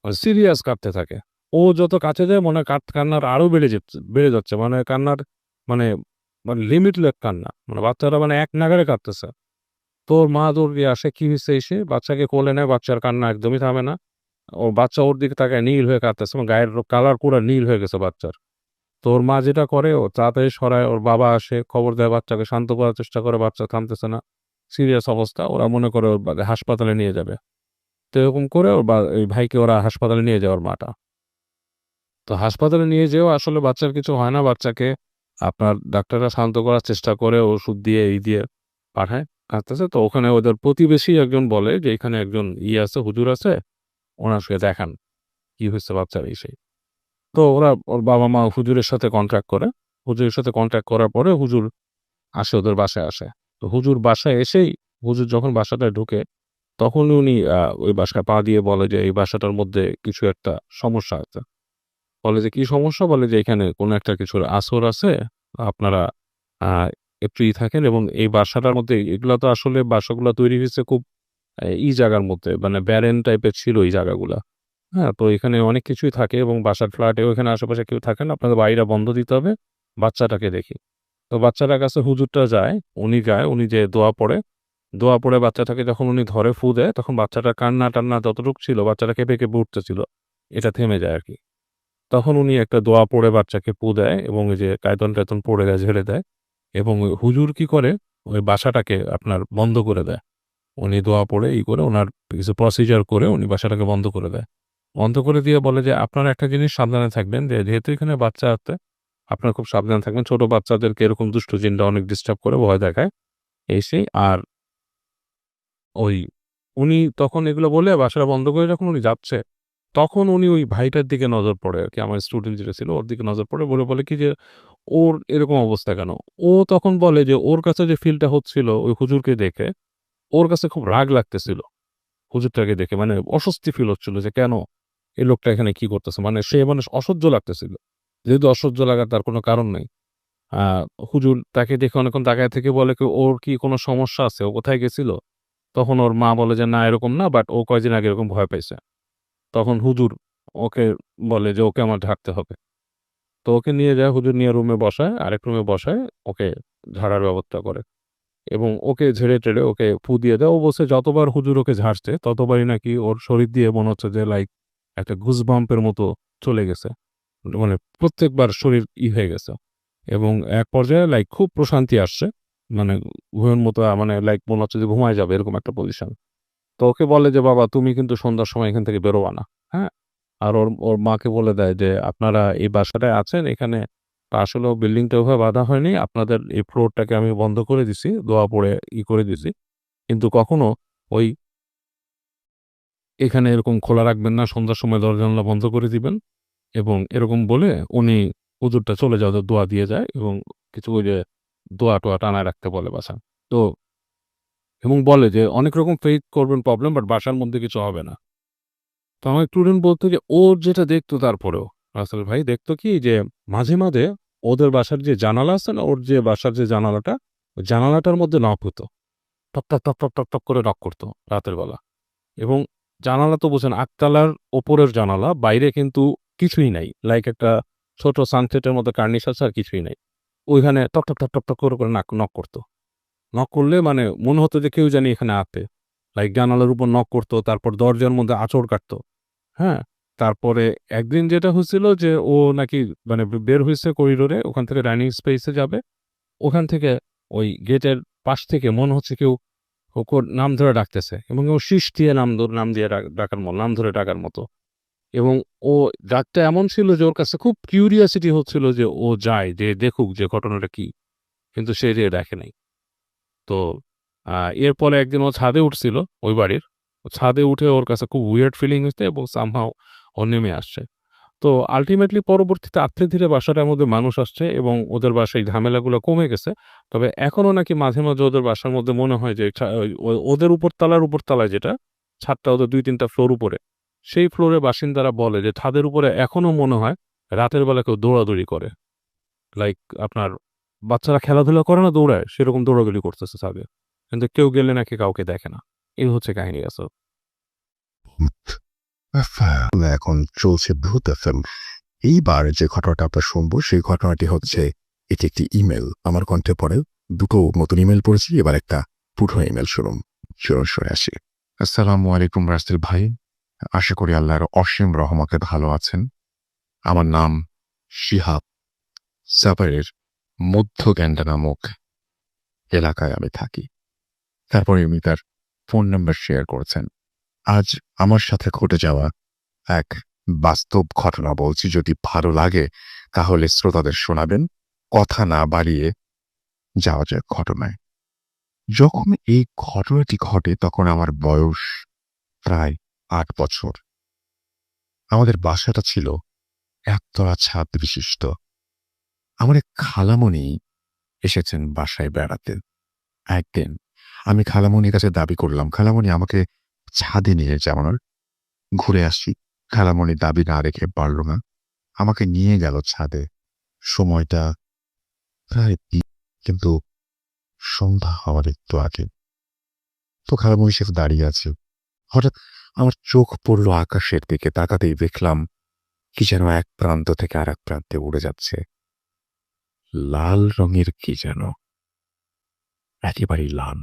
সিরিয়াস কাঁদতে থাকে। ও যত কাছে যায় মনে হয় কান্নার আরো বেড়ে যাচ্ছে। মানে কান্নার মানে মানে লিমিটলেস কান্না। মানে বাচ্চারা মানে এক নাগাড়ে কাঁদতেছে। তো ওর মা দৌড় দিয়ে আসে, কি হইছে এসে? বাচ্চাকে কোলে নেয়, বাচ্চার কান্না একদমই থামে না। বাচ্চা ওর দিকে তাকায় নীল হয়ে কাঁদতেছে এবং গায়ের কালার পুরা নীল হয়ে গেছে বাচ্চার। তো ওর মা যেটা করে, ও তাড়াতাড়ি সরায়, ওর বাবা আসে, খবর দেয়, বাচ্চাকে শান্ত করার চেষ্টা করে, বাচ্চা থামতেছে না। সিরিয়াস অবস্থা। ওরা মনে করে ওর হাসপাতালে নিয়ে যাবে। তো এরকম করে ওই ভাইকে ওরা হাসপাতালে নিয়ে যায় ওর মাটা। তো হাসপাতালে নিয়ে যেয়েও আসলে বাচ্চার কিছু হয় না। বাচ্চাকে আপনার ডাক্তাররা শান্ত করার চেষ্টা করে, ওষুধ দিয়ে এই দিয়ে পাঠায়, কাঁদতেছে। তো ওখানে ওদের প্রতিবেশী একজন বলে যে, "এখানে একজন আছে, হুজুর আছে, ওনার সাথে দেখান। কি হয়েছে বাচ্চার?" এই সেই। তো ওর বাবা-মা হুজুরের সাথে কন্ট্যাক্ট করে। হুজুরের সাথে কন্ট্যাক্ট করার পরে হুজুর আসে, ওদের বাসায় আসে। তো হুজুর বাসায় এসেই হুজুর যখন বাসাটায় ঢুকে, তখন উনি ওই বাসায় পা দিয়ে বলে যে, "এই বাসাটার মধ্যে কিছু একটা সমস্যা আছে।" বলে যে, "কি সমস্যা?" বলে যে, "এখানে কোনো একটা কিছুর আসর আছে। আপনারা আ একটু থাকেন।" এবং এই বাসাটার মধ্যে এগুলা তো আসলে বাসাগুলা তৈরি হইছে খুব জায়গার মধ্যে, মানে ব্যারেন টাইপের ছিল এই জায়গাগুলা। হ্যাঁ? তো এখানে অনেক কিছুই থাকে এবং বাসার ফ্ল্যাটেও এখানে আশেপাশে কেউ থাকে না। আপনাদের বাড়িটা বন্ধ দিতে হবে। বাচ্চাটাকে দেখি। তো বাচ্চাটার কাছে হুজুরটা যায়। উনি যেয়ে দোয়া পড়ে। দোয়া পড়ে বাচ্চাটাকে যখন উনি ধরে ফু দেয়, তখন বাচ্চাটার কান্না-টান্না যতটুক ছিল, বাচ্চাটা কেঁপে, কেঁপে উঠতেছিল। এটা থেমে যায় আরকি। তখন উনি একটা দোয়া পড়ে বাচ্চাকে ফু দেয় এবং ওই যে কায়তন-টায়তন পড়ে দেয়, ঝেড়ে দেয়। এবং ওই হুজুর কি করে, ওই বাসাটাকে আপনার বন্ধ করে দেয়। উনি দোয়া পড়ে করে উনার কিছু প্রসিজার করে উনি বাসাটাকে বন্ধ করে দেয়। বন্ধ করে দিয়ে বলে যে, "আপনারা একটা জিনিস সাবধানে থাকবেন যে, যেহেতু এখানে বাচ্চা আছে, আপনারা খুব সাবধানে থাকবেন। ছোট বাচ্চাদেরকে এরকম দুষ্ট জিনরা অনেক ডিস্টার্ব করে, ভয় দেখায়।" এই সেই। আর ওই উনি তখন এগুলো বলে বাসাটা বন্ধ করে যখন উনি যাচ্ছে, তখন উনি ওই ভাইটার দিকে নজর পড়ে আরকি। আমার স্টুডেন্ট যেটা ছিল ওর দিকে নজর পড়ে, বলে কি যে, "ওর এরকম অবস্থা কেন?" ও তখন বলে যে, ওর কাছে যে ফিলটা হচ্ছিল ওই হুজুরকে দেখে, ওর কাছে খুব রাগ লাগতেছিল হুজুরটাকে দেখে। মানে অস্বস্তি ফিল হচ্ছিল যে, কেন এই লোকটা এখানে কি করতেছে? মানে সে মানে অসহ্য লাগতেছিল। যেহেতু অসহ্য লাগার তার কোনো কারণ নাই। আ হুজুর তাকে দেখে অনেকক্ষণ তাকায় থেকে বলে কি, "ওর কি কোনো সমস্যা আছে? ও কোথায় গেছিল?" তখন ওর মা বলে যে, "না এরকম না, বাট ও কয়দিন আগে এরকম ভয় পাইছে।" তখন হুজুর ওকে বলে যে, "ওকে আমার ঝাড়তে হবে।" তো ওকে নিয়ে যায়, হুজুর নিয়ে রুমে বসায়, আরেক রুমে বসায় ওকে ঝাড়ার ব্যবস্থা করে। এবং ওকে ঝেড়ে-টেড়ে ওকে ফু দিয়ে দেয়। ও বলছে যতবার হুজুর ওকে ঝাড়ছে, ততবারই নাকি ওর শরীর দিয়ে মনে হচ্ছে যে লাইক একটা গুজবাম্পের মতো চলে গেছে, মানে প্রত্যেকবার শরীর হয়ে গেছে, এবং এক পর্যায়ে লাইক খুব প্রশান্তি আসছে, মানে ঘুমের মতো, মানে লাইক মনে হচ্ছে যে ঘুমায় যাবে এরকম একটা পজিশন। তো ওকে বলে যে বাবা তুমি কিন্তু সন্ধ্যার সময় এখান থেকে বেরোবা না, হ্যাঁ। আর ওর ওর মাকে বলে দেয় যে আপনারা এই বাসাটায় আছেন, এখানে আসলে বিল্ডিংটা ওভাবে বাঁধা হয়নি, আপনাদের এই ফ্লোরটাকে আমি বন্ধ করে দিছি, দোয়া পড়ে করে দিছি, কিন্তু কখনো ওই এখানে এরকম খোলা রাখবেন না, সন্ধ্যার সময় দরজা জানলা বন্ধ করে দিবেন। এবং এরকম বলে উনি হুজুরটা চলে যাওয়ার দোয়া দিয়ে যায়, এবং কিছু ওই যে দোয়া টোয়া টানায় রাখতে বলে বাসা। তো এবং বলে যে অনেক রকম ফেস করবেন প্রবলেম, বাট বাসার মধ্যে কিছু হবে না। তো আমার স্টুডেন্ট বলতো যে ওর যেটা দেখতো, তারপরেও রাসেল ভাই দেখতো কি যে মাঝে মাঝে ওদের বাসার যে জানালা আছে না, ওর যে বাসার যে জানালাটা, ওই জানালাটার মধ্যে নক হতো, top top top top top top করে নক করতো রাতের বেলা। এবং জানালা তো বোঝেন, আটতলার ওপরের জানালা, বাইরে কিন্তু কিছুই নাই, লাইক একটা ছোট সানসেটের মতো কার্নিশ আছে, আর কিছুই নাই। ওইখানে টক টক টক টক টক করে নক করতো। নক করলে মানে মনে হতো যে কেউ জানি এখানে আছে, লাইক জানালার উপর নক করতো, তারপর দরজার মধ্যে আঁচড় কাটতো, হ্যাঁ। তারপরে একদিন যেটা হয়েছিল যে ও নাকি মানে বের হয়েছে করিডোরে, ওখান থেকে ডাইনিং স্পেসে যাবে, ওখান থেকে ওই গেটের পাশ থেকে মনে হচ্ছে কেউ ওর নাম ধরে ডাকতেছে, এবং ও শীষ দিয়ে নাম দিয়ে ডাকার মতো, নাম ধরে ডাকার মতো। এবং ও ডাকটা এমন ছিল যে ওর কাছে খুব কিউরিয়াসিটি হচ্ছিল যে ও যায় যে দেখুক যে ঘটনাটা কি, কিন্তু সে যে দেখে নাই। তো এরপরে একদিন ও ছাদে উঠছিল ওই বাড়ির, ও ছাদে উঠে ওর কাছে খুব উইয়ার্ড ফিলিং হচ্ছে, এবং সামহাও ও নেমে আসছে। তো আলটিমেটলি পরবর্তীতে আস্তে ধীরে বাসাটার মধ্যে মানুষ আসছে, এবং ওদের বাসায় ঝামেলাগুলো কমে গেছে। তবে এখনো নাকি মাঝে মাঝে ওদের বাসার মধ্যে মনে হয় যে ওদের উপরতলায় যেটা ছাদটা, ওদের 2-3টা ফ্লোর উপরে, সেই ফ্লোরের বাসিন্দারা বলে যে ছাদের উপরে এখনো মনে হয় রাতের বেলা কেউ দৌড়াদৌড়ি করে, লাইক আপনার বাচ্চারা খেলাধুলা করে না, দৌড়ায়, সেরকম দৌড়াদৌড়ি করতেছে ছাদে, কিন্তু কেউ গেলে নাকি কাউকে দেখে না। এই হচ্ছে কাহিনী আছে। এখন চলছে ভূত এফএম। এইবার যে ঘটনাটা আমরা শুনবো সেই ঘটনাটি হচ্ছে, এটি একটি ইমেল, আমার কণ্ঠে পড়ে দুটো নতুন ইমেল পড়েছি, এবার একটা পুরনো ইমেল শুনে আসি। আসসালামু আলাইকুম রাসেল ভাই, আশা করি আল্লাহর অসীম রহমতে ভালো আছেন। আমার নাম শিহাব, সাভারের মধ্য গ্যান্ডা নামক এলাকায় আমি থাকি। তারপরে উনি তার ফোন নাম্বার শেয়ার করেছেন। আজ আমার সাথে ঘটে যাওয়া এক বাস্তব ঘটনা বলছি, যদি ভালো লাগে তাহলে শ্রোতাদের শোনাবেন। কথা না বাড়িয়ে যাওয়া যায় ঘটনায়। যখন এই ঘটনাটি ঘটে তখন আমার বয়স প্রায় 8 বছর। আমাদের বাসাটা ছিল একতলা ছাদ বিশিষ্ট। আমার এক খালামণি এসেছেন বাসায় বেড়াতে। একদিন আমি খালামণির কাছে দাবি করলাম, খালামণি আমাকে ছাদে নিয়ে যাওয়ার, ঘুরে আসি। খালামণি দাবি না রেখে পারল না, আমাকে নিয়ে গেল ছাদে। সময়টা প্রায় কিন্তু সন্ধ্যা হওয়ার একটু আগে। তো খালামণি সে দাঁড়িয়ে আছে। হঠাৎ আমার চোখ পড়ল আকাশের দিকে, তাকাতেই দেখলাম কি যেন এক প্রান্ত থেকে আর এক প্রান্তে উড়ে যাচ্ছে, লাল রঙের কি যেন, একেবারেই লাল।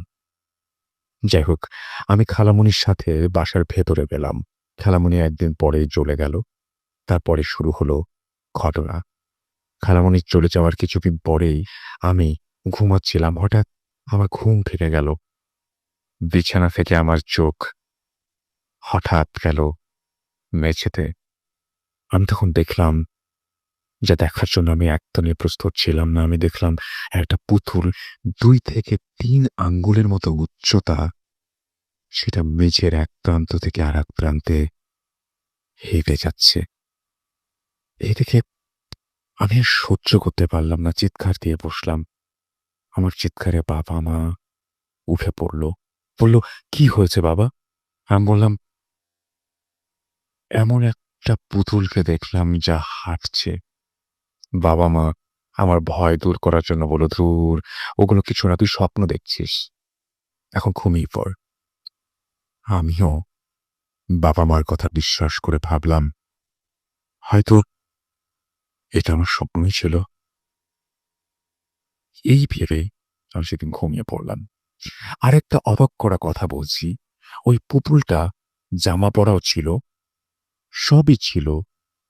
যাই হোক, আমি খালামণির সাথে বাসার ভেতরে গেলাম। খালামণি একদিন পরেই চলে গেল। তারপরে শুরু হলো ঘটনা। খালামণির চলে যাওয়ার কিছুদিন পরেই আমি ঘুমাচ্ছিলাম, হঠাৎ আমার ঘুম ভেঙে গেল। বিছানা থেকে আমার চোখ হঠাৎ গেল মেঝেতে। আমি তখন দেখলাম, যা দেখার জন্য আমি একদমই প্রস্তুত ছিলাম না, আমি দেখলাম একটা পুতুল 2 থেকে 3 আঙ্গুলের মতো উচ্চতা, সেটা মেঝের এক প্রান্ত থেকে আর এক প্রান্তে হেঁটে যাচ্ছে। এই দেখে আমি আর সহ্য করতে পারলাম না, চিৎকার দিয়ে বসলাম। আমার চিৎকারে বাবা মা উঠে বলল কি হয়েছে বাবা? আমি বললাম, এমন একটা পুতুলকে দেখলাম যা হাঁটছে। বাবা মা আমার ভয় দূর করার জন্য বলল, দূর, ওগুলো কিছু না, তুই স্বপ্ন দেখছিস, এখন ঘুমিয়ে পড়। আমিও বাবা মার কথা বিশ্বাস করে ভাবলাম হয়তো এটা আমার স্বপ্নই ছিল। এই ভেবে আমি সেদিন ঘুমিয়ে পড়লাম। আরেকটা অবাক করা কথা বলছি, ওই পুতুলটা জামা পরাও ছিল, সবই ছিল,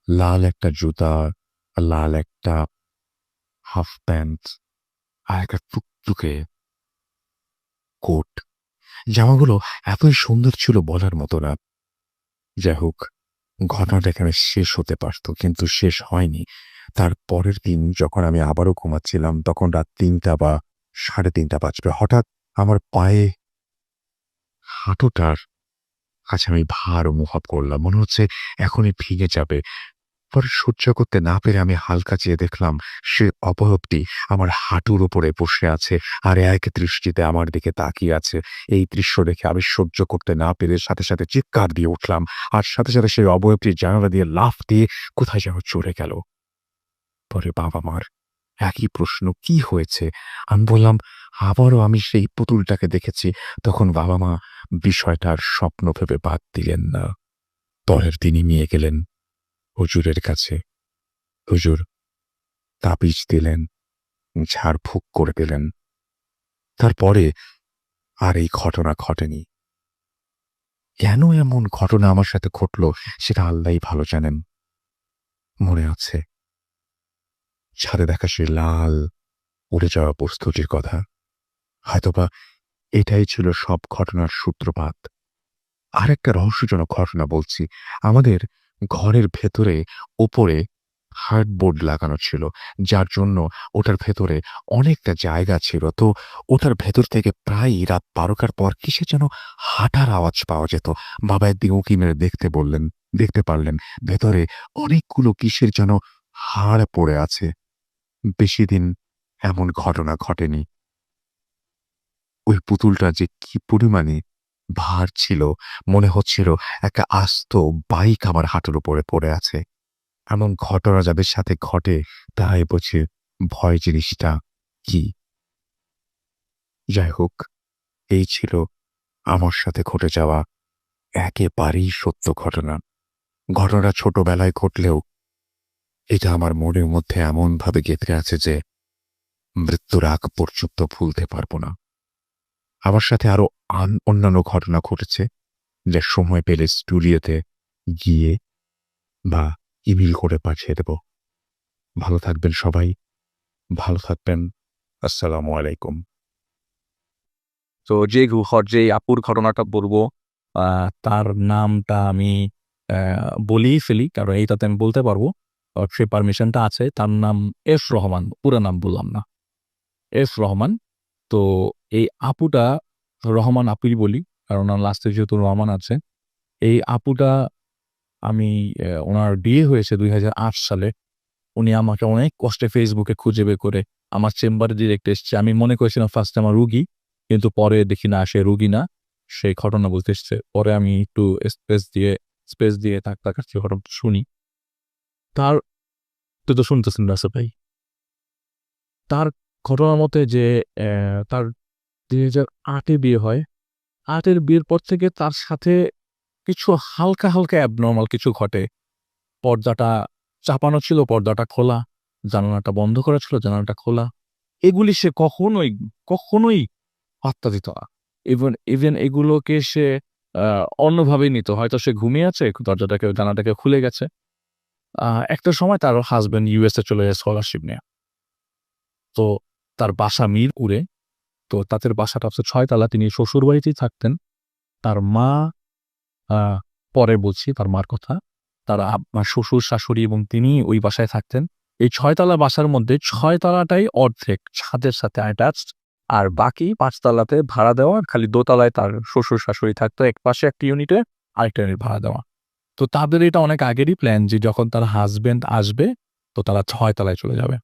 লাল একটা জুতা, লাল একটা হাফ প্যান্ট, আর একটা টুকটুকে কোট। জামাগুলো এতই সুন্দর ছিল বলার মতো না। যাই হোক, ঘটনাটা এখানে শেষ হতে পারত, কিন্তু শেষ হয়নি। তার পরের দিন যখন আমি আবারও ঘুমাচ্ছিলাম, তখন রাত ৩টা বা ৩:৩০ বাজবে, হঠাৎ আমার পায়ে হাঁটুটার কাছে আমি ভার অনুভব করলাম, মনে হচ্ছে এখনই ভেঙে যাবে। পরে সহ্য করতে না পেরে আমি হালকা চেয়ে দেখলাম সে অবয়বটি আমার হাঁটুর উপরে বসে আছে আর এক দৃষ্টিতে আমার দিকে তাকিয়ে আছে। এই দৃশ্য দেখে আমি সহ্য করতে না পেরে সাথে সাথে চিৎকার দিয়ে উঠলাম, আর সাথে সাথে সেই অবয়বটি জানালা দিয়ে লাফ দিয়ে কোথায় যেন চলে গেল। পরে বাবা মার একই প্রশ্ন, কি হয়েছে? আমি বললাম আবারও আমি সেই পুতুলটাকে দেখেছি। তখন বাবা মা বিষয়টার স্বপ্ন ভেবে বাদ দিলেন না। পরের দিনই নিয়ে গেলেন হুজুরের কাছে। হুজুর তাবিজ দিলেন, ঝাড়ফুঁক করে দিলেন। তারপরে আর এই ঘটনা ঘটেনি। কেন এমন ঘটনা আমার সাথে ঘটলো সেটা আল্লাহই ভালো জানেন। মনে আছে ছাদে দেখা সেই লাল উড়ে যাওয়া বস্তুটির কথা? হয়তোবা এটাই ছিল সব ঘটনার সূত্রপাত। আর একটা রহস্যজনক ঘটনা বলছি। আমাদের ঘরের ভেতরে ওপরে হার্ডবোর্ড লাগানো ছিল, যার জন্য ওটার ভেতরে অনেকটা জায়গা ছিল। তো ওটার ভেতর থেকে প্রায়ই রাত 12টার পর কিসে যেন হাঁটার আওয়াজ পাওয়া যেত। বাবা একদিন উঁকি মেরে দেখতে পারলেন ভেতরে অনেকগুলো কিসের যেন হাড় পড়ে আছে। বেশি দিন এমন ঘটনা ঘটেনি। ওই পুতুলটা যে কি পরিমাণে ভার ছিল, মনে হচ্ছিল একটা আস্ত বাইক আমার হাঁটুর উপরে পড়ে আছে। এমন ঘটনা যাদের সাথে ঘটে তাই বোঝে ভয় জিনিসটা কি। যাই হোক, এই ছিল আমার সাথে ঘটে যাওয়া একেবারেই সত্য ঘটনা। ঘটনা ছোটবেলায় ঘটলেও এটা আমার মনের মধ্যে এমন ভাবে গেঁথে আছে যে মৃত্যুর আগ পর্যন্ত ভুলতে পারবো না। আমার সাথে আরো অন্যান্য ঘটনা ঘটেছে, যা সময় পেলে স্টুডিওতে গিয়ে বা ইমেল করে পাঠিয়ে দেব। ভালো থাকবেন সবাই, ভালো থাকবেন। আসসালামু আলাইকুম। তো যে আপুর ঘটনাটা বলবো, তার নামটা আমি বলেই ফেলি, কারণ এইটাতে আমি বলতে পারবো, সে পারমিশনটা আছে। তার নাম এফ রহমান, পুরো নাম বললাম না, এফ রহমান। তো এই আপুটা, রহমান আপুই বলি কারণ ওনার লাস্টে যেহেতু রহমান আছে। এই আপুটা আমি ওনার বিয়ে হয়েছে 2008 সালে। উনি আমাকে অনেক কষ্টে ফেসবুকে খুঁজে বের করে আমার চেম্বারে ডিরেক্ট এসছে। আমি মনে করেছিলাম ফার্স্টে আমার রুগী, কিন্তু পরে দেখি না সে রুগী না, সেই ঘটনা বলতে এসছে। পরে আমি একটু স্পেস দিয়ে তার কাছে ঘটনা শুনি। তার তুই তো শুনতেছেন রাসেল ভাই, তার ঘটনার মতে যে তার 2008-এ বিয়ে হয়। 8-এর বিয়ের পর থেকে তার সাথে কিছু হালকা হালকা অ্যাবনর্মাল কিছু ঘটে। পর্দাটা চাপানো ছিল, পর্দাটা খোলা, জানালাটা বন্ধ করা ছিল, জানালাটা খোলা। এগুলি সে কখনোই পাত্তা দিত না। ইভেন এগুলোকে সে অন্যভাবেই নিত। হয়তো সে ঘুমিয়ে আছে, জানালাটাকে খুলে গেছে। একটা সময় তার হাজবেন্ড ইউএসএ চলে যায় স্কলারশিপ নিয়ে। তো তার বাসা মিরপুরে। তো তাদের বাসাটা হচ্ছে 6 তলা। তিনি শ্বশুর বাড়িতেই থাকতেন। তার মা, পরে বলছি তার মার কথা, তার শ্বশুর শাশুড়ি এবং তিনি ওই বাসায় থাকতেন। এই 6 তলা বাসার মধ্যে 6 তলাটাই অর্ধেক ছাদের সাথে অ্যাটাচড, আর বাকি 5 তলাতে ভাড়া দেওয়া। খালি দোতলায় তার শ্বশুর শাশুড়ি থাকতো, এক পাশে একটা ইউনিটে, আরেকটা ইউনিট ভাড়া দেওয়া। তো তাদের এটা অনেক আগেরই প্ল্যান যে যখন তার হাজবেন্ড আসবে তো তারা 6 তলায় চলে যাবে।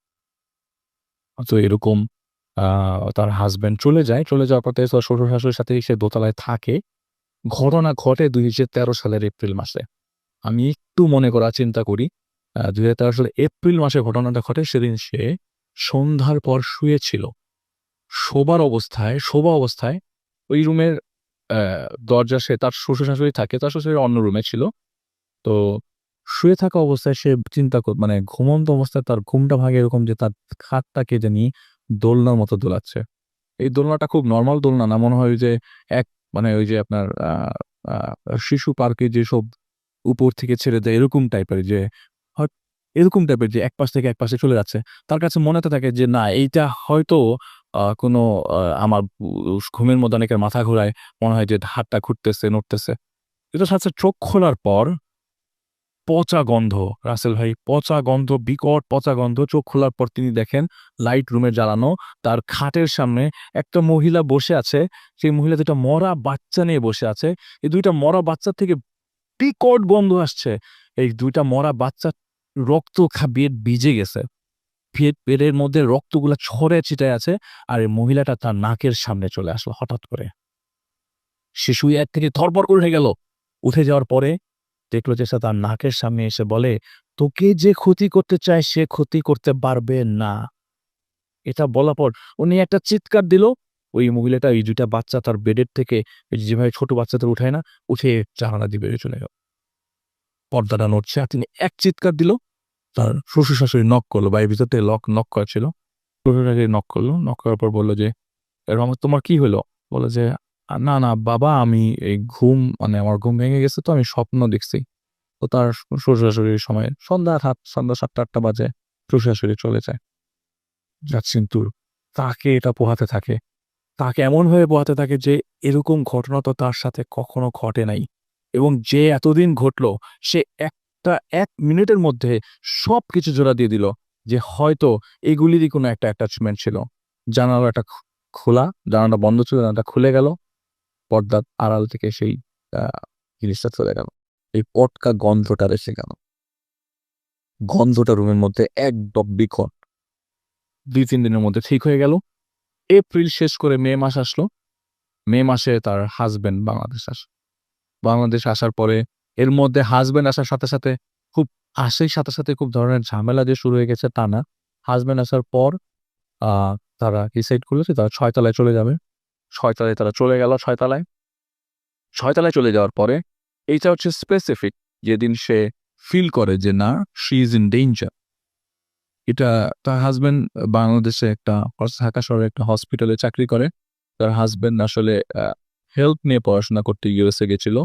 তো এরকম তার হাজবেন্ড চলে যাওয়ার পর তার শ্বশুর শাশুড়ির সাথে সে দোতলায় থাকে। ঘটনা ঘটে 2013 সালের এপ্রিল মাসে। আমি একটু মনে করার চিন্তা করি, 2013 সালের এপ্রিল মাসে ঘটনাটা ঘটে। সেদিন সে সন্ধ্যার পর শুয়েছিল। শোবা অবস্থায় ওই রুমের দরজা, সে তার শ্বশুর শাশুড়ি থাকে, তার শ্বশুর অন্য রুমে ছিল। তো শুয়ে থাকা অবস্থায় সে মানে ঘুমন্ত অবস্থায় তার ঘুমটা ভাঙে এরকম যে তার খাটটাকে জানি দোলনার মতো দোলাচ্ছে। এই দোলনাটা খুব নর্মাল দোলনা না, মনে হয় যে মানে ওই যে আপনার শিশু পার্কে যেসব উপর থেকে ছেড়ে দেয়, এরকম টাইপের যে এরকম টাইপের যে এক পাশ থেকে এক পাশে চলে যাচ্ছে। তার কাছে মনে হতে থাকে যে না এইটা হয়তো কোনো আমার ঘুমের মধ্যে অনেকের মাথা ঘোরায়, মনে হয় যে হাতটা ঘুরতেছে, নড়তেছে। এটা সাথে চোখ খোলার পর পচা গন্ধ, রাসেল ভাই, পচা গন্ধ, বিকট পচা গন্ধ। চোখ খোলার পর তিনি দেখেন লাইট রুমে জ্বালানো, তার খাটের সামনে একটা মহিলা বসে আছে। সেই মহিলা 2টা মরা বাচ্চা নিয়ে বসে আছে। এই 2টা মরা বাচ্চার থেকে বিকট গন্ধ আসছে। এই 2টা মরা বাচ্চা রক্ত ভিজে গেছে। পেটের মধ্যে রক্তগুলা ছড়ে ছিটায় আছে। আর এই মহিলাটা তার নাকের সামনে চলে আসলো হঠাৎ করে। সে শুয়ে এক থেকে থরবর করে উঠে গেল। উঠে যাওয়ার পরে দেখলো যে সে তার নাকের সামনে এসে বলে, তোকে যে ক্ষতি করতে চায় সে ক্ষতি করতে পারবে না। এটা বলার পর উনি একটা চিৎকার দিল। ওই মহিলাটা এই 2টা বাচ্চা তার বেডের থেকে যেভাবে ছোট বাচ্চাদের উঠায় না, উঠে জানালা দিয়ে বেরিয়ে চলে গেল। পর্দাটা নড়ছে আর তিনি এক চিৎকার দিল। তার শ্বশুর শাশুড়ি নক করলো, বাড়ির ভিতর থেকে নক করা ছিল। শ্বশুর শাশুড়ি নক করলো, নক করার পর বললো যে তোমার কি হলো? বলে যে না না বাবা, আমি এই আমার ঘুম ভেঙে গেছে, তো আমি স্বপ্ন দেখছি। তো তার শ্বশুর শাশুড়ির সময় সন্ধ্যা 7টা-8টা বাজে শ্বশুর শাশুড়ি চলে যায়। কিন্তু তাকে এটা পোহাতে থাকে, তাকে এমনভাবে পোহাতে থাকে যে এরকম ঘটনা তো তার সাথে কখনো ঘটে নাই। এবং যে এতদিন ঘটলো সে 1 মিনিটের মধ্যে সবকিছু জোড়া দিয়ে দিল যে হয়তো এগুলিরই কোনো একটা অ্যাটাচমেন্ট ছিল। জানালাটা খোলা, জানালাটা বন্ধ ছিল, জানালাটা খুলে গেল, পর্দার আড়াল থেকে সেই জিনিসটা চলে গেল। এই পটকা গন্ধটা এসে গেল। গন্ধটা রুমের মধ্যে একদম বিকট। 2-3 দিনের মধ্যে ঠিক হয়ে গেল। এপ্রিল শেষ করে মে মাস আসলো। মে মাসে তার হাজবেন্ড বাংলাদেশ আসার পরে এর মধ্যে হাজবেন্ড আসার সাথে সাথে খুব ধরনের ঝামেলা যে শুরু হয়ে গেছে তা না। হাজবেন্ড আসার পর তারা ডিসাইড করলো যে তারা 6 তলায় চলে যাবে। 6 তলায় তারা চলে গেল। 6 তলায় চলে যাওয়ার পরে এইটা হচ্ছে স্পেসিফিক যেদিন সে ফিল করে যে না, শি ইজ ইন ডেঞ্জার। এটা তার হাজবেন্ড বাংলাদেশে ঢাকা শহরে একটা হসপিটালে চাকরি করে। তার হাজবেন্ড আসলে হেলথ নিয়ে পড়াশোনা করতে ইউএসএ গেছিল।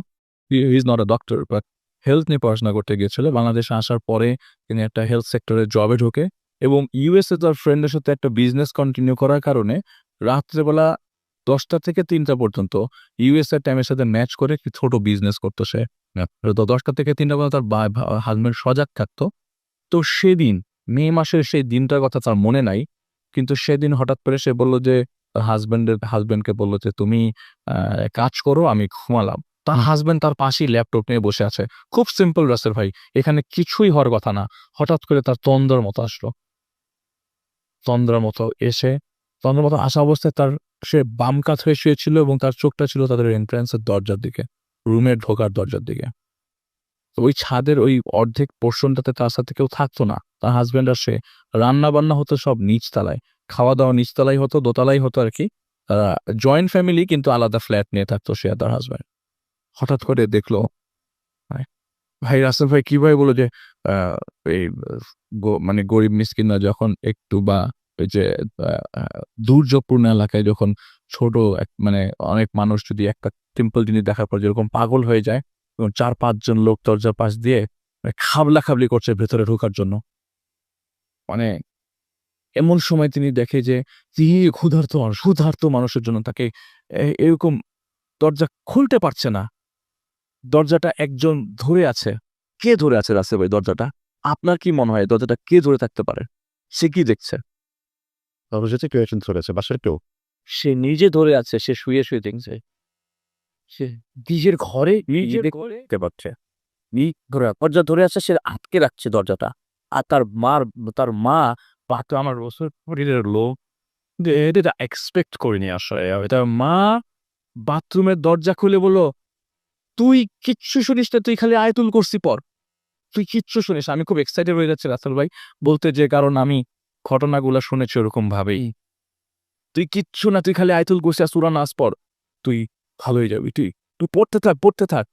He is not a doctor, but health নিয়ে পড়াশোনা করতে গিয়েছিল। বাংলাদেশে আসার পরে তিনি একটা হেলথ সেক্টরে জবে ঢোকে এবং ইউএসএ তার ফ্রেন্ডের সাথে একটা বিজনেস কন্টিনিউ করার কারণে রাত্রেবেলা 10টা থেকে 3টা পর্যন্ত ইউএসএ টাইমের সাথে ম্যাচ করে একটি ছোট বিজনেস করতো সে। তো 10টা থেকে 3টা পর্যন্ত তার হাজবেন্ড সজাগ থাকতো। তো সেদিন মে মাসের সেই দিনটার কথা তার মনে নাই, কিন্তু সেদিন হঠাৎ করে সে বলল যে হাজবেন্ডকে বলল যে তুমি কাজ করো, আমি ঘুমালাম। তার হাজবেন্ড তার পাশেই ল্যাপটপ নিয়ে বসে আছে। খুব সিম্পল রাসেল ভাই, এখানে কিছুই হওয়ার কথা না। হঠাৎ করে তার তন্দ্রার মতো আসলো। তন্দ্রার মতো আসা অবস্থায় সে বাম কাত হয়ে শুয়েছিল এবং তার চোখটা ছিল তাদের এন্ট্রান্সের দরজার দিকে, রুমের ঢোকার দরজার দিকে। ওই ছাদের ওই অর্ধেক পোর্শনটাতে তার সাথে কেউ থাকতো না। তার হাজবেন্ড আর সে, রান্না বান্না হতো সব নিচতলায়, খাওয়া দাওয়া নিচতলায় হতো, দোতলাই হতো আর কি। জয়েন্ট ফ্যামিলি, কিন্তু আলাদা ফ্ল্যাট নিয়ে থাকতো সে আর তার হাজবেন্ড। হঠাৎ করে দেখলো, ভাই রাসেল ভাই কিভাবে বলো যে এই মানে গরিব মিসকিনরা যখন একটু বা ওই যে দুর্যোগপূর্ণ এলাকায় যখন ছোট মানে অনেক মানুষ যদি একটা সিম্পল জিনিস দেখার পর যেরকম পাগল হয়ে যায়, এবং 4-5 জন লোক দরজার পাশ দিয়ে খাবলা খাবলি করছে ভেতরে ঢোকার জন্য। মানে এমন সময় তিনি দেখে যে ক্ষুধার্ত মানুষের জন্য তাকে এরকম দরজা খুলতে পারছে না। দরজাটা একজন ধরে আছে। কে ধরে আছে রাসেল ভাই দরজাটা? আপনার কি মনে হয় দরজাটা কে ধরে থাকতে পারে? সে কি দেখছে? দরজাতে কেউ একজন ধরেছে, বাসার কেউ। সে নিজে ধরে আছে, সে শুয়ে দেখছে। সে নিজের ঘরে দেখতে পাচ্ছে। দরজা ধরে আছে, সে আটকে রাখছে দরজাটা। আর তার মা বাতো আমার শরীরের লোক এটা এক্সপেক্ট করিনি আসলে। এটা মা বাথরুমের দরজা খুলে বলল, তুই কিচ্ছু শুনিস না, তুই খালি আয়াতুল কুরসি পড়, তুই কিচ্ছু শুনিস। আমি খুব এক্সাইটেড হয়ে যাচ্ছি রাসেল ভাই বলতে, যে কারণ আমি ঘটনাগুলো শুনেছি ওরকম ভাবেই। তুই কিচ্ছু না, তুই খালি আয়াতুল কুরসি আর সূরা নাস পড়, তুই ভালো হয়ে যাবি। তুই পড়তে থাক।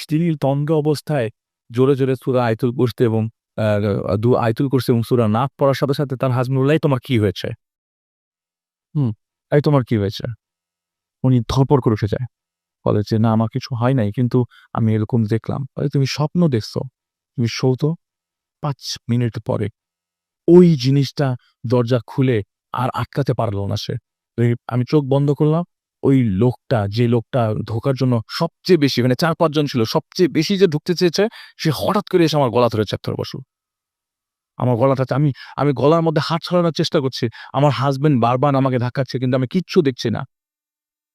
তিনি তন্দ্র অবস্থায় জোরে জোরে সূরা আয়াতুল কুরসি এবং আয়াতুল কুরসি এবং সূরা নাস পড়ার সাথে সাথে তার হাজবেন্ড বলল, তোমার কি হয়েছে? তোমার কি হয়েছে? উনি ধরপড় করে উঠে যায়। বলে যে না আমার কিছু হয় নাই, কিন্তু আমি এরকম দেখলাম। বলে তুমি স্বপ্ন দেখছো, তুমি শো তো। 5 মিনিট পরে ওই জিনিসটা দরজা খুলে আর আটকাতে পারলো না সে। আমি চোখ বন্ধ করলাম, ওই লোকটা, যে লোকটা ঢোকার জন্য সবচেয়ে বেশি, মানে 4-5 জন ছিল, সবচেয়ে বেশি যে ঢুকতে চেয়েছে সে হঠাৎ করে এসে আমার গলা ধরে চ্যাপ্টার বসলো। আমার গলাটা, আমি আমি গলার মধ্যে হাত ছড়ানোর চেষ্টা করছি, আমার হাজবেন্ড বারবার আমাকে ধাক্কাচ্ছে, কিন্তু আমি কিচ্ছু দেখছি না।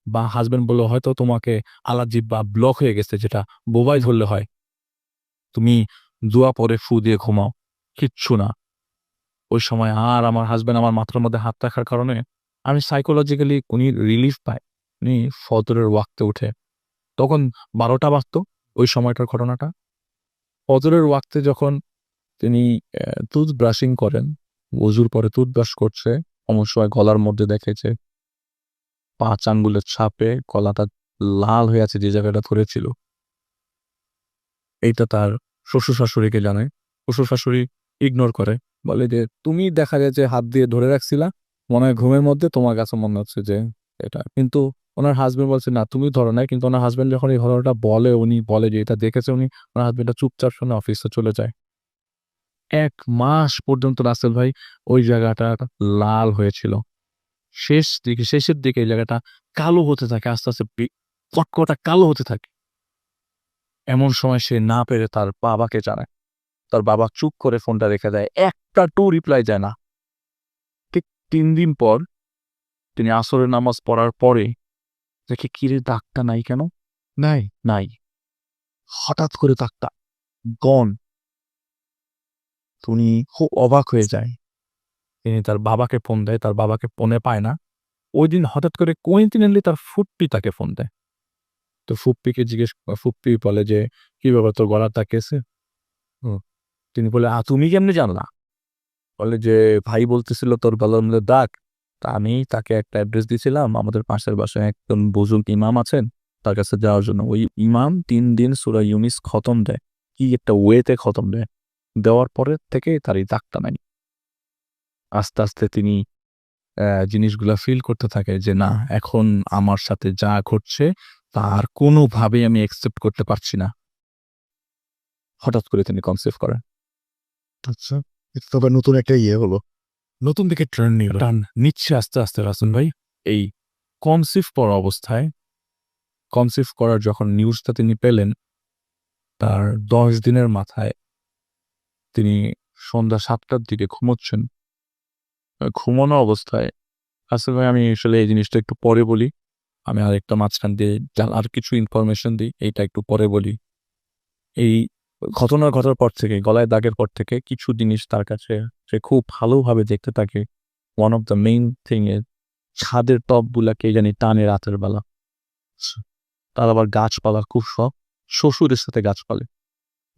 বা হাজবেন্ড বলল হয়তো তোমাকে আলাজিব বা ব্লক হয়ে গেছে, যেটা বোবাই ধরলে হয়, তুমি দোয়া পরে ফু দিয়ে ঘুমাও, কিচ্ছু না। ওই সময় আর আমার হাজবেন্ড আমার মাথার মধ্যে হাত রাখার কারণে আমি সাইকোলজিক্যালি উনি রিলিফ পায়। উনি ফজরের ওয়াক্তে উঠে, তখন 12টা বাজতো ওই সময়টার ঘটনাটা। ফজরের ওয়াক্তে যখন তিনি টুথ ব্রাশিং করেন, ওযুর পরে টুথব্রাশ করছে, এমন সময় গলার মধ্যে দেখে যে 5 আঙ্গুলের ছাপে গলাটা লাল হয়ে আছে যে জায়গাটা ধরেছিল। এইটা তার শ্বশুর শাশুড়িকে জানায়। শ্বশুর শাশুড়ি ইগনোর করে, বলে যে তুমি দেখা যায় যে হাত দিয়ে ধরে রাখছিলা, মনে হয় ঘুমের মধ্যে তোমার কাছে মনে হচ্ছে যে এটা। কিন্তু ওনার হাজবেন্ড বলছে না তুমি ধরো নাই। কিন্তু ওনার হাজবেন্ড যখন এই ঘটনাটা বলে, উনি বলে যে এটা দেখেছে উনি, ওনার হাজবেন্ডটা চুপচাপ শুনে অফিসে চলে যায়। 1 মাস পর্যন্ত রাসেল ভাই ওই জায়গাটা লাল হয়েছিল। শেষের দিকে এই জায়গাটা কালো হতে থাকে, আস্তে আস্তে কটকটা কালো হতে থাকে। এমন সময় সে না পেরে তার বাবাকে জানায়। তার বাবা চুপ করে ফোনটা রেখে দেয়, একটা টু রিপ্লাই দেয় না। ঠিক 3 দিন পর তিনি আসরের নামাজ পড়ার পরে দেখে কিরে দাগটা নাই কেন, নাই নাই, হঠাৎ করে দাগটা গন। তিনি খুব অবাক হয়ে যায়। তিনি তার বাবাকে ফোন দেয়, তার বাবাকে ফোনে পায় না। ওই দিন হঠাৎ করে কোইন্সিডেন্টলি তার ফুপ্পি তাকে ফোন দেয়। তো ফুপ্পি বলে যে কি ব্যাপার, তোর গলাটা কেসে? তিনি বলে তুমি কেমনে জানলা? বলে যে ভাই বলতেছিল তোর গলার মধ্যে দাগ। তা আমি তাকে একটা অ্যাড্রেস দিয়েছিলাম, আমাদের পাশের বাসায় একজন বুজুর্গ ইমাম আছেন, তার কাছে যাওয়ার জন্য। ওই ইমাম 3 দিন সূরা ইউনিস খতম দেয়, কি একটা ওয়েতে খতম দেয়। দেওয়ার পরের থেকে তার এই দাগটা নাই। আস্তে আস্তে তিনি জিনিসগুলা ফিল করতে থাকে যে না, এখন আমার সাথে যা ঘটছে তার কোনোভাবেই আমি অ্যাকসেপ্ট করতে পারছি না। হঠাৎ করে তিনি কনসিভ করেন। আচ্ছা, এটা তো আবার নতুন একটা হলো। নতুন দিকে টার্ন নিচ্ছে আস্তে আস্তে রাসুল ভাই। এই কনসিভ করার যখন নিউজটা তিনি পেলেন, তার 10 দিনের মাথায় তিনি সন্ধ্যা 7টার দিকে ঘুমোচ্ছেন। ঘুমানো অবস্থায়, রাসুল ভাই আমি আসলে এই জিনিসটা একটু পরে বলি, আমি আরেকটা মাঝখান দিয়ে আর কিছু ইনফরমেশন দিই, এইটা একটু পরে বলি। এই ঘটনার ঘটার পর থেকে, গলায় দাগের পর থেকে কিছু জিনিস তার কাছে সে খুব ভালোভাবে দেখতে থাকে। One of the main thing এর ছাদের টপগুলাকে জানি টানে রাতের বেলা। তার আবার গাছপালা খুব শখ, শ্বশুরের সাথে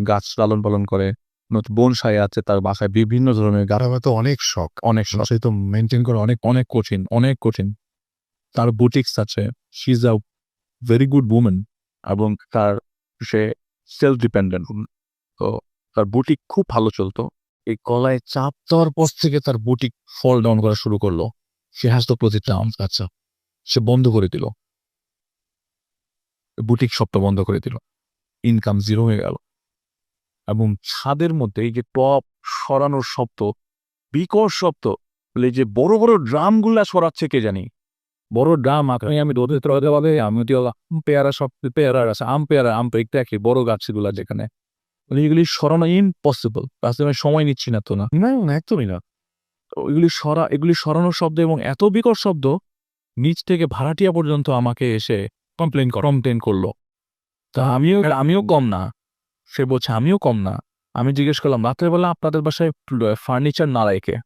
গাছ লালন পালন করে। বনসাই আছে তার বাসায়, বিভিন্ন ধরনের গাছ। আমার তো অনেক শখ, অনেক শখ, সেই তো মেনটেন করা অনেক অনেক কঠিন। তার বুটিক্স আছে, she is a very good women, এবং সে সেলফ ডিপেন্ডেন্ট। তো তার বুটিক খুব ভালো চলতো। এই গলায় চাপ দেওয়ার পর থেকে তার বুটিক ফল ডাউন করা শুরু করলো। সে হাসতো প্রতিটা। আচ্ছা, সে বন্ধ করে দিল, বুটিক শপটা বন্ধ করে দিল, ইনকাম জিরো হয়ে গেল। এবং ছাদের মধ্যে এই যে টপ সরানোর শব্দ, বিকট শব্দ, বলে যে বড় বড় ড্রামগুলা সরাচ্ছে কে জানি, বড় ড্রাম। আমি রোদে বলে আমি পেয়ারা, সব পেয়ারা আছে, আম একটু বড় গাছগুলা যেখানে, এগুলি সরানো ইম্পসিবল। আমি সময় নিচ্ছি না তো, না একদমই না। এগুলি সরানোর শব্দ, এবং এত বিকট শব্দ, নিচ থেকে ভাড়াটিয়া পর্যন্ত আমাকে এসে কমপ্লেন করলো। তা আমিও কম না। সে বলছে আমিও কম না। আমি জিজ্ঞেস করলাম রাতের বেলা আপনাদের বাসায় ফার্নিচার নাড়ায় কে?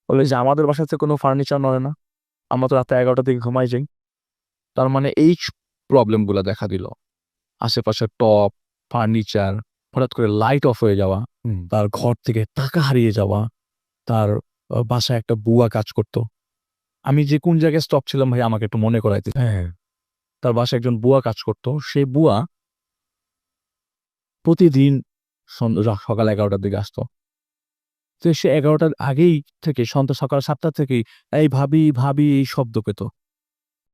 বলে যে আমাদের বাসাতে কোনো ফার্নিচার নড়ে না, আমরা তো রাতে 11টা থেকে ঘুমাই যাই। তার মানে এই প্রবলেমগুলো দেখা দিল। আশেপাশে টপ, ফার্নিচার, হঠাৎ করে লাইট অফ হয়ে যাওয়া, তার ঘর থেকে টাকা হারিয়ে যাওয়া, তার বাসায় একটা বুয়া কাজ করতো। আমি যে কোন জায়গায় স্টপ ছিলাম ভাই আমাকে একটু মনে করাইতে। হ্যাঁ, তার বাসায় একজন বুয়া কাজ করতো। সেই বুয়া প্রতিদিন সকাল 11টার দিকে আসতো। তো সে 11টার আগেই থেকে সকাল 7টা থেকেই এই ভাবি এই শব্দ পেত।